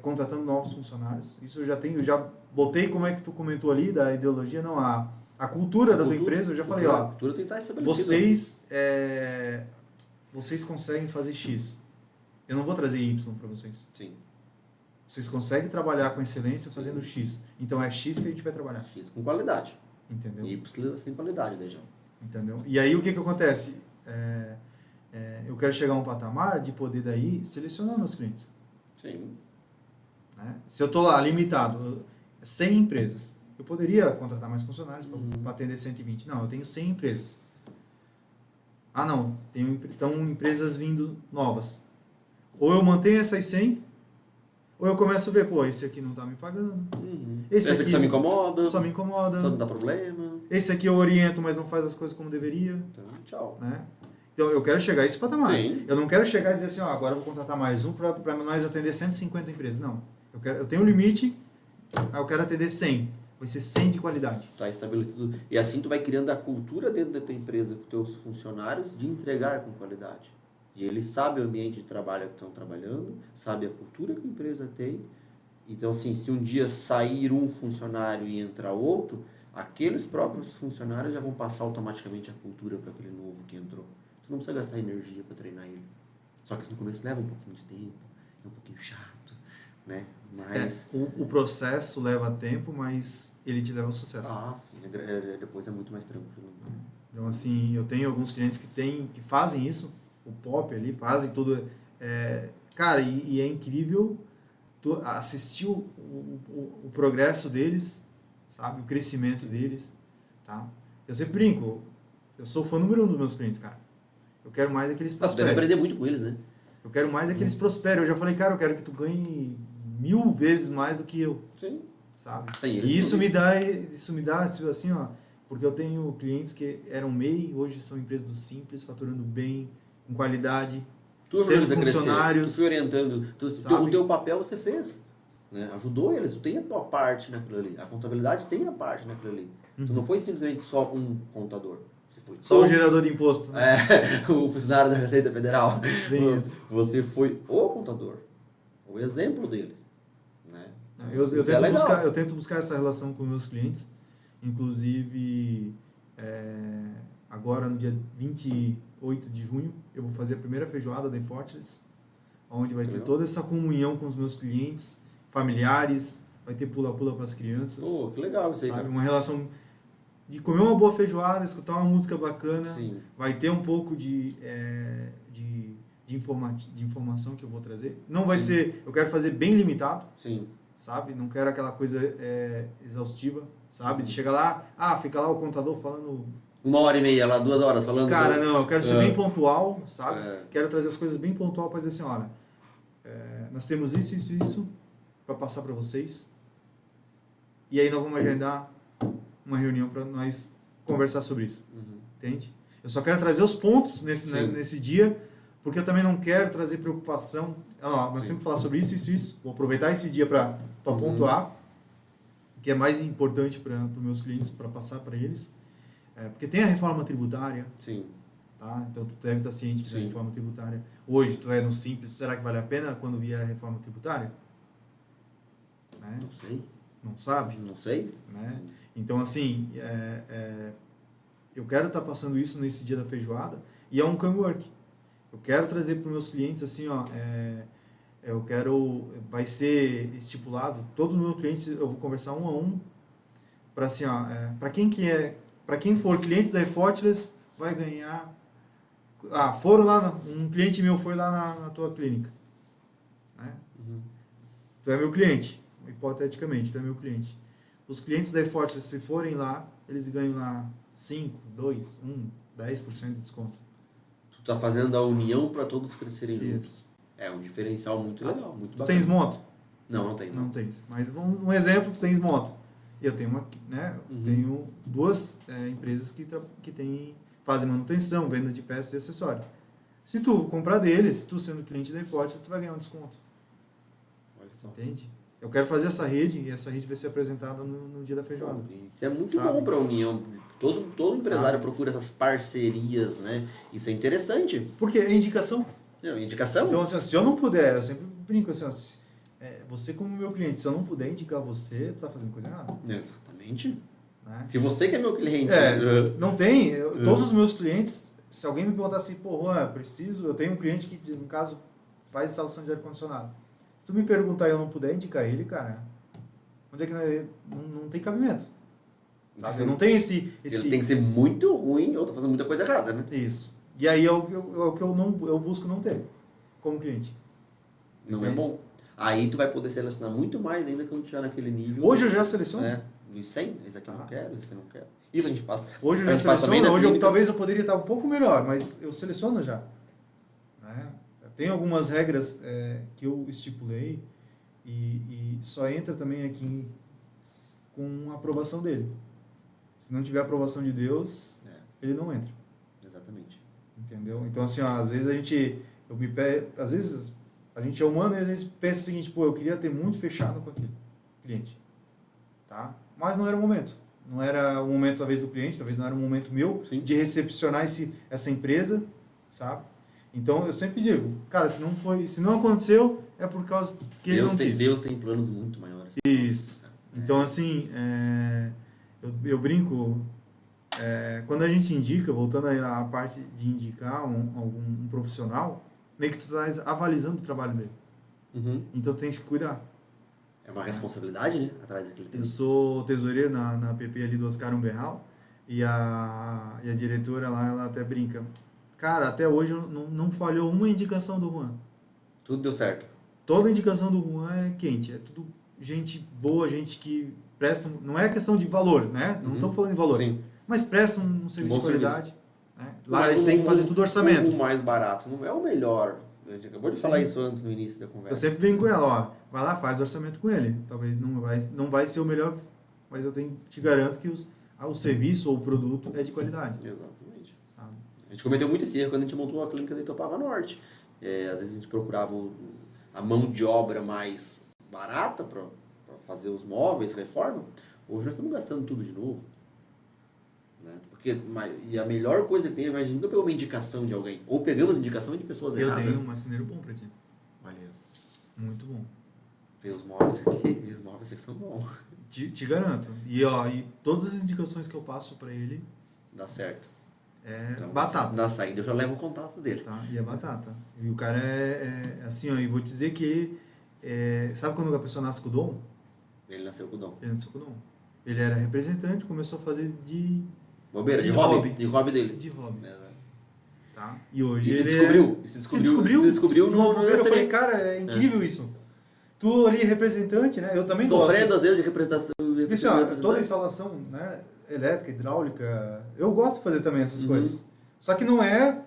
[SPEAKER 1] contratando novos funcionários. Isso eu já botei, como é que tu comentou ali, da ideologia, não, a cultura da tua empresa, eu já falei,
[SPEAKER 2] a cultura tem que estar estabelecida.
[SPEAKER 1] Vocês conseguem fazer X. Eu não vou trazer Y para vocês.
[SPEAKER 2] Sim.
[SPEAKER 1] Vocês conseguem trabalhar com excelência fazendo X. Então é X que a gente vai trabalhar.
[SPEAKER 2] X com qualidade.
[SPEAKER 1] Entendeu?
[SPEAKER 2] Y sem qualidade, né, João?
[SPEAKER 1] Entendeu? E aí o que acontece? Eu quero chegar a um patamar de poder daí selecionar meus clientes.
[SPEAKER 2] Sim.
[SPEAKER 1] Né? Se eu estou lá limitado, 100 empresas, eu poderia contratar mais funcionários para atender 120. Não, eu tenho 100 empresas. Não, então empresas vindo novas. Ou eu mantenho essas 100, ou eu começo a ver, esse aqui não está me pagando.
[SPEAKER 2] Esse aqui só me incomoda.
[SPEAKER 1] Só não
[SPEAKER 2] dá problema.
[SPEAKER 1] Esse aqui eu oriento, mas não faz as coisas como deveria.
[SPEAKER 2] Então, tchau.
[SPEAKER 1] Né? Então eu quero chegar a esse patamar.
[SPEAKER 2] Sim.
[SPEAKER 1] Eu não quero chegar e dizer assim, agora eu vou contratar mais um para nós atender 150 empresas. Não. Eu tenho um limite, eu quero atender 100. Vai ser 100 de qualidade.
[SPEAKER 2] Está estabelecido. E assim tu vai criando a cultura dentro da tua empresa com teus funcionários de entregar com qualidade. E eles sabem o ambiente de trabalho que estão trabalhando, sabem a cultura que a empresa tem. Então, assim, se um dia sair um funcionário e entrar outro, aqueles próprios funcionários já vão passar automaticamente a cultura para aquele novo que entrou. Tu não precisa gastar energia para treinar ele. Só que isso no começo leva um pouquinho de tempo, é um pouquinho chato, né? Mas...
[SPEAKER 1] o processo leva tempo, mas ele te leva ao sucesso.
[SPEAKER 2] Ah, sim. Depois é muito mais tranquilo.
[SPEAKER 1] Então, assim, eu tenho alguns clientes que fazem isso, o pop ali, fazem tudo. Cara, e é incrível tu assistir o progresso deles, sabe? O crescimento deles, tá? Eu sempre brinco, eu sou fã número 1 dos meus clientes, cara. Eu quero mais é que eles
[SPEAKER 2] Tu deve
[SPEAKER 1] prosperem.
[SPEAKER 2] aprender muito com eles, né?
[SPEAKER 1] Eu quero mais é que eles prosperem. Eu já falei, cara, eu quero que tu ganhe 1000 vezes mais do que eu,
[SPEAKER 2] Sim.
[SPEAKER 1] sabe?
[SPEAKER 2] Sem eles,
[SPEAKER 1] E isso me dá, assim, ó, porque eu tenho clientes que eram MEI, hoje são empresas do Simples, faturando bem, com qualidade,
[SPEAKER 2] Tu ajudou
[SPEAKER 1] tendo
[SPEAKER 2] eles a crescer,
[SPEAKER 1] funcionários.
[SPEAKER 2] tu foi orientando,
[SPEAKER 1] Sabe?
[SPEAKER 2] o teu papel você fez, né? Ajudou eles, tu tem a tua parte naquilo ali, a contabilidade tem a parte naquilo ali. Tu não foi simplesmente só um contador, você foi
[SPEAKER 1] Só o gerador de imposto. Né?
[SPEAKER 2] o funcionário da Receita Federal.
[SPEAKER 1] Bem isso.
[SPEAKER 2] Você foi o contador, o exemplo dele, né?
[SPEAKER 1] Eu tento buscar essa relação com meus clientes, inclusive agora no dia 28 de junho eu vou fazer a primeira feijoada da Fortress, onde vai ter toda essa comunhão com os meus clientes, familiares, vai ter pula-pula para as crianças.
[SPEAKER 2] Pô, que legal isso aí,
[SPEAKER 1] sabe?
[SPEAKER 2] cara.
[SPEAKER 1] Uma relação de comer uma boa feijoada, escutar uma música bacana,
[SPEAKER 2] Sim.
[SPEAKER 1] vai ter um pouco de informação que eu vou trazer. Não vai ser, eu quero fazer bem limitado,
[SPEAKER 2] Sim.
[SPEAKER 1] sabe? Não quero aquela coisa exaustiva, sabe? De chegar lá, fica lá o contador falando...
[SPEAKER 2] 1h30 lá, 2 horas falando...
[SPEAKER 1] Cara, não, eu quero ser bem pontual, sabe?
[SPEAKER 2] É.
[SPEAKER 1] Quero trazer as coisas bem pontual para dizer assim, olha, nós temos isso para passar para vocês. E aí nós vamos agendar uma reunião para nós conversar sobre isso. Entende? Eu só quero trazer os pontos nesse dia, porque eu também não quero trazer preocupação. Nós temos que falar sobre isso. Vou aproveitar esse dia para pontuar, que é mais importante para os meus clientes, para passar para eles. Porque tem a reforma tributária.
[SPEAKER 2] Sim.
[SPEAKER 1] Tá? Então, tu deve estar ciente da
[SPEAKER 2] Sim.
[SPEAKER 1] reforma tributária. Hoje, tu no Simples, será que vale a pena quando vier a reforma tributária? Né?
[SPEAKER 2] Não sei.
[SPEAKER 1] Não sabe?
[SPEAKER 2] Não sei.
[SPEAKER 1] Né? Então, assim, eu quero estar passando isso nesse dia da feijoada, e é um comework. Eu quero trazer para os meus clientes, assim, vai ser estipulado, todos os meus clientes, eu vou conversar um a um, para assim, para quem for cliente da Effortless, vai ganhar... um cliente meu foi lá na tua clínica. Né? Tu é meu cliente, hipoteticamente, tu é meu cliente. Os clientes da Effortless, se forem lá, eles ganham lá 5, 2, 1, 10% de desconto.
[SPEAKER 2] Tu tá fazendo a união para todos crescerem juntos.
[SPEAKER 1] Isso.
[SPEAKER 2] É um diferencial muito legal, muito
[SPEAKER 1] Tu
[SPEAKER 2] bacana.
[SPEAKER 1] tens moto?
[SPEAKER 2] Não tenho.
[SPEAKER 1] Não tens. Mas um exemplo, tu tens moto. Eu tenho tenho 2 empresas que fazem manutenção, venda de peças e acessórios. Se tu comprar deles, tu sendo cliente da Effortless, tu vai ganhar um desconto.
[SPEAKER 2] Olha só.
[SPEAKER 1] Entende? Eu quero fazer essa rede, e essa rede vai ser apresentada no dia da feijoada.
[SPEAKER 2] Isso é muito
[SPEAKER 1] Sabe?
[SPEAKER 2] bom para a união. Todo empresário
[SPEAKER 1] Sabe?
[SPEAKER 2] procura essas parcerias, né? Isso é interessante.
[SPEAKER 1] Porque é indicação.
[SPEAKER 2] Indicação?
[SPEAKER 1] Então, assim, se eu não puder, eu sempre brinco assim, você como meu cliente, se eu não puder indicar você, tu tá fazendo coisa errada.
[SPEAKER 2] Exatamente.
[SPEAKER 1] Né?
[SPEAKER 2] Se você que é meu cliente...
[SPEAKER 1] Não tem. Todos os meus clientes, se alguém me perguntar assim, eu tenho um cliente que, no caso, faz instalação de ar-condicionado. Se tu me perguntar e eu não puder indicar ele, cara, onde é que não tem cabimento. Sabe? Eu não tenho esse...
[SPEAKER 2] Ele tem que ser muito ruim ou tá fazendo muita coisa errada, né?
[SPEAKER 1] Isso. E aí é o que eu busco não ter como cliente.
[SPEAKER 2] Não
[SPEAKER 1] Entende?
[SPEAKER 2] é bom. Aí tu vai poder selecionar muito mais ainda quando tiver naquele nível.
[SPEAKER 1] Hoje eu já seleciono.
[SPEAKER 2] Dos 100, esse aqui eu não quero, esse aqui eu não quero. Isso a gente passa.
[SPEAKER 1] Hoje eu
[SPEAKER 2] A
[SPEAKER 1] já
[SPEAKER 2] gente passa também
[SPEAKER 1] seleciono.
[SPEAKER 2] na
[SPEAKER 1] Hoje
[SPEAKER 2] clínica.
[SPEAKER 1] talvez eu poderia estar um pouco melhor, mas eu seleciono já. Né? Tem algumas regras que eu estipulei e só entra também aqui com a aprovação dele. Se não tiver a aprovação de Deus, ele não entra.
[SPEAKER 2] Exatamente.
[SPEAKER 1] Entendeu? Então, assim, às vezes às vezes a gente é humano e às vezes pensa o seguinte, eu queria ter muito fechado com aquele cliente. Tá? Mas não era o momento. Não era o momento, talvez, do cliente, talvez não era o momento meu.
[SPEAKER 2] Sim.
[SPEAKER 1] De recepcionar essa empresa, sabe? Então, eu sempre digo, cara, se não aconteceu, é por causa que ele não quis.
[SPEAKER 2] Deus tem planos muito maiores.
[SPEAKER 1] Isso. Então, assim, Eu brinco, quando a gente indica, voltando à parte de indicar algum profissional, meio que tu tá avalizando o trabalho dele.
[SPEAKER 2] Uhum.
[SPEAKER 1] Então tu tem que cuidar.
[SPEAKER 2] É uma responsabilidade, né? Atrás daquele
[SPEAKER 1] Eu
[SPEAKER 2] tempo.
[SPEAKER 1] sou tesoureiro na PP ali do Oscar Umberral e a diretora lá, ela até brinca. Cara, até hoje não falhou uma indicação do Juan.
[SPEAKER 2] Tudo deu certo.
[SPEAKER 1] Toda indicação do Juan é quente, é tudo gente boa, gente que presta, não é questão de valor, né? Não estou falando de valor,
[SPEAKER 2] Sim.
[SPEAKER 1] mas presta um serviço de
[SPEAKER 2] Bom
[SPEAKER 1] qualidade. Né? Lá
[SPEAKER 2] Mas
[SPEAKER 1] eles têm que fazer tudo orçamento.
[SPEAKER 2] O mais barato não é o melhor. A gente acabou de falar isso antes no início da
[SPEAKER 1] Eu
[SPEAKER 2] conversa.
[SPEAKER 1] sempre brinco com ela, ó, vai lá, faz orçamento com ele. Talvez não vai ser o melhor, mas eu te garanto que o serviço ou o produto é de qualidade.
[SPEAKER 2] Exatamente.
[SPEAKER 1] Sabe?
[SPEAKER 2] A gente cometeu muito esse erro quando a gente montou a clínica de Itopava Norte. Às vezes a gente procurava a mão de obra mais barata para fazer os móveis, reforma. Hoje nós estamos gastando tudo de novo. Né? E a melhor coisa que tem, a gente nunca pegou uma indicação de alguém. Ou pegamos indicação de pessoas
[SPEAKER 1] Eu
[SPEAKER 2] erradas.
[SPEAKER 1] dei um marceneiro bom pra ti.
[SPEAKER 2] Olha,
[SPEAKER 1] Muito bom.
[SPEAKER 2] ver os móveis aqui, os móveis aqui são bons.
[SPEAKER 1] Te garanto. E todas as indicações que eu passo pra ele
[SPEAKER 2] Dá certo.
[SPEAKER 1] é batata.
[SPEAKER 2] Na saída eu já levo o contato dele.
[SPEAKER 1] Tá? E é batata. E o cara é assim, ó, e vou te dizer que sabe quando a pessoa nasce com o dom?
[SPEAKER 2] Ele nasceu com o dom.
[SPEAKER 1] Ele nasceu com o dom. Ele era representante, começou a fazer de
[SPEAKER 2] Bobeira,
[SPEAKER 1] de
[SPEAKER 2] de
[SPEAKER 1] hobby.
[SPEAKER 2] hobby dele.
[SPEAKER 1] de hobby.
[SPEAKER 2] Exato.
[SPEAKER 1] Tá? E hoje
[SPEAKER 2] E se
[SPEAKER 1] ele
[SPEAKER 2] descobriu.
[SPEAKER 1] se descobriu
[SPEAKER 2] no
[SPEAKER 1] eu falei,
[SPEAKER 2] restaurante.
[SPEAKER 1] cara, é incrível isso. Tu ali representante, né? Eu também
[SPEAKER 2] Sofrendo
[SPEAKER 1] gosto.
[SPEAKER 2] às vezes de representação.
[SPEAKER 1] Porque assim, ó, toda instalação, né, elétrica, hidráulica, eu gosto de fazer também essas coisas. Só que não é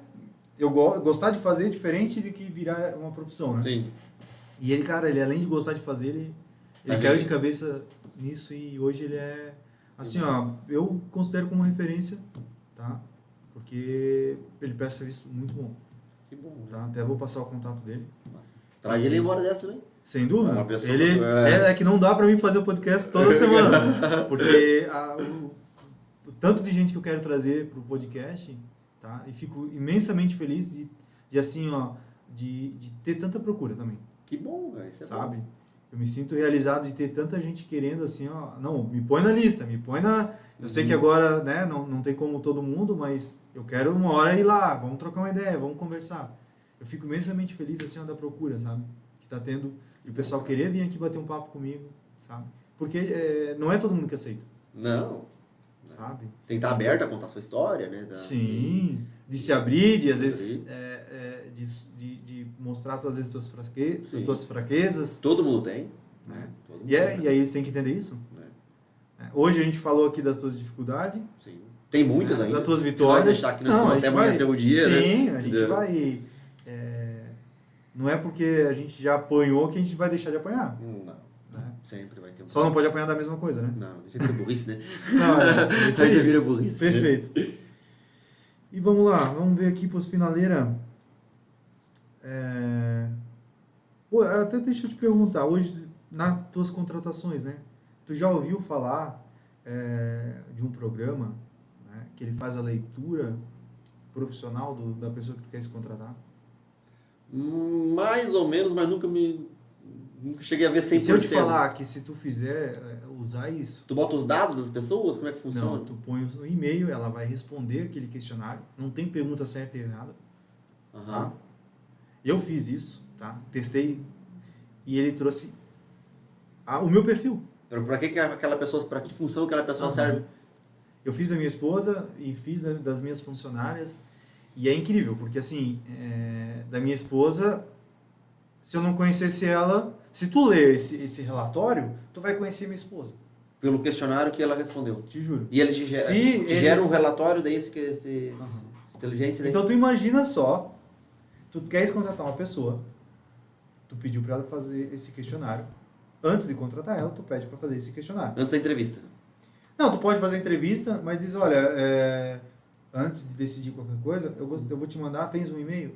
[SPEAKER 1] gostar de fazer diferente de que virar uma profissão, né?
[SPEAKER 2] Sim.
[SPEAKER 1] E ele, cara, ele além de gostar de fazer, ele caiu de cabeça nisso e hoje ele é assim, ó, eu considero como referência, tá? Porque ele presta serviço muito bom,
[SPEAKER 2] Que bom. Né?
[SPEAKER 1] tá? Até vou passar o contato dele.
[SPEAKER 2] Traz ele embora dessa também.
[SPEAKER 1] Sem dúvida.
[SPEAKER 2] Uma pessoa
[SPEAKER 1] Ele é que não dá pra mim fazer o podcast toda semana, porque o tanto de gente que eu quero trazer pro podcast, tá? E fico imensamente feliz de assim, ó, de ter tanta procura também.
[SPEAKER 2] Que bom, cara. Isso é
[SPEAKER 1] sabe?
[SPEAKER 2] bom.
[SPEAKER 1] Eu me sinto realizado de ter tanta gente querendo assim, ó, não, me põe na lista, me põe na... Eu sei que agora, né, não tem como todo mundo, mas eu quero uma hora ir lá, vamos trocar uma ideia, vamos conversar. Eu fico imensamente feliz, assim, ó, da procura, sabe? Que tá tendo, e o pessoal querer vir aqui bater um papo comigo, sabe? Porque não é todo mundo que aceita.
[SPEAKER 2] Não.
[SPEAKER 1] Sabe?
[SPEAKER 2] Tem que estar aberto a contar a sua história, né?
[SPEAKER 1] Sim, de se abrir, de às
[SPEAKER 2] Se
[SPEAKER 1] vezes
[SPEAKER 2] abrir.
[SPEAKER 1] de mostrar às vezes tuas fraquezas.
[SPEAKER 2] Todo mundo tem.
[SPEAKER 1] Né?
[SPEAKER 2] Todo mundo
[SPEAKER 1] E aí você tem que entender isso. Hoje a gente falou aqui das tuas dificuldades.
[SPEAKER 2] Sim. Tem muitas ainda.
[SPEAKER 1] Das tuas
[SPEAKER 2] Você
[SPEAKER 1] vitórias.
[SPEAKER 2] vai deixar aqui
[SPEAKER 1] Não,
[SPEAKER 2] até amanhecer o dia,
[SPEAKER 1] sim,
[SPEAKER 2] né?
[SPEAKER 1] a gente vai... não é porque a gente já apanhou que a gente vai deixar de apanhar.
[SPEAKER 2] Não.
[SPEAKER 1] Né?
[SPEAKER 2] Sempre vai ter um...
[SPEAKER 1] Só não pode apanhar da mesma coisa, né?
[SPEAKER 2] Não, deixa de ser burrice, né?
[SPEAKER 1] Não, isso aí.
[SPEAKER 2] Já vira burrice.
[SPEAKER 1] Perfeito. E vamos lá, vamos ver aqui para os finaleira. Até deixa eu te perguntar, hoje, nas tuas contratações, né? Tu já ouviu falar de um programa, né, que ele faz a leitura profissional da pessoa que tu quer se contratar?
[SPEAKER 2] Mais ou menos, mas nunca cheguei a ver 100%.
[SPEAKER 1] E se eu te falar que se tu fizer, usar isso...
[SPEAKER 2] Tu bota os dados das pessoas? Como é que funciona?
[SPEAKER 1] Não, tu põe o e-mail, ela vai responder aquele questionário, não tem pergunta certa e errada. Tá? Eu fiz isso, tá? Testei e ele trouxe o meu perfil.
[SPEAKER 2] Para que aquela pessoa, para que função aquela pessoa serve?
[SPEAKER 1] Eu fiz da minha esposa e fiz das minhas funcionárias e é incrível, porque assim, da minha esposa, se eu não conhecesse ela, se tu ler esse relatório, tu vai conhecer minha esposa.
[SPEAKER 2] Pelo questionário que ela respondeu.
[SPEAKER 1] Te juro.
[SPEAKER 2] E ele gera um relatório daí, esse inteligência daí.
[SPEAKER 1] Então tu imagina só, tu queres contratar uma pessoa, tu pediu para ela fazer esse questionário. Antes de contratar ela, tu pede para fazer esse questionário.
[SPEAKER 2] Antes da entrevista.
[SPEAKER 1] Não, tu pode fazer a entrevista, mas diz, olha, antes de decidir qualquer coisa, eu vou te mandar, tens um e-mail?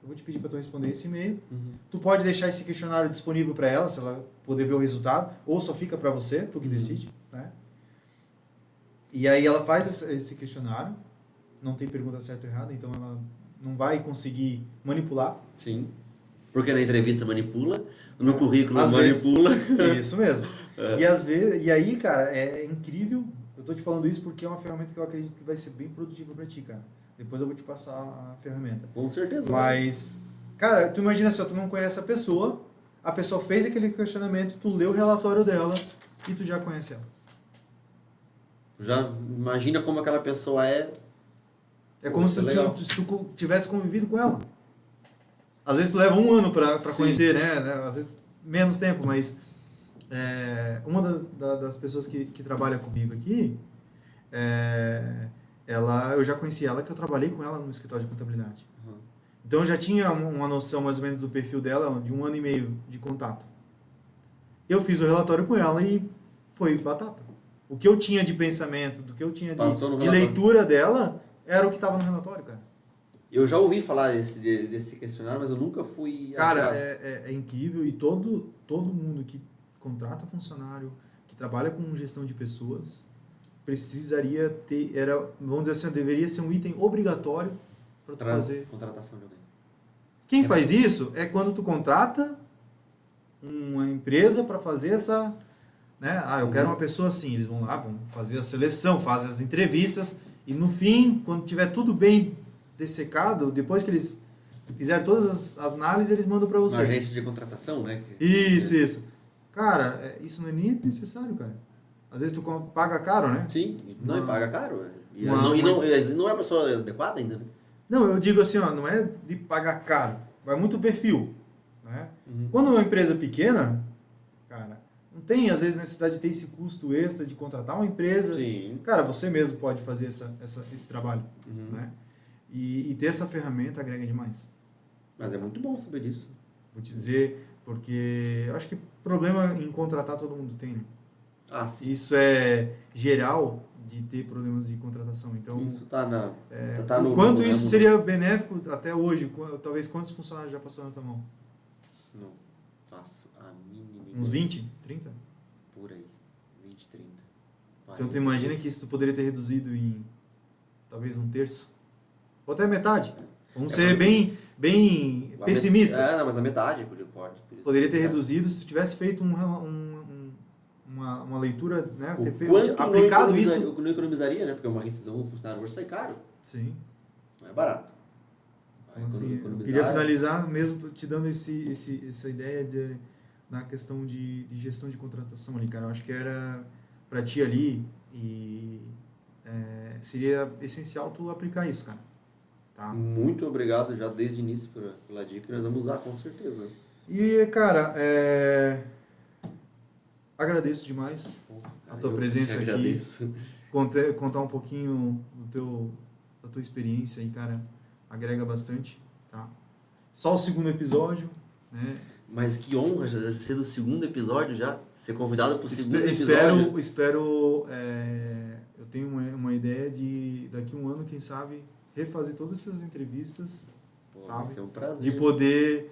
[SPEAKER 1] Eu vou te pedir para tu responder esse e-mail. Tu pode deixar esse questionário disponível para ela, se ela poder ver o resultado, ou só fica para você, tu que decide, né? E aí ela faz esse questionário, não tem pergunta certa ou errada, então ela não vai conseguir manipular.
[SPEAKER 2] Sim. Porque na entrevista manipula, no currículo
[SPEAKER 1] Às
[SPEAKER 2] manipula.
[SPEAKER 1] Isso mesmo. E às vezes, e aí, cara, é incrível tô te falando isso porque é uma ferramenta que eu acredito que vai ser bem produtiva para ti, cara. Depois eu vou te passar a ferramenta.
[SPEAKER 2] Com certeza.
[SPEAKER 1] Mas, cara, tu imagina só, tu não conhece a pessoa fez aquele questionamento, tu leu o relatório dela e tu já conhece ela.
[SPEAKER 2] Já imagina como aquela pessoa é.
[SPEAKER 1] É como se tu tivesse convivido com ela. Às vezes tu leva 1 ano para conhecer, né? Às vezes menos tempo, mas uma das pessoas que trabalha comigo aqui, eu já conheci ela, que eu trabalhei com ela no escritório de contabilidade.
[SPEAKER 2] Uhum.
[SPEAKER 1] Então eu já tinha uma noção mais ou menos do perfil dela, de 1 ano e meio de contato. Eu fiz o relatório com ela e foi batata. O que eu tinha de pensamento, do que eu tinha de leitura dela, era o que estava no relatório, cara.
[SPEAKER 2] Eu já ouvi falar desse questionário, mas eu nunca fui
[SPEAKER 1] Cara,
[SPEAKER 2] atrás.
[SPEAKER 1] é incrível e todo mundo que contrata funcionário, que trabalha com gestão de pessoas, precisaria ter, vamos dizer assim, deveria ser um item obrigatório para tu fazer.
[SPEAKER 2] Contratação de alguém.
[SPEAKER 1] Quem faz isso é quando tu contrata uma empresa para fazer essa, né? Eu quero uma pessoa assim, eles vão lá, vão fazer a seleção, fazem as entrevistas e no fim, quando tiver tudo bem dessecado, depois que eles fizeram todas as análises, eles mandam para vocês.
[SPEAKER 2] Uma agência de contratação, né?
[SPEAKER 1] Isso. Cara, isso não é nem necessário, cara. Às vezes tu paga caro, né?
[SPEAKER 2] Sim, não, e paga caro. E não é a pessoa adequada ainda, né?
[SPEAKER 1] Não, eu digo assim, ó, não é de pagar caro, vai muito o perfil, né?
[SPEAKER 2] Uhum.
[SPEAKER 1] Quando é uma empresa pequena, cara, não tem às vezes necessidade de ter esse custo extra de contratar uma empresa.
[SPEAKER 2] Sim.
[SPEAKER 1] Cara, você mesmo pode fazer esse trabalho, né? E ter essa ferramenta agrega demais.
[SPEAKER 2] Mas é muito bom saber disso.
[SPEAKER 1] Vou te dizer, porque eu acho que problema em contratar todo mundo tem, né?
[SPEAKER 2] Ah, sim.
[SPEAKER 1] Isso é geral de ter problemas de contratação. Então,
[SPEAKER 2] isso tá
[SPEAKER 1] o quanto isso seria benéfico até hoje? Talvez quantos funcionários já passaram na tua mão?
[SPEAKER 2] Não faço a mínima ideia.
[SPEAKER 1] Uns 20, 30?
[SPEAKER 2] Por aí. 20, 30. 40,
[SPEAKER 1] Então, tu imagina que isso tu poderia ter reduzido em talvez 1/3? Ou até metade. Vamos ser bem pessimista.
[SPEAKER 2] Não, mas a metade pode.
[SPEAKER 1] Poderia ter reduzido se tu tivesse feito uma leitura, né?
[SPEAKER 2] Aplicado isso. O não economizaria, né? Porque uma rescisão do funcionário hoje sai caro.
[SPEAKER 1] Sim.
[SPEAKER 2] Não é barato.
[SPEAKER 1] Então, assim, eu queria finalizar mesmo te dando essa ideia na questão de gestão de contratação ali, cara. Eu acho que era para ti ali e seria essencial tu aplicar isso, cara. Tá?
[SPEAKER 2] Muito obrigado já desde o início pela dica, nós vamos usar com certeza.
[SPEAKER 1] E, cara, agradeço demais a tua presença aqui. Contar um pouquinho da tua experiência aí, cara, agrega bastante, tá? Só o 2º episódio, né?
[SPEAKER 2] Mas que honra já ser do 2º episódio já, ser convidado pro 2º episódio.
[SPEAKER 1] Espero, eu tenho uma ideia de daqui a 1 ano, quem sabe, refazer todas essas entrevistas, sabe?
[SPEAKER 2] Vai ser um prazer.
[SPEAKER 1] De poder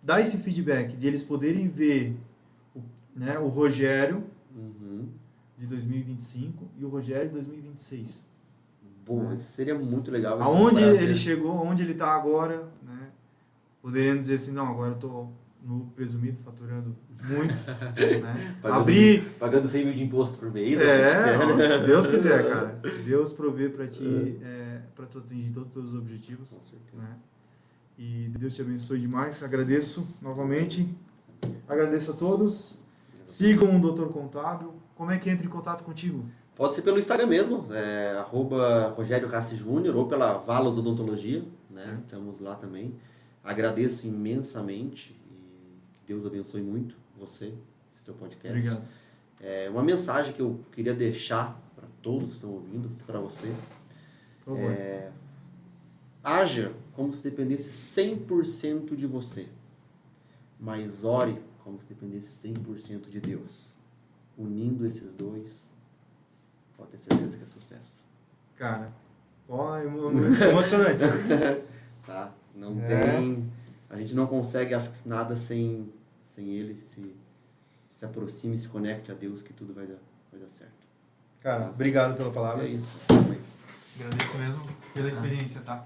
[SPEAKER 1] dar esse feedback, de eles poderem ver o Rogério de 2025 e o Rogério de 2026.
[SPEAKER 2] Bom, seria muito legal.
[SPEAKER 1] Aonde ele chegou, aonde ele está agora, né? Poderiam dizer assim, não, agora eu estou no presumido, faturando muito, né?
[SPEAKER 2] Pagando 100 mil de imposto por mês.
[SPEAKER 1] Se Deus quiser, cara. Deus provê para ti, para tu atingir todos os teus objetivos.
[SPEAKER 2] Com certeza.
[SPEAKER 1] Né? E Deus te abençoe demais. Agradeço novamente. Agradeço a todos. Sigam o Doutor Contábil. Como é que entra em contato contigo?
[SPEAKER 2] Pode ser pelo Instagram mesmo, @Rogério Rassi Júnior, ou pela Valos Odontologia, né?
[SPEAKER 1] Sim.
[SPEAKER 2] Estamos lá também. Agradeço imensamente e que Deus abençoe muito você, esse teu podcast.
[SPEAKER 1] Obrigado.
[SPEAKER 2] Uma mensagem que eu queria deixar para todos que estão ouvindo, para você.
[SPEAKER 1] Por favor.
[SPEAKER 2] Haja como se dependesse 100% de você, mas ore como se dependesse 100% de Deus. Unindo esses dois, pode ter certeza que é sucesso.
[SPEAKER 1] Cara, emocionante.
[SPEAKER 2] Tá? Não tem... A gente não consegue, acho que nada sem ele. Se aproxime, se conecte a Deus, que tudo vai dar certo.
[SPEAKER 1] Cara, obrigado pela palavra.
[SPEAKER 2] É isso.
[SPEAKER 1] Agradeço mesmo pela experiência, tá?